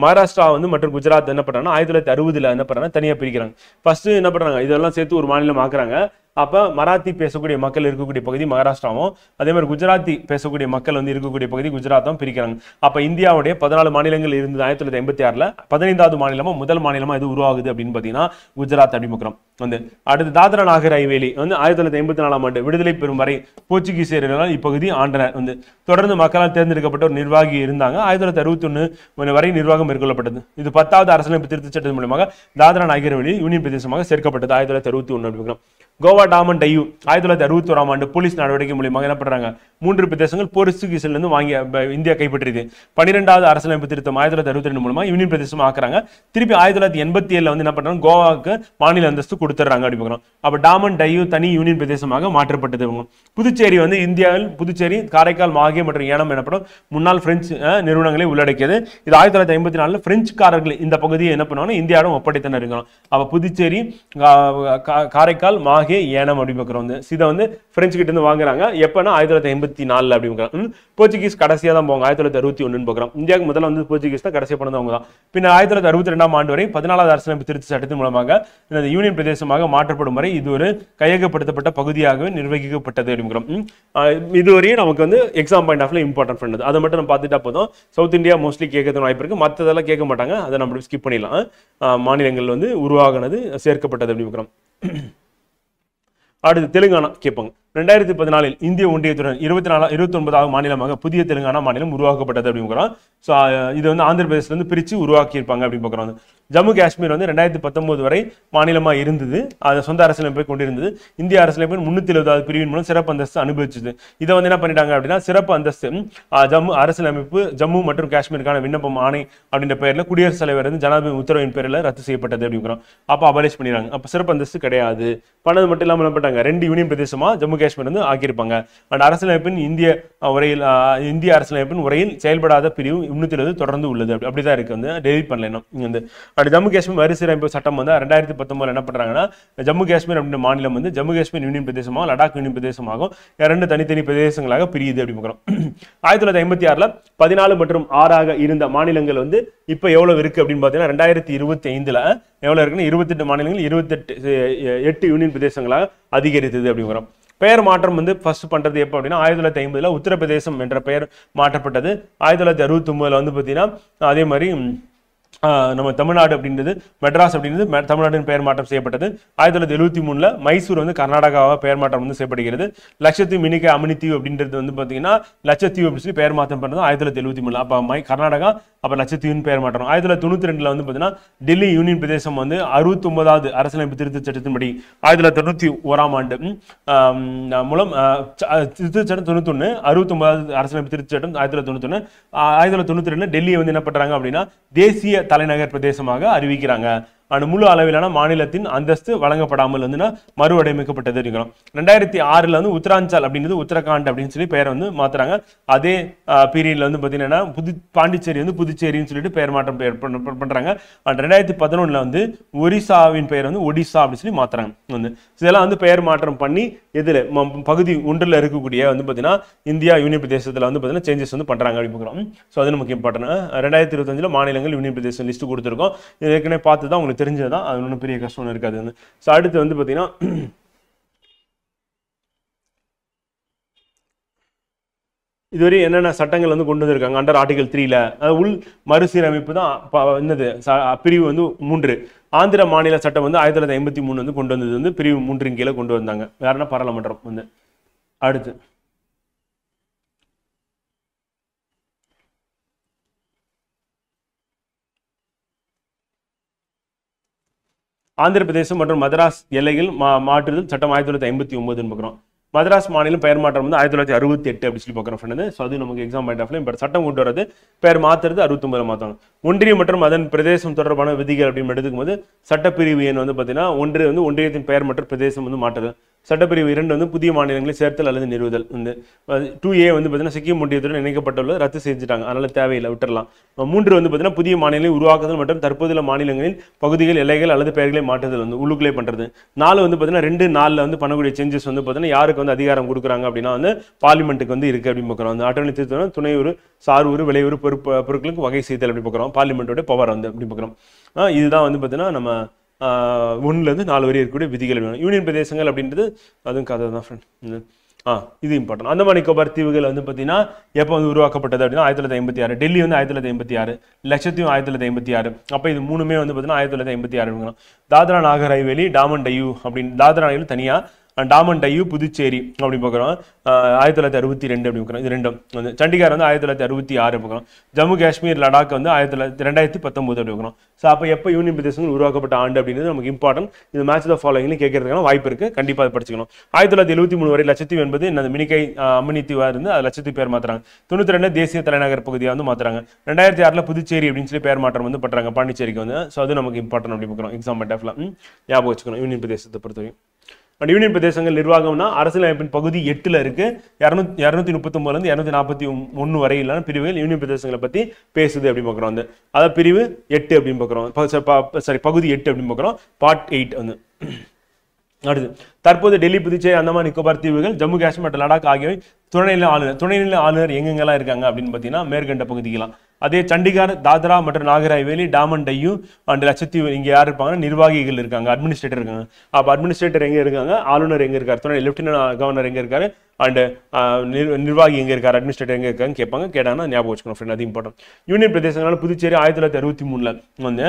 மகாராஷ்டிரா வந்து மற்றும் குஜராத் என்ன பண்றாங்கன்னா 1960ல என்ன பண்றாங்க தனியா பிரிக்கிறாங்க. ஃபர்ஸ்ட் என்ன பண்றாங்க இதெல்லாம் சேர்த்து ஒரு மாநிலம் ஆக்குறாங்க. அப்ப மராத்தி பேசக்கூடிய மக்கள் இருக்கக்கூடிய பகுதி மகாராஷ்டிராவும், அதே மாதிரி குஜராத்தி பேசக்கூடிய மக்கள் வந்து இருக்கக்கூடிய பகுதி குஜராத்தும் பிரிக்கிறாங்க. அப்ப இந்தியாவுடைய 14 மாநிலங்கள் இருந்தது 1956ல 15வது மாநிலமா முதல் மாநிலமா இது உருவாகுது அப்படின்னு பாத்தீங்கன்னா குஜராத் அடிமுகம் வந்து. அடுத்து தாத்ரா நாகர் ஹவேலி வந்து 1954ஆம் ஆண்டு விடுதலை பெறும் வரை போர்ச்சுகீசியர்களால் இப்பகுதி ஆண்டனர். வந்து தொடர்ந்து மக்களால் தேர்ந்தெடுக்கப்பட்ட ஒரு நிர்வாகி இருந்தாங்க. 1961 வரை நிர்வாகம் மேற்கொள்ளப்பட்டது. இது 10வது அரசியலமைப்பு திருத்தச் சட்டத்தின் மூலமாக தாத்ரா நாகர் ஹவேலி யூனியன் பிரதேசமாக சேர்க்கப்பட்டது 1961 அப்படிங்கிறோம். கோவா, டாமன், டையூ 1961ஆம் ஆண்டு போலீஸ் நடவடிக்கை மூலமாக என்ன பண்றாங்க 3 பிரதேசங்கள் போர்ச்சுகீசில இருந்து வாங்கி இந்தியா கைப்பற்றியது. 12வது அரசியலமைப்பு திருத்தம் 1962 மூலமா யூனியன் பிரதேசம் ஆக்குறாங்க. திருப்பி 1987ல வந்து என்ன பண்றாங்க கோவாக்கு மாநில அந்தஸ்து கொடுத்துறாங்க அப்படி பார்க்கிறோம். அப்ப டாமன், டையூ தனி யூனியன் பிரதேசமாக மாற்றப்பட்டது. புதுச்சேரி வந்து இந்தியாவில் புதுச்சேரி, காரைக்கால், மாஹே மற்றும் ஏனம் எனப்படும் முன்னாள் பிரெஞ்சு நிறுவனங்களை உள்ளடக்கியது. இது 1954ல பிரெஞ்சுக்காரர்கள் இந்த பகுதியை என்ன பண்ணுவாங்க இந்தியாவிடம் ஒப்படைத்தனர் இருக்கிறோம். அப்ப புதுச்சேரி, காரைக்கால், மாஹே, ஏனம் அப்படி பார்க்கிறோம். இதை வந்து பிரெஞ்சு கிட்ட இருந்து வாங்குறாங்க. எப்பன்னா 1984 அப்படி பார்க்கிறோம். போர்ச்சுகீஸ் கடைசியா தான் போவாங்க 1961 பார்க்கிறோம். இந்தியாவுக்கு முதல்ல வந்து போர்ச்சுகீஸ் தான் கடைசியா பண்ணவங்க தான். பின்னர் 1962ஆம் ஆண்டு வரை 14வது அரசியலமைப்பு திருத்த சட்டத்தின் மூலமாக இந்த யூனியன் பிரதேசமாக மாற்றப்படும் வரை இது ஒரு கையகப்படுத்தப்பட்ட பகுதியாகவே நிர்வகிக்கப்பட்டது அப்படிங்கிறோம். இதுவரையும் நமக்கு வந்து எக்ஸாம் பாயிண்ட் ஆஃப்ல இம்பார்ட்டன்ட் பண்ணது. அதை மட்டும் நம்ம பார்த்துட்டா போதும். சவுத் இந்தியா மோஸ்ட்லி கேட்கறது வாய்ப்பு இருக்கு, மற்றதெல்லாம் கேட்க மாட்டாங்க, அதை நம்ம ஸ்கிப் பண்ணிடலாம். மாநிலங்கள் வந்து உருவாகினது சேர்க்கப்பட்டது அப்படிங்கிறோம். அடுத்து தெலுங்கானா கேட்பாங்க. 2014 இந்திய ஒன்றியத்துடன் 29வது மாநிலமாக புதிய தெலுங்கானா மாநிலம் உருவாக்கப்பட்டது அப்படிங்கிறோம். ஸோ இது வந்து ஆந்திர பிரதேசல இருந்து பிரித்து உருவாக்கி இருப்பாங்க அப்படின்னு பார்க்குறோம். ஜம்மு காஷ்மீர் வந்து 2019 வரை மாநிலமா இருந்தது, அது சொந்த அரசியலமைப்பை கொண்டிருந்தது. இந்திய அரசியலமைப்பின் 370வது பிரிவின் மூலம் சிறப்பு அந்தஸ்து அனுபவிச்சது. இதை வந்து என்ன பண்ணிட்டாங்க அப்படின்னா சிறப்பு அந்தஸ்து ஜம்மு அரசியலமைப்பு ஜம்மு மற்றும் காஷ்மீருக்கான விண்ணப்பம் ஆணை அப்படின்ற பெயர்ல குடியரசுத் தலைவர் வந்து ஜனாதிபதி உத்தரவின் பேரில் ரத்து செய்யப்பட்டது அப்படிங்கிறோம். அப்போ அபாலிஷ் பண்ணிடுறாங்க. அப்போ சிறப்பு அந்தஸ்து கிடையாது. பண்ணது மட்டும் இல்லாமல் என்ன பண்ணிட்டாங்க 2 யூனியன் பிரதேசமா ஜம்மு காஷ்மீர் வந்து ஆக்கியிருப்பாங்க. அண்ட் அரசியலமைப்பின் இந்திய அரசியலமைப்பின் உரையில் செயல்படாத பிரிவு 370 தொடர்ந்து உள்ளது. அப்படிதான் இருக்கு, வந்து டெலிட் பண்ணல. ஜம்மு காஷ்மீர் மறுசீரமைப்பு சட்டம் வந்து 2019 என்ன பண்றாங்கன்னா ஜம்மு காஷ்மீர் அப்படின்ற மாநிலம் வந்து ஜம்மு காஷ்மீர் யூனியன் பிரதேசமாக லடாக் யூனியன் பிரதேசமாகும் 2 தனித்தனி பிரதேசங்களாக பிரியுது அப்படி பார்க்கிறோம். 1956ல 14 மற்றும் 6ஆக இருந்த மாநிலங்கள் வந்து இப்ப எவ்வளவு இருக்கு அப்படின்னு பாத்தீங்கன்னா 2025ல எவ்வளவு இருக்குன்னு 28 மாநிலங்கள் 8 யூனியன் பிரதேசங்களாக அதிகரித்தது அப்படிங்கிறோம். பெயர் மாற்றம் வந்து ஃபர்ஸ்ட் பண்றது எப்போ அப்படின்னா 1950ல உத்தரப்பிரதேசம் என்ற பெயர் மாற்றப்பட்டது. 1969ல வந்து பார்த்தீங்கன்னா அதே மாதிரி நம்ம தமிழ்நாடு அப்படின்றது மெட்ராஸ் அப்படின்றது தமிழ்நாட்டின் பெயர் மாற்றம் செய்யப்பட்டது. 1973ல மைசூர் வந்து கர்நாடகாவாக பெயர் மாற்றம் வந்து செய்யப்படுகிறது. லட்சத்தீவு, மினிக்காய், அமினி தீவு அப்படின்றது வந்து பார்த்தீங்கன்னா லட்சத்தீவு அப்படின்னு சொல்லி பெயர் மாற்றம் பண்ணது 1973. அப்போ கர்நாடகா அப்போ லட்சத்தீவின் பெயர் மாற்றம். 1992ல வந்து பார்த்தீங்கன்னா டெல்லி யூனியன் பிரதேசம் வந்து 69வது அரசியலமைப்பு திருத்த சட்டத்தின்படி 1991ஆம் ஆண்டு மூலம் திருத்த சட்டம் 91 69வது அரசியலமைப்பு திருத்த சட்டம் 1991 1992 டெல்லியை வந்து என்ன பண்றாங்க அப்படின்னா தேசிய தலைநகர் பிரதேசமாக அறிவிக்கிறாங்க. முழு அளவிலான மாநிலத்தின் அந்தஸ்து வழங்கப்படாமல் வந்து மறுவடைமைக்கப்பட்டது இருக்கிறோம். 2006ல வந்து உத்தராஞ்சல் அப்படின்றது உத்தரகாண்ட் அப்படின்னு சொல்லி பெயர் வந்து மாத்துறாங்க. அதே பீரியட்ல வந்து பாத்தீங்கன்னா பாண்டிச்சேரி வந்து புதுச்சேரின்னு சொல்லிட்டு பெயர் மாற்றம் பண்றாங்க. 2011ல வந்து ஒரிசாவின் பெயர் வந்து ஒடிசா அப்படின்னு சொல்லி மாத்துறாங்க. வந்து இதெல்லாம் வந்து பெயர் மாற்றம் பண்ணி எதுல பகுதி ஒன்றில் இருக்கக்கூடிய வந்து பாத்தீங்கன்னா இந்தியா யூனியன் பிரதேசத்துல வந்து பாத்தீங்கன்னா சேஞ்சஸ் வந்து பண்றாங்க அப்படின்னு. ஸோ அது நமக்கு இம்பார்ட்டன்ட். 2025ல மாநிலங்கள் யூனியன் பிரதேசம் லிஸ்ட் கொடுத்துருக்கோம். ஏற்கனவே பார்த்து தான் உங்களுக்கு தெரிஞ்சதுதான், அது ஒன்றும் பெரிய கஷ்டம் இருக்காது. ஸோ அடுத்து வந்து பார்த்தீங்கன்னா இதுவரை என்னென்ன சட்டங்கள் வந்து கொண்டு வந்திருக்காங்க அண்டர் ஆர்டிகல் 3ல உள் மறுசீரமைப்பு தான் என்னது பிரிவு வந்து 3. ஆந்திர மாநில சட்டம் வந்து 1953 வந்து கொண்டு வந்தது வந்து பிரிவு 3 கீழே கொண்டு வந்தாங்க. வேறனா பாராளுமன்றம் வந்து. அடுத்து ஆந்திர பிரதேசம் மற்றும் மதராஸ் எல்லைகள் மாற்றுதல் சட்டம் 1959 பார்க்கிறோம். மதராஸ் மாநிலம் பெயர் மாற்றம் வந்து 1968 அப்படி சொல்லி பார்க்குறோம் ஃப்ரெண்ட். ஸோ அது நமக்கு எக்ஸாம் பாயிண்ட் ஆஃப்ல இப்போ சட்டம் கொண்டு வரது பெயர் மாற்றுறது 69 மாற்றணும். ஒன்றியம் மற்றும் அதன் பிரதேசம் தொடர்பான விதிகள் அப்படின்னு எடுத்துக்கும் போது சட்டப்பிரிவு எண் வந்து பார்த்தீங்கன்னா ஒன்று வந்து ஒன்றியத்தின் பெயர் மற்றும் பிரதேசம் வந்து மாற்றுறது. சட்டப்பிரிவு 2 வந்து புதிய மாநிலங்களை சேர்த்தல் அல்லது நிறுவுதல். வந்து 2A வந்து பார்த்தீங்கன்னா சிக்கிம் ஒன்றியத்துடன் இணைக்கப்பட்டுள்ளது ரத்து செஞ்சுட்டாங்க, அதனால தேவையில்லை, விட்டுறலாம். 3 வந்து பார்த்தீங்கன்னா புதிய மாநிலங்களை உருவாக்குதல் மற்றும் தற்போதுள்ள மாநிலங்களின் பகுதிகள் எல்லைகள் அல்லது பெயர்களை மாற்றுதல் வந்து உள்ளுக்குள்ளே பண்றது. 4 வந்து பார்த்தீங்கன்னா 2-4 வந்து பண்ணக்கூடிய சேஞ்சஸ் வந்து பார்த்தீங்கன்னா யாருக்கு வந்து அதிகாரம் கொடுக்குறாங்க அப்படின்னா வந்து பார்லிமெண்ட்டுக்கு வந்து இருக்கு அப்படின்னு பார்க்குறோம். அந்த அட்டர்னி திருத்தம் துணை ஒரு சார் ஒரு விளைவுறு பொருட்களுக்கு வகை செய்தல் அப்படி பார்க்குறோம். பார்லிமெண்டோட பவர் வந்து அப்படி பார்க்குறோம். இதுதான் வந்து பார்த்தீங்கன்னா நம்ம 1லேருந்து 4 வரை இருக்கக்கூடிய விதிகள். யூனியன் பிரதேசங்கள் அப்படின்றது அதுவும் கதை தான் ஃப்ரெண்ட். இது இம்பார்ட்டன்ட். அந்தமான் நிக்கோபார் தீவுகள் வந்து பார்த்தீங்கன்னா எப்போ வந்து உருவாக்கப்பட்டது அப்படின்னா 1956. டெல்லி வந்து 1956, லட்சத்தீவு 1956. அப்போ இது மூணுமே வந்து பார்த்தீங்கன்னா 1956. தாத்ரா நாகர் ஹவேலி, டாமன் டையூ அப்படின்னு தாத்ரா நாகர் தனியாக, டாமன் டையூ புதுச்சேரி அப்படி பார்க்குறோம் 1962 அப்படி பார்க்குறோம். இது ரெண்டும் வந்து சண்டிகார் வந்து 1966 பார்க்குறோம். ஜம்மு காஷ்மீர் லடாக் வந்து 2019 அப்படி பார்க்குறோம். ஸோ அப்போ எப்போ யூனியன் பிரதேசங்கள் உருவாக்கப்பட்ட ஆண்டு அப்படின்றது நமக்கு இம்பார்ட்டன்ட். இது மேட்ச் த ஃபாலோயிங்னு கேட்கறதுக்கான வாய்ப்பு இருக்குது, கண்டிப்பாக அதை படிச்சுக்கணும். 1973 வரை லட்சத்தீவு என்பது இந்த மினிக்கை அம்மணி தீவாக இருந்து அது லட்சத்தீவு பேர் மாற்றுறாங்க. 92 தேசிய தலைநகர் பகுதியாக வந்து மாற்றுறாங்க. 2006 புதுச்சேரி அப்படின்னு சொல்லி பேர் மாற்றம் வந்து பண்ணுறாங்க பாண்டிச்சேரிக்கு வந்து. ஸோ அது நமக்கு இம்பார்ட்டன்ட் அப்படி பார்க்குறோம். எக்ஸாம் பாயிண்ட் ஞாபகம் வச்சுக்கணும் யூனியன் பிரதேசத்தை பொறுத்தவரைக்கும். அண்ட் யூனியன் பிரதேசங்கள் நிர்வாகம்னா அரசியலமைப்பின் பகுதி 8ல் இருக்கு. 239 241 வரையிலான பிரிவுகள் யூனியன் பிரதேசங்களை பத்தி பேசுது அப்படின்னு பார்க்குறோம். வந்து அதாவது பிரிவு 8 அப்படின்னு பார்க்குறோம். சாரி பகுதி 8 அப்படின்னு பார்க்குறோம். பார்ட் 8 வந்து. அடுத்து தற்போது டெல்லி, புதுச்சேரி, அந்தமான் நிக்கோபார் தீவுகள், ஜம்மு காஷ்மீர் மற்றும் லடாக் ஆகியவை துணைநிலை ஆளுநர் எங்கெங்கெல்லாம் இருக்காங்க அப்படின்னு பார்த்தீங்கன்னா மேற்கண்ட பகுதிகளாம். அதே சண்டிகார், தாத்ரா மற்றும் நாகர் ஹவேலி, டாமன் டையூ அண்ட் லட்சத்தீவு இங்கே யார் இருப்பாங்கன்னா நிர்வாகிகள் இருக்காங்க, அட்மினிஸ்ட்ரேட்டர் இருக்காங்க. அப்போ அட்மினிஸ்ட்ரேட்டர் எங்கே இருக்காங்க, ஆளுநர் எங்கே இருக்கார், துணை லெப்டினன்ட் கவர்னர் எங்கே இருக்காரு, அண்ட் நிர்வாகி எங்கே இருக்கார், அட்மினிஸ்ட்ரேட்டர் எங்கே இருக்காங்க கேட்பாங்க. கேட்டாங்கன்னா ஞாபகம் வச்சுக்கணும் ஃப்ரெண்ட், அது இம்பார்ட்டன்ட். யூனியன் பிரதேசங்களால் புதுச்சேரி 1963 வந்து,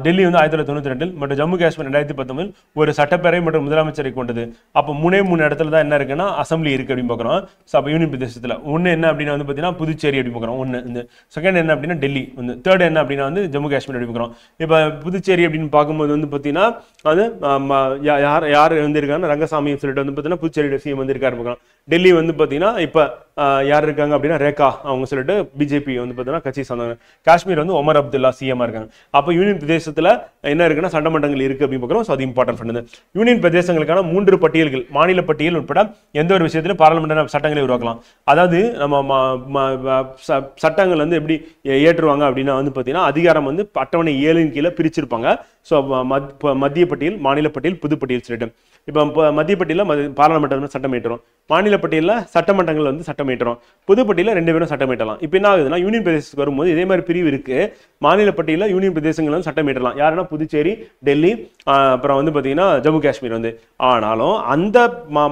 டெல்லி வந்து 1992 மற்றும் ஜம்மு காஷ்மீர் 2019 ஒரு சட்டப்பேரவை மற்றும் முதலமைச்சரை கொண்டது. அப்போ 3 இடத்துல தான் என்ன இருக்குன்னா அசம்பிளி இருக்கு அப்படின்னு பார்க்குறோம். ஸோ அப்போ யூனியன் பிரதேசத்தில் ஒன்று என்ன அப்படின்னா வந்து பார்த்தீங்கன்னா புதுச்சேரி அப்படி பார்க்குறோம். ஒன்று இந்த செகண்ட் என்ன அப்படின்னா டெல்லி, வந்து தேர்ட் என்ன அப்படின்னா வந்து ஜம்மு காஷ்மீர் அப்படி பார்க்குறோம். இப்போ புதுச்சேரி அப்படின்னு பார்க்கும்போது வந்து பார்த்தீங்கன்னா அது யார் வந்து இருக்காங்க, ரங்கசாமி சொல்லிட்டு வந்து பார்த்தீங்கன்னா புதுச்சேரியோட சிஎம் வந்து இருக்காரு பார்க்குறோம். டெல்லி வந்து பார்த்தீங்கன்னா இப்போ யார் இருக்காங்க அப்படின்னா ரேகா அவங்க சொல்லிட்டு பிஜேபி வந்து பார்த்தீங்கன்னா கட்சி சொன்னாங்க. காஷ்மீர் வந்து ஒமர் அப்துல்லா சிஎம் இருக்காங்க. அப்போ யூனியன் பிரதேசத்தில் என்ன இருக்குன்னா சட்டமன்றங்கள் இருக்கு அப்படின்னு பார்க்குறோம். ஸோ அது இம்பார்ட்டன்ட் பண்ணுது. யூனியன் பிரதேசங்களுக்கான 3 பட்டியல்கள், மாநில பட்டியல் உட்பட எந்த ஒரு விஷயத்திலும் பாராளுமன்ற சட்டங்களை உருவாக்கலாம். அதாவது நம்ம சட்டங்கள் வந்து எப்படி ஏற்றுவாங்க அப்படின்னா வந்து பார்த்தீங்கன்னா அதிகாரம் வந்து அட்டவணை 7 கீழே பிரிச்சிருப்பாங்க. ஸோ மத்திய பட்டியல், மாநில பட்டியல், புது பட்டியல் சொல்லிட்டு இப்போ மத்திய பட்டியலில் பாராளுமன்றம் சட்டம் ஏற்றுறோம், மாநில பட்டியலில் சட்டமன்றங்கள் வந்து சட்டம் ஏற்றுறோம், பொது பட்டியலில் 2 பேரும் சட்டம் ஏற்றலாம். இப்போ என்ன ஆகுதுன்னா யூனியன் பிரதேசத்துக்கு வரும்போது இதே மாதிரி பிரிவு இருக்கு. மாநில பட்டியலில் யூனியன் பிரதேசங்கள் வந்து சட்டம் ஏற்றலாம். யாருன்னா புதுச்சேரி, டெல்லி, அப்புறம் வந்து பார்த்தீங்கன்னா ஜம்மு காஷ்மீர் வந்து. ஆனாலும் அந்த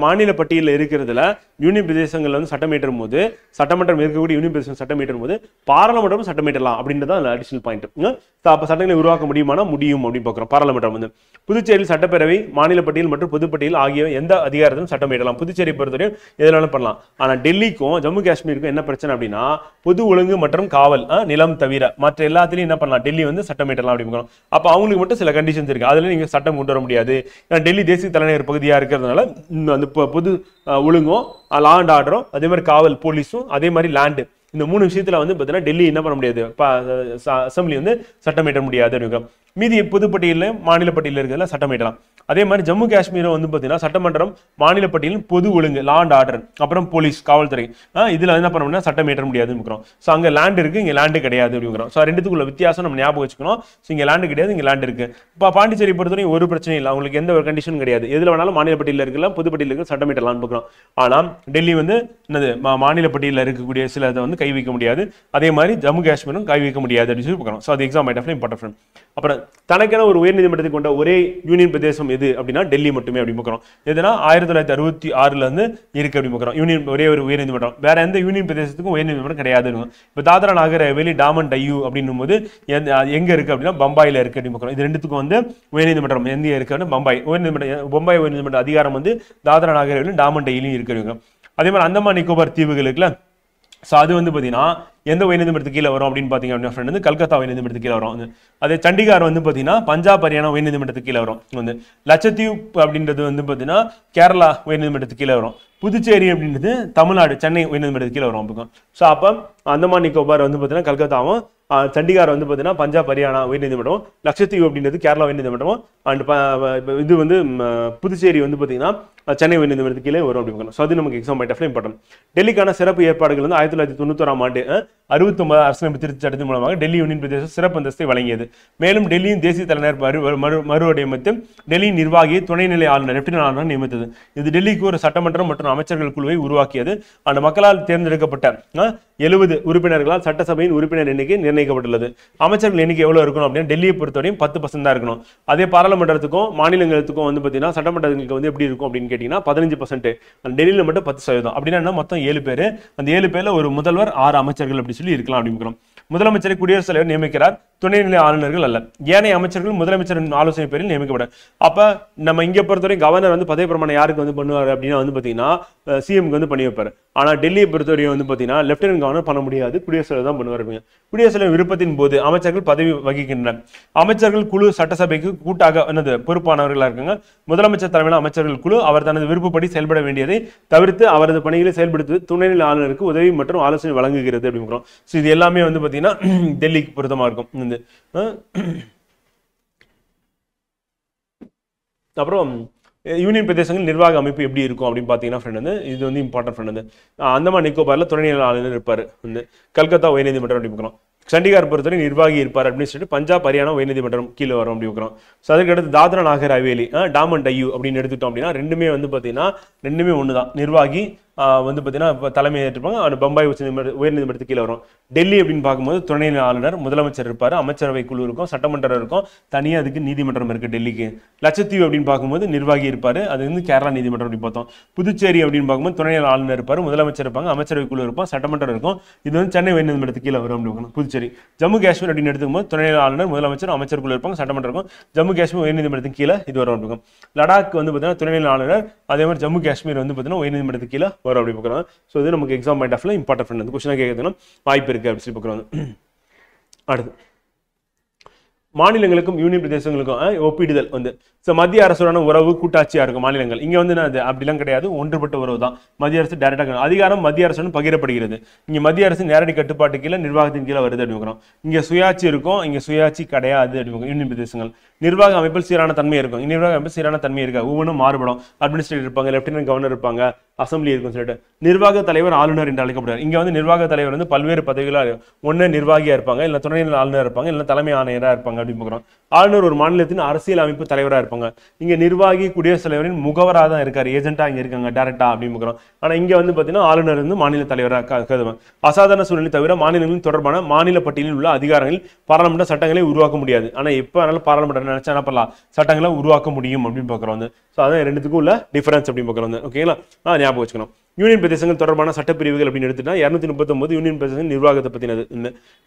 மாநில பட்டியலில் இருக்கிறதுல யூனியன் பிரதேசங்கள் வந்து சட்டம் ஏற்றும் போது, சட்டமன்றம் இருக்கக்கூடிய யூனியன் பிரதேசம் சட்டம் ஏற்றும் போது பாராளுமன்றம் சட்டம் ஏற்றலாம் அப்படின்றது தான் அடிஷனல் பாயிண்ட். அப்போ சட்டங்களை உருவாக்க முடியுமானா முடியும் அப்படின்னு பார்க்குறோம். பாராளுமன்றம் வந்து புதுச்சேரியில் சட்டப்பேரவை, மாநில பட்டியல் மற்றும் பொது பட்டியல் ஆகிய எந்த அதிகாரத்திலும் சட்டம் ஏற்றலாம். புதுச்சேரி பொறுத்தவரையும் எதனாலும் பண்ணலாம். ஆனால் டெல்லிக்கும் ஜம்மு காஷ்மீருக்கும் என்ன பிரச்சனை அப்படின்னா பொது ஒழுங்கு மற்றும் காவல், நிலம் தவிர மற்ற எல்லாத்திலையும் என்ன பண்ணலாம், டெல்லி வந்து சட்டம் ஏற்றலாம் அப்படின்னு. அப்போ அவங்களுக்கு மட்டும் சில கண்டிஷன்ஸ் இருக்கு, அதுல நீங்க சட்டம் கொண்டு வர முடியாது. டெல்லி தேசிய தலைநகர் பகுதியாக இருக்கிறதுனால அந்த பொது ஒழுங்கும், லா அண்ட் ஆர்டரும், அதே மாதிரி காவல், போலீஸும், அதே மாதிரி லேண்டு, இந்த 3 விஷயத்துல வந்து பார்த்தீங்கன்னா டெல்லி என்ன பண்ண முடியாது, அசம்பிளி வந்து சட்டம் ஏற்ற முடியாது. மீதி பொதுப்பட்டியலில் மாநில பட்டியலில் இருக்கிறதுல சட்டம் ஏற்றலாம். அதே மாதிரி ஜம்மு காஷ்மீரும் வந்து பார்த்தீங்கன்னா சட்டமன்றம், மாநில பட்டியலும், பொது ஒழுங்கு, லா அண்ட் ஆர்டர், அப்புறம் போலீஸ், காவல்துறை, இதில் என்ன பண்ண முடியாது, சட்டம் ஏற்ற முடியாதுன்னு இருக்கிறோம். ஸோ அங்கே லேண்ட் இருக்கு, இங்கே லேண்டு கிடையாது அப்படிங்கிறோம். ஸோ ரெண்டுத்துக்குள்ள வித்தியாசம் நம்ம ஞாபகம் வச்சுக்கணும். ஸோ இங்கே லேண்டு கிடையாது, இங்கே லேண்ட் இருக்கு. இப்போ பாண்டிச்சேரி பொறுத்தவரைக்கும் ஒரு பிரச்சனையும் இல்லை, அவங்களுக்கு எந்த ஒரு கண்டிஷனும் கிடையாது. எதில் வேணாலும் மாநில பட்டியலில் இருக்கலாம், பொது பட்டியலில் இருக்க சட்டம் ஏற்றலாம்னு பார்க்குறோம். ஆனால் டெல்லி வந்து என்னது மாநில பட்டியலில் இருக்கக்கூடிய சில இதை வந்து கை வைக்க முடியாது. அதே மாதிரி ஜம்மு காஷ்மீரும் கை வைக்க முடியாது அப்படின்னு சொல்லி பார்க்குறோம். ஸோ அது எக்ஸாம் ஐட்டம்ல இம்பார்ட்டன்ட். அப்புறம் தனக்கென ஒரு உயர்நீதிமன்றத்தை கொண்ட ஒரே யூனியன் பிரதேசம் எது அப்படின்னா டெல்லி மட்டுமே அப்படி பார்க்குறோம். எதுனா 1966 இருந்து இருக்கு அப்படி பார்க்குறோம். யூனியன் ஒரே ஒரு உயர்நீதிமன்றம், வேற எந்த யூனியன் பிரதேசத்துக்கும் உயர்நீதிமன்றம் கிடையாது. இப்போ தாத்ரா நாகர் ஹவேலி, டாமன் டையூ அப்படின்னும் போது எங்க இருக்கு அப்படின்னா பம்பாயில இருக்கு அப்படின்னு பார்க்குறோம். இது ரெண்டுத்துக்கும் வந்து உயர்நீதிமன்றம் எங்க இருக்குன்னு பம்பாய் உயர்நீதிமன்ற அதிகாரம் வந்து தாத்ரா நாகர் ஹவேலி, டாமன் டையூலையும் இருக்கு. அதே மாதிரி அந்தமான் நிக்கோபார் தீவுகளுக்குல ஸோ அது வந்து பார்த்தீங்கன்னா எந்த உயர்நீதிமன்றத்துக்கு கீழே வரும் அப்படின்னு பார்த்தீங்க அப்படின்னா ஃப்ரெண்ட் வந்து கல்கத்தா உயர்நீதிமன்றத்துக்கு கீழே வரும் வந்து. அதே சண்டிகார் வந்து பார்த்தீங்கன்னா பஞ்சாப் ஹரியானா உயர்நீதிமன்றத்துக்கு கீழே வரும் வந்து. லட்சத்தீவு அப்படின்றது வந்து பார்த்தீங்கன்னா கேரளா உயர்நீதிமன்றத்துக்கு கீழே வரும். புதுச்சேரி அப்படின்றது தமிழ்நாடு சென்னை உயர்நீதிமன்றத்துக்கு கீழே வரும் அப்படிங்க. ஸோ அப்போ அந்தமான் நிக்கோபார் வந்து பார்த்தீங்கன்னா கல்கத்தாவும், சண்டிகார் வந்து பார்த்தீங்கன்னா பஞ்சாப் ஹரியானா உயர்நீதிமன்றம், லட்சத்தீவு அப்படின்றது கேரளா உயர்நீதிமன்றம், அண்ட் இது வந்து புதுச்சேரி வந்து பார்த்தீங்கன்னா சென்னை உயர்நீதிமன்றத்துக்கு கீழே வரும் அப்படிங்க. ஸோ அது நமக்கு எக்ஸாம் பாயிண்ட் ஆஃப் இம்பார்ட்டன்ட். டெல்லிக்கான சிறப்பு ஏற்பாடுகள் வந்து 1991ஆம் ஆண்டு 69 அரசியலமைப்பு திருத்த சட்டத்தின் மூலமாக டெல்லி யூனியன் பிரதேச சிறப்பு அந்தஸ்தை வழங்கியது. மேலும் டெல்லியின் தேசிய தலைநகர் மறுவடிவமைத்து டெல்லியின் நிர்வாகியை துணைநிலை ஆளுநர் லெப்டினன்ட் ஆளுநர் நியமித்தது. இது டெல்லிக்கு ஒரு சட்டமன்றம் மற்றும் அமைச்சர்கள் குழுவை உருவாக்கியது. அந்த மக்களால் தேர்ந்தெடுக்கப்பட்ட 70 உறுப்பினர்களால் சட்டசபையின் உறுப்பினர் எண்ணிக்கை நிர்ணயிக்கப்பட்டுள்ளது. அமைச்சர்கள் எண்ணிக்கை எவ்வளவு இருக்கணும் அப்படின்னா டெல்லியை பொறுத்தவரையும் 10% தான் இருக்கணும். அதே பாராளுமன்றத்துக்கும் மாநிலங்களுக்கும் வந்து பார்த்தீங்கன்னா சட்டமன்றங்களுக்கு வந்து எப்படி இருக்கும் அப்படின்னு கேட்டீங்கன்னா 15%. டெல்லியில் மட்டும் 10%. அப்படின்னா மொத்தம் 7 பேர். அந்த 7 பேர்ல ஒரு முதல்வர் 6 அமைச்சர்கள் அப்படி சொல்லி இருக்கலாம் அப்படிங்கிறோம். முதலமைச்சரை குடியரசுத் தலைவர் நியமிக்கிறார், துணைநிலை ஆளுநர்கள் அல்ல. ஏனைய அமைச்சர்கள் முதலமைச்சரின் ஆலோசனை பேரில் நியமிக்கப்படும். அப்ப நம்ம இங்க பொறுத்தவரை கவர்னர் வந்து பதவி பிரமாணம் யாருக்கு வந்து பண்ணுவார் அப்படின்னா வந்து பாத்தீங்கன்னா சிஎம்க்கு வந்து பண்ணி வைப்பாரு. ஆனா டெல்லியை பொறுத்தவரையும் வந்து பாத்தீங்கன்னா லெப்டினன்ட் கவர்னர் பண்ண முடியாது, குடியரசுத் தலைவர் தான் பண்ணுவார். குடியரசுத் தலைவர் விருப்பத்தின் போது அமைச்சர்கள் பதவி வகிக்கின்றனர். அமைச்சர்கள் குழு சட்டசபைக்கு கூட்டாக என்னது பொறுப்பானவர்களாக இருக்காங்க. முதலமைச்சர் தலைமையிலான அமைச்சர்கள் குழு அவர் தனது விருப்பப்படி செயல்பட வேண்டியதை தவிர்த்து அவரது பணிகளை செயல்படுத்தி துணைநிலை ஆளுநருக்கு உதவி மற்றும் ஆலோசனை வழங்குகிறது அப்படிங்கிறோம். ஸோ இது எல்லாமே வந்து பாத்தீங்கன்னா டெல்லிக்கு பொருத்தமா இருக்கும். அப்புறம் யூனியன் பிரதேசங்கள் நிர்வாக அமைப்பு எப்படி இருக்கும் அப்படின்னு பாத்தீங்கன்னா ஃப்ரெண்ட் வந்து இது வந்து இம்பார்ட்டன்ட் ஃப்ரெண்ட் வந்து அந்தமான் நிக்கோபார்ல துணைநிலை ஆளுநர் இருப்பாரு வந்து. கல்கத்தா உயர்நீதிமன்றம் அப்படி சண்டிகார் பொறுத்தவரை நிர்வாகி இருப்பார் அப்படின்னு சொல்லிட்டு பஞ்சாப் ஹரியானா உயர்நீதிமன்றம் கீழே வரும் அப்படி இருக்கிறோம். ஸோ அதுக்கு அடுத்து தாத்ரா நாகர் ஹவேலி டாமன் டையூ அப்படின்னு எடுத்துட்டோம் அப்படின்னா ரெண்டுமே வந்து பார்த்தீங்கன்னா ரெண்டுமே ஒன்று தான். நிர்வாகி வந்து பார்த்தீங்கன்னா தலைமை ஏற்றிருப்பாங்க. அது பம்பாய் உயர்நீதிமன்றத்துக்கு கீழே வரும். டெல்லி அப்படின்னு பார்க்கும்போது துணைநிலை ஆளுநர், முதலமைச்சர் இருப்பார், அமைச்சரவை குழு இருக்கும், சட்டமன்றம் இருக்கும், தனியாக அதுக்கு நீதிமன்றம் இருக்கு டெல்லிக்கு. லட்சத்தீவு அப்படின்னு பார்க்கும்போது நிர்வாகி இருப்பார், அது வந்து கேரளா நீதிமன்றம் அப்படி பார்த்தோம். புதுச்சேரி அப்படின்னு பார்க்கும்போது துணைநிலை ஆளுநர் இருப்பார், முதலமைச்சர் இருப்பாங்க, அமைச்சரவை குழு இருக்கும், சட்டமன்றம் இருக்கும். இது வந்து சென்னை உயர்நீதிமன்றத்துக்கு கீழே வரும் அப்படின்னு புதுச்சேரி. ஜம்மு காஷ்மீர் அப்படின்னு எடுத்துக்கும்போது துணைநிலை ஆளுநர், முதலமைச்சர், அமைச்சர் குழு இருப்பாங்க, சட்டமன்றம் இருக்கும். ஜம்மு காஷ்மீர் உயர்நீதிமன்றத்துக்கு கீழே இது வரும் இருக்கும். லடாக் வந்து பார்த்தீங்கன்னா துணைநிலை ஆளுநர், அதே மாதிரி ஜம்மு காஷ்மீர் வந்து பார்த்தீங்கன்னா உயர்நீதிமன்றத்துக்கு கீழே வரும் அப்படி பார்க்குறோம். ஸோ இது நமக்கு எக்ஸாம் பாயிண்ட் ஆஃப்ல இம்பார்ட்டன்ட் கொஸ்டினாக கேட்கறதுனா வாய்ப்பு இருக்கு அப்படி சொல்லி பார்க்குறோம். அடுத்து மாநிலங்களுக்கும் யூனியன் பிரதேசங்களுக்கும் ஒப்பிடுதல் வந்து மத்திய அரசுடான உறவு கூட்டாட்சியா இருக்கும் மாநிலங்கள். இங்க வந்து அது அப்படிலாம் கிடையாது, ஒன்றுபட்ட உறவு தான். மத்திய அரசு டைரக்டா அதிகாரம் மத்திய அரசுடன் பகிரப்படுகிறது. இங்க மத்திய அரசு நேரடி கட்டுப்பாட்டு கீழே நிர்வாகத்தின் கீழே வருது அப்படிங்கிறோம். இங்க சுயாட்சி இருக்கும், இங்க சுயாட்சி கிடையாது அப்படிங்க. யூனியன் பிரதேசங்கள் நிர்வாக அமைப்பில் சீரான தன்மை இருக்கும், நிர்வாக அமைப்பில் சீரான தன்மை இருக்கா, ஒவ்வொன்றும் மாறுபடும். அட்மினிஸ்ட்ரேட்டர் இருப்பாங்க, லெப்டினன்ட் கவர்னர் இருப்பாங்க, அசம்பிளி இருக்கும் சொல்லிட்டு. நிர்வாக தலைவர் ஆளுநர் என்று அழைக்கப்படுவார். இங்க வந்து நிர்வாக தலைவர் வந்து பல்வேறு பதவிகளாக ஒன்னு நிர்வாகியா இருப்பாங்க, இல்ல துணைநிலை ஆளுநர் இருப்பாங்க, இல்ல தலைமை ஆணையரா இருப்பாங்க அப்படின்னு பார்க்கிறோம். ஆளுநர் ஒரு மாநிலத்தின் அரசியல் அமைப்பு தலைவராக இருப்பாங்க. இங்க நிர்வாகி குடியரசுத் தலைவரின் முகவராக தான் இருக்காரு, ஏஜென்டா இங்க இருக்காங்க டைரக்டா அப்படின்னு பார்க்கிறோம். ஆனா இங்க வந்து பாத்தீங்கன்னா ஆளுநர் வந்து மாநில தலைவராக கருதுவாங்க. அசாதாரண சூழ்நிலை தவிர மாநிலங்களின் தொடர்பான மாநில பட்டியலில் உள்ள அதிகாரங்களில் பாராளுமன்ற சட்டங்களை உருவாக்க முடியாது. ஆனா எப்ப வேணாலும் பாராளுமன்றம் நினைச்சா என்ன பண்ணலாம், சட்டங்களை உருவாக்க முடியும் அப்படின்னு பார்க்கிறோம். ஸோ அதான் ரெண்டுத்துக்கும் உள்ள டிஃபரன்ஸ் அப்படின்னு பார்க்குறோம். ஓகேங்களா, ஞாபகம் வச்சுக்கணும். யூனியன் பிரதேசங்கள் தொடர்பான சட்டப்பிரிவுகள் அப்படின்னு எடுத்துட்டா 239 யூனியன் பிரதேசங்கள் நிர்வாகத்தை பத்தினது.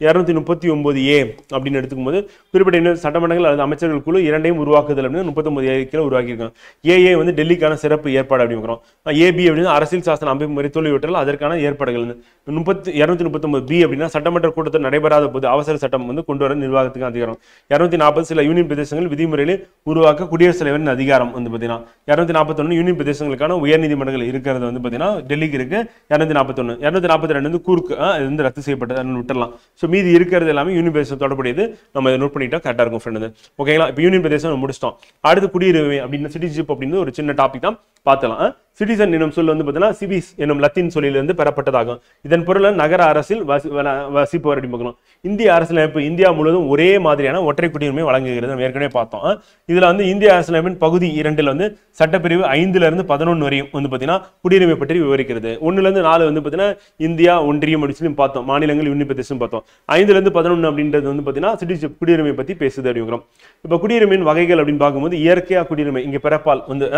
239A அப்படின்னு எடுத்துக்கும்போது குறிப்பிட்ட சட்டமன்றங்கள் அல்லது அமைச்சர்கள் குழு இரண்டையும் உருவாக்குதல் அப்படின்னு 39A கீழே உருவாக்கியிருக்காங்க. ஏஏ வந்து டெல்லிக்கான சிறப்பு ஏற்பாடு அப்படிங்கிறோம். ஏபி அப்படின்னு அரசியல் சாசன அமைப்பு தோல்வியுற்றால் அதற்கான ஏற்பாடுகள். 239B அப்படின்னா சட்டமன்ற கூட்டத்தில் நடைபெறாத போது அவசர சட்டம் வந்து கொண்டு வர நிர்வாகத்துக்கு அதிகாரம். 240 சில யூனியன் பிரதேசங்கள் விதிமுறைகளை உருவாக்க குடியரசுத் தலைவரின் அதிகாரம் வந்து பார்த்தீங்கன்னா. 241 யூனியன் பிரதேசங்களுக்கான உயர்நீதிமன்றங்கள் இருக்கிறது வந்து பார்த்தீங்கன்னா டெல்லிக்கு இருக்கு. 241 242 வந்து கூர்க்கு வந்து ரத்து செய்யப்பட்டது விட்டுறலாம். ஸோ மீதி இருக்கிறது எல்லாமே யூனியன் பிரதேசம் தொடர்புடையது. நம்ம இதை நோட் பண்ணிட்டா கரெக்டாக இருக்கும் ஃப்ரெண்ட். ஓகேங்களா, இப்போ யூனியன் பிரதேசம் முடிச்சிட்டோம். அடுத்து குடியுரிமை அப்படின்னு சிட்டிசன்ஷிப் அப்படின்னு ஒரு சின்ன டாபிக் தான் பார்த்தலாம். சிட்டிசன் என்னும் சொல் வந்து பார்த்தீங்கன்னா சிவிஸ் என்னும் லத்தீன் சொல்லிலிருந்து பெறப்பட்டதாகும். இதன் பொருள் நகர அரசில் வசிப்பவர் அப்படின்னு பார்க்கலாம். இந்திய அரசியலமைப்பு இந்தியா முழுவதும் ஒரே மாதிரியான ஒற்றை குடியுரிமை வழங்குகிறது. நம்ம ஏற்கனவே பார்த்தோம். இதுல வந்து இந்திய அரசியலமைப்பின் பகுதி 2 வந்து சட்டப்பிரிவு 5 இருந்து 11 வரையும் வந்து பார்த்தீங்கன்னா குடியுரிமை பற்றி விவரிக்கிறது. 1 இருந்து 4 வந்து பார்த்தீங்கன்னா இந்தியா ஒன்றியம் அப்படின்னு பார்த்தோம், மாநிலங்கள் யூனியன் பிரதேசம் பார்த்தோம். 5 இருந்து 11 அப்படின்றது வந்து பார்த்தீங்கன்னா சிட்டிசன்ஷிப் குடியுரிமை பத்தி பேசுது அப்படிங்கிறோம். இப்போ குடியுரிமையின் வகைகள் அப்படின்னு பார்க்கும்போது இயற்கையா குடியுரிமை இங்க பிறப்பால் வந்து,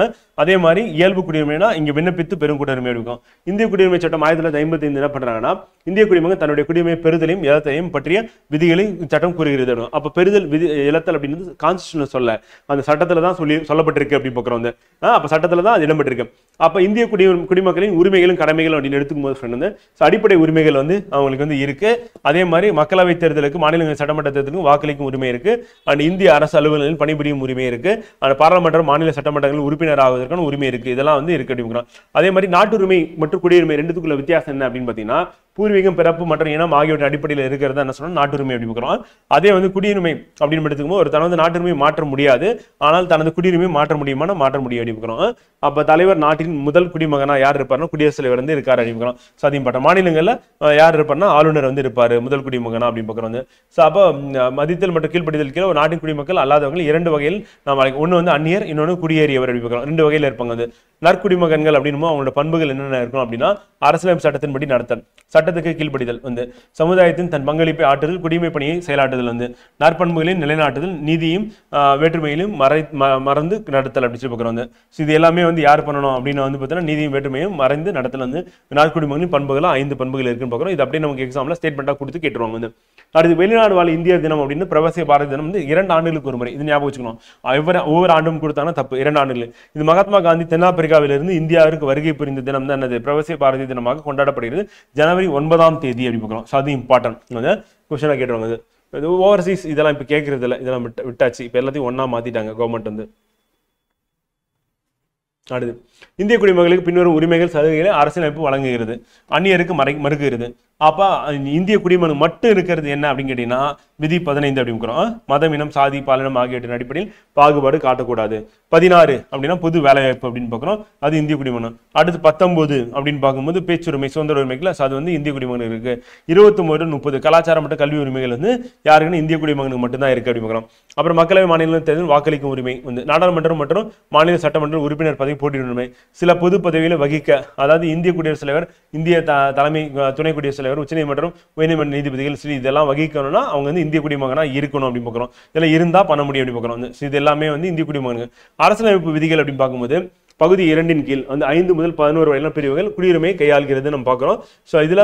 அதே மாதிரி இயல்பு குடியுரிமைனா இங்க விண்ணப்பித்து பெரும் குடியுரிமை இருக்கும். இந்திய குடியுரிமை சட்டம் 1955 என்ன பண்றாங்கன்னா, இந்திய குடிமகன் தன்னுடைய குடியுரிமை பெறுதலையும் இழத்தையும் பற்றிய விதிகளை சட்டம் கூறுகிறது. அப்ப பெறுதல் விதி இழத்தல் அப்படின்றது கான்ஸ்டிடியூஷன் சொல்ல அந்த சட்டத்துல தான் சொல்லப்பட்டிருக்கு அப்படின்னு பார்க்கிறோம். அப்ப சட்டத்துல தான் அது இடம்பெற்றிருக்கு. அப்ப இந்திய குடிமக்களின் உரிமைகளும் கடமைகளும் அப்படின்னு எடுத்துக்கும் போது அடிப்படை உரிமைகள் வந்து அவங்களுக்கு வந்து இருக்கு. அதே மாதிரி மக்களவை தேர்தலுக்கு, மாநில சட்டமன்ற தேர்தலுக்கு வாக்களிக்கும் உரிமை இருக்கு. அண்ட் இந்திய அரசு அலுவலகங்களில் பணிபுரியும் உரிமை இருக்கு. அந்த பாராளுமன்ற மாநில சட்டமன்றங்களில் உறுப்பினர் ஆவதற்கான உரிமை இருக்கு. இதெல்லாம் வந்து இருக்கு அப்படிங்கிறோம். அதே மாதிரி நாட்டுரிமை மற்றும் குடியுரிமை ரெண்டுத்துக்குள்ள வித்தியாசம் என்ன அப்படின்னு பாத்தீங்கன்னா, பூர்வீகம், பிறப்பு மற்றும் இனம் ஆகியவற்றின் அடிப்படையில் இருக்கிறது என்ன சொன்னா நாட்டுரிமை அப்படி பார்க்கிறோம். அதே வந்து குடியுரிமை அப்படின்னு எடுத்துக்கும்போது ஒரு தனது நாட்டுரிமை மாற்ற முடியாது, ஆனால் தனது குடியுரிமை மாற்ற முடியுமானா மாற்ற முடியும் அப்படி பார்க்கிறோம். அப்ப தலைவர் நாட்டின் முதல் குடிமகனா யார் இருப்பாருன்னா குடியரசுத் தலைவர் வந்து இருக்காரு அப்படி பார்க்கிறோம். சாதியப்பட்ட மாநிலங்கள்ல யார் இருப்பாருன்னா ஆளுநர் வந்து இருப்பாரு முதல் குடிமகனா அப்படின்னு பார்க்கிறோம். அப்ப மதித்தல் மற்றும் கீழ்ப்படிதல் கீழே ஒரு நாட்டின் குடிமக்கள் அல்லாதவர்கள் இரண்டு வகையில் நாம் ஒண்ணு வந்து அந்நியர், இன்னொன்னு குடியேறியவர் அப்படி பார்க்கிறோம். ரெண்டு வகையில இருப்பாங்க. வந்து நற்குடிமகன்கள் அப்படின்னு அவங்களோட பண்புகள் என்னென்ன இருக்கும் அப்படின்னா, அரசியலமைப்பு சட்டத்தின்படி நடத்தல், சட்டத்துக்கு கீழ்ப்படிதல், வந்து சமுதாயத்தின் தன் பங்களிப்பை ஆற்றுதல், குடிமை பணியை செயலாற்றுதல், வந்து நற்பண்புகளையும் நிலைநாட்டுதல், நீதியும் வேற்றுமையிலும் மறந்து நடத்தல் அப்படி சொல்லி பார்க்கிறோம். இது எல்லாமே வந்து யார் பண்ணணும் அப்படின்னு வந்து பார்த்தீங்கன்னா, நீதியும் வேற்றுமையும் மறைந்து நடத்தல் வந்து நற்குடிமகனின் பண்புகள் 5 பண்புகள் இருக்குன்னு பார்க்கிறோம். இது அப்படியே நமக்கு எக்ஸாம்ல ஸ்டேட்மெண்டா கொடுத்து கேட்டுருவாங்க. வந்து அடுத்து வெளிநாடு வாழ் இந்தியர் தினம் அப்படின்னு பிரவாசி பாரத தினம் வந்து 2 ஆண்டுகளுக்கு ஒரு முறை. இது ஞாபகம் வச்சுக்கணும். ஒவ்வொரு ஆண்டும் கொடுத்தாங்கன்னா தப்பு. 2 ஆண்டுகள். இது மகாத்மா காந்தி தென்னாப்பிரிக்காவிலிருந்து இந்தியாவிற்கு வருகை புரிந்த தினம் தான் என்னது பிரவாசி பாரதிய தினமாக கொண்டாடப்படுகிறது. ஜனவரி 9ஆம் தேதி அப்படி பார்க்கலாம். ஸோ அது இம்பார்ட்டன்ட் கொஸ்டினாக கேட்டுருவாங்க. இது ஓவர்சீஸ் இதெல்லாம் இப்போ கேட்கறது இல்லை, இதெல்லாம் விட்டாச்சு. இப்போ எல்லாத்தையும் ஒன்றா மாற்றிட்டாங்க கவர்மெண்ட் வந்து. அடுத்து இந்திய குடிமக்களுக்கு பின்வரும் உரிமைகள் சலுகைகளை அரசியலமைப்பு வழங்குகிறது, அந்நியருக்கு மறுக்கிறது. அப்ப இந்திய குடிமகன் மட்டும் இருக்கிறது என்ன அப்படின்னு கேட்டீங்கன்னா விதி 15 அப்படிங்கிறோம். மதம், இனம், சாதி, பாலினம் ஆகியவற்றின் அடிப்படையில் பாகுபாடு காட்டக்கூடாது. 16 அப்படின்னா பொது வேலைவாய்ப்பு அப்படின்னு பார்க்குறோம், அது இந்திய குடிமகன். அடுத்து 19 அப்படின்னு பார்க்கும்போது பேச்சுரிமை, சுதந்திர உரிமைகள், அது வந்து இந்திய குடிமகன் இருக்கு. 21 30 கலாச்சாரம் மற்றும் கல்வி உரிமைகள் வந்து யாருக்குன்னு இந்திய குடிமகனுக்கு மட்டும்தான் இருக்கு அப்படின்னு பார்க்குறோம். அப்புறம் மக்களவை, மாநில தேர்தல் வாக்களிக்கும் உரிமை, வந்து நாடாளுமன்றம் மற்றும் மாநில சட்டமன்ற உறுப்பினர் பதவி போட்டியிடும் உரிமை, சில பொது பதவிகளை வகிக்க, அதாவது இந்திய குடியரசுத் தலைவர், இந்திய தலைமை துணை குடியரசுத் தலைவர், உச்சநீதிமன்றம், உயர்நீதிமன்ற நீதிபதிகள் இதெல்லாம் வகிக்கணும்னா அவங்க வந்து இந்திய குடிமகனா இருக்கணும் அப்படின்னு பார்க்கிறோம். இதெல்லாம் இருந்தா பண்ண முடியும் அப்படின்னு பார்க்கிறோம். இது எல்லாமே வந்து இந்திய குடிமகனுக்கு. அரசியலமைப்பு விதிகள் அப்படின்னு பார்க்கும்போது பகுதி 2 கீழ் வந்து 5 முதல் 11 வரையிலான பிரிவுகள் குடியுரிமையை கையாள்கிறது நம்ம பார்க்கிறோம். ஸோ இதுல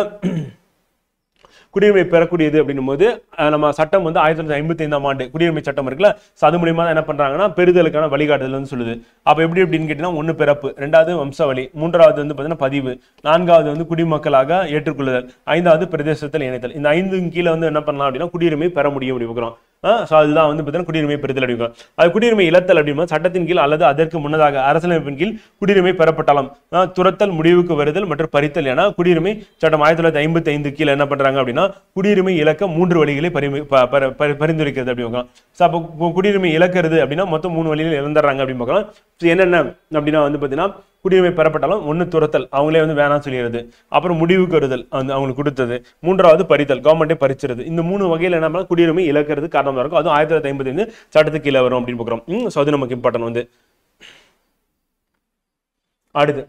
குடியுரிமை பெறக்கூடியது அப்படின்னும் போது நம்ம சட்டம் வந்து 1955ஆம் ஆண்டு குடியுரிமை சட்டம் இருக்குல்ல, அது மூலியமா என்ன பண்றாங்கன்னா பெறுதலுக்கான வழிகாட்டுதல் வந்து சொல்லுது. அப்ப எப்படி அப்படின்னு கேட்டீங்கன்னா 1 பிறப்பு, 2வது வம்சாவளி, 3வது வந்து பாத்தீங்கன்னா பதிவு, 4வது வந்து குடிமக்களாக ஏற்றுக்கொள்ளுதல், 5வது பிரதேசத்தில் இணைத்தல். இந்த 5 கீழே வந்து என்ன பண்ணலாம் அப்படின்னா குடியுரிமை பெற முடியும் அப்படி பார்க்கிறோம். அதுதான் வந்து பார்த்தீங்கன்னா குடியுரிமை பெறுதல் அப்படிங்கிறோம். அது குடியுரிமை இழத்தல் அப்படின்னா சட்டத்தின் கீழ் அல்லது அதற்கு முன்னதாக அரசியலமைப்பின் கீழ் குடியுரிமை பெறப்பட்டாலும் துரத்தல், முடிவுக்கு வருதல் மற்றும் பறித்தல் என குடியுரிமை சட்டம் 1955 கீழே என்ன பண்றாங்க அப்படின்னா குடியுரிமை இழக்க 3 வழிகளை பரிந்துரைக்கிறது அப்படிங்க. அப்போ குடியுரிமை இழக்கிறது அப்படின்னா மொத்தம் 3 வழிகள் இழந்துடுறாங்க அப்படின்னு பார்க்கலாம். என்னென்ன அப்படின்னா வந்து பார்த்தீங்கன்னா குடியுரிமை பெறப்பட்டாலும் 1 துரத்தல், அவங்களே வந்து வேணாம் சொல்லிடுறது. அப்புறம் முடிவுக்கு வருதல், அவங்களுக்கு கொடுத்தது. 3வது பறித்தல், கவர்மெண்டே பறிச்சிருது. இந்த 3 வகையில் என்ன பண்ணலாம் குடியுரிமை இழக்கிறது காரணமாக இருக்கும். அதுவும் 1955 சட்டத்துக்கு கீழே வரும் அப்படின்னு பார்க்குறோம். ஸோ அது நமக்கு இம்பார்ட்டன் வந்து. அடுத்து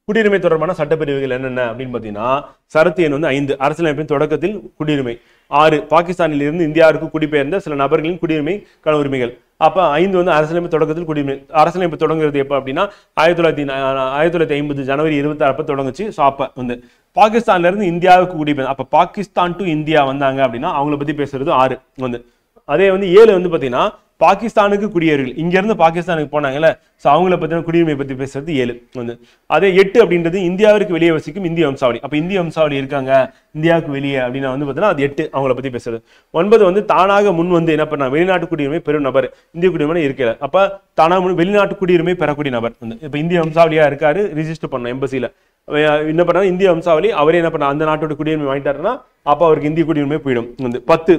குடியுரிமை தொடர்பான சட்டப்பிரிவுகள் என்னென்ன அப்படின்னு பார்த்தீங்கன்னா சரத்து எண் வந்து 5 அரசியலமைப்பின் தொடக்கத்தில் குடியுரிமை. 6 பாகிஸ்தானில் இருந்து இந்தியாவிற்கு குடிபெயர்ந்த சில நபர்களின் குடியுரிமைக்கான உரிமைகள். அப்ப 5 வந்து அரசியலமைப்பு தொடக்கத்தில் குடியுரிமை. அரசியலமைப்பு தொடங்குறது எப்ப அப்படின்னா 1950 ஜனவரி 26 அப்ப தொடங்குச்சு. ஸோ அப்ப வந்து பாகிஸ்தான்ல இருந்து இந்தியாவுக்கு குடிபெயர், அப்ப பாகிஸ்தான் டு இந்தியா வந்தாங்க அப்படின்னா அவங்கள பத்தி பேசுறது 6 வந்து. அதே வந்து 7 வந்து பாத்தீங்கன்னா பாகிஸ்தானுக்கு குடியேறிகள், இங்க இருந்து பாகிஸ்தானுக்கு போனாங்கல்ல, ஸோ அவங்கள பத்தின குடியுரிமை பத்தி பேசுறது 7 வந்து. அதே 8 அப்படின்றது இந்தியாவிற்கு வெளியே வசிக்கும் இந்திய வம்சாவளி. அப்ப இந்திய வம்சாவளி இருக்காங்க இந்தியாவுக்கு வெளியே அப்படின்னா வந்து பார்த்தீங்கன்னா அது 8 அவங்கள பத்தி பேசுறது. 9 வந்து தானாக முன் வந்து என்ன பண்ணா வெளிநாட்டு குடியுரிமை பெறும் நபர், இந்திய குடியுரிமை இருக்கல, அப்ப தானாக வெளிநாட்டு குடியுரிமை பெறக்கூடிய நபர் வந்து இப்ப இந்திய வம்சாவளியா இருக்காரு, ரிஜிஸ்டர் பண்ண எம்பசில என்ன பண்ணா இந்திய வம்சாவளி, அவரே என்ன பண்ணா அந்த நாட்டோட குடியுரிமை வாங்கிட்டாருன்னா அப்ப அவருக்கு இந்திய குடியுரிமை போயிடும் வந்து. 10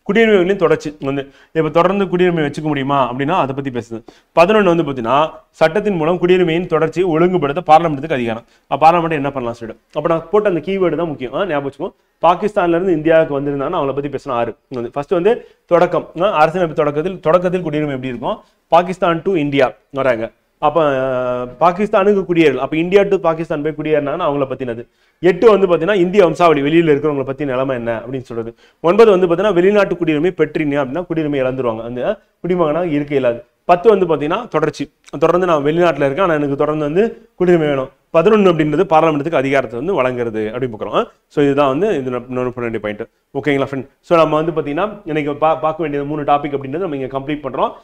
குடியுரிமைகளின் தொடர்ச்சி வந்து இப்ப தொடர்ந்து குடியுரிமை வச்சுக்க முடியுமா அப்படின்னா அதை பத்தி பேசுது. 11 வந்து பாத்தீங்கன்னா சட்டத்தின் மூலம் குடியுரிமையின் தொடர்ச்சியை ஒழுங்குபடுத்த பார்லமெண்ட்டுக்கு அதிகாரம். பார்லமெண்ட் என்ன பண்ணலாம் சொல்லிடும். அப்ப நான் போட்ட அந்த கீவேர்டு தான் முக்கியம், ஞாபகம் வச்சுக்கோம். பாகிஸ்தான்ல இருந்து இந்தியாவுக்கு வந்திருந்தாங்கன்னா அவங்கள பத்தி பேசணும் 6 ஃபர்ஸ்ட் வந்து தொடக்கம், அரசியலமைப்பு தொடக்கத்தில் குடியுரிமை எப்படி இருக்கும், பாகிஸ்தான் டு இந்தியா வராங்க, அப்ப பாகிஸ்தானுக்கு குடியேறல், அப்ப இந்தியா டு பாகிஸ்தான் போய் குடியேறினாங்கன்னா அவங்கள பத்தினது. 8 வந்து பாத்தீங்கன்னா இந்திய வம்சாவளி வெளியில இருக்கிறவங்களை பத்தி நிலைமை என்ன அப்படின்னு சொல்றது. 9 வந்து பாத்தீங்கன்னா வெளிநாட்டு குடியுரிமை பெற்றினீங்க அப்படின்னா குடியுரிமை இழந்துருவாங்க, அந்த குடிமகனாக இருக்க இல்லாது. 10 வந்து பார்த்தீங்கன்னா தொடர்ந்து நான் வெளிநாட்டில் இருக்கேன், ஆனால் எனக்கு தொடர்ந்து வந்து குடியுரிமை வேணும். 11 அப்படின்றது பார்லமெண்ட்டுக்கு அதிகாரத்தை வந்து வழங்குறது அப்படின்னு பார்க்குறோம். ஸோ இதுதான் வந்து இது நோட் பண்ண வேண்டிய பாயிண்ட். ஓகேங்களா ஃப்ரெண்ட்? ஸோ நம்ம வந்து பார்த்தீங்கன்னா இன்னைக்கு பார்க்க வேண்டியது 3 டாபிக் அப்படின்றது நம்ம இங்கே கம்ப்ளீட் பண்ணுறோம்.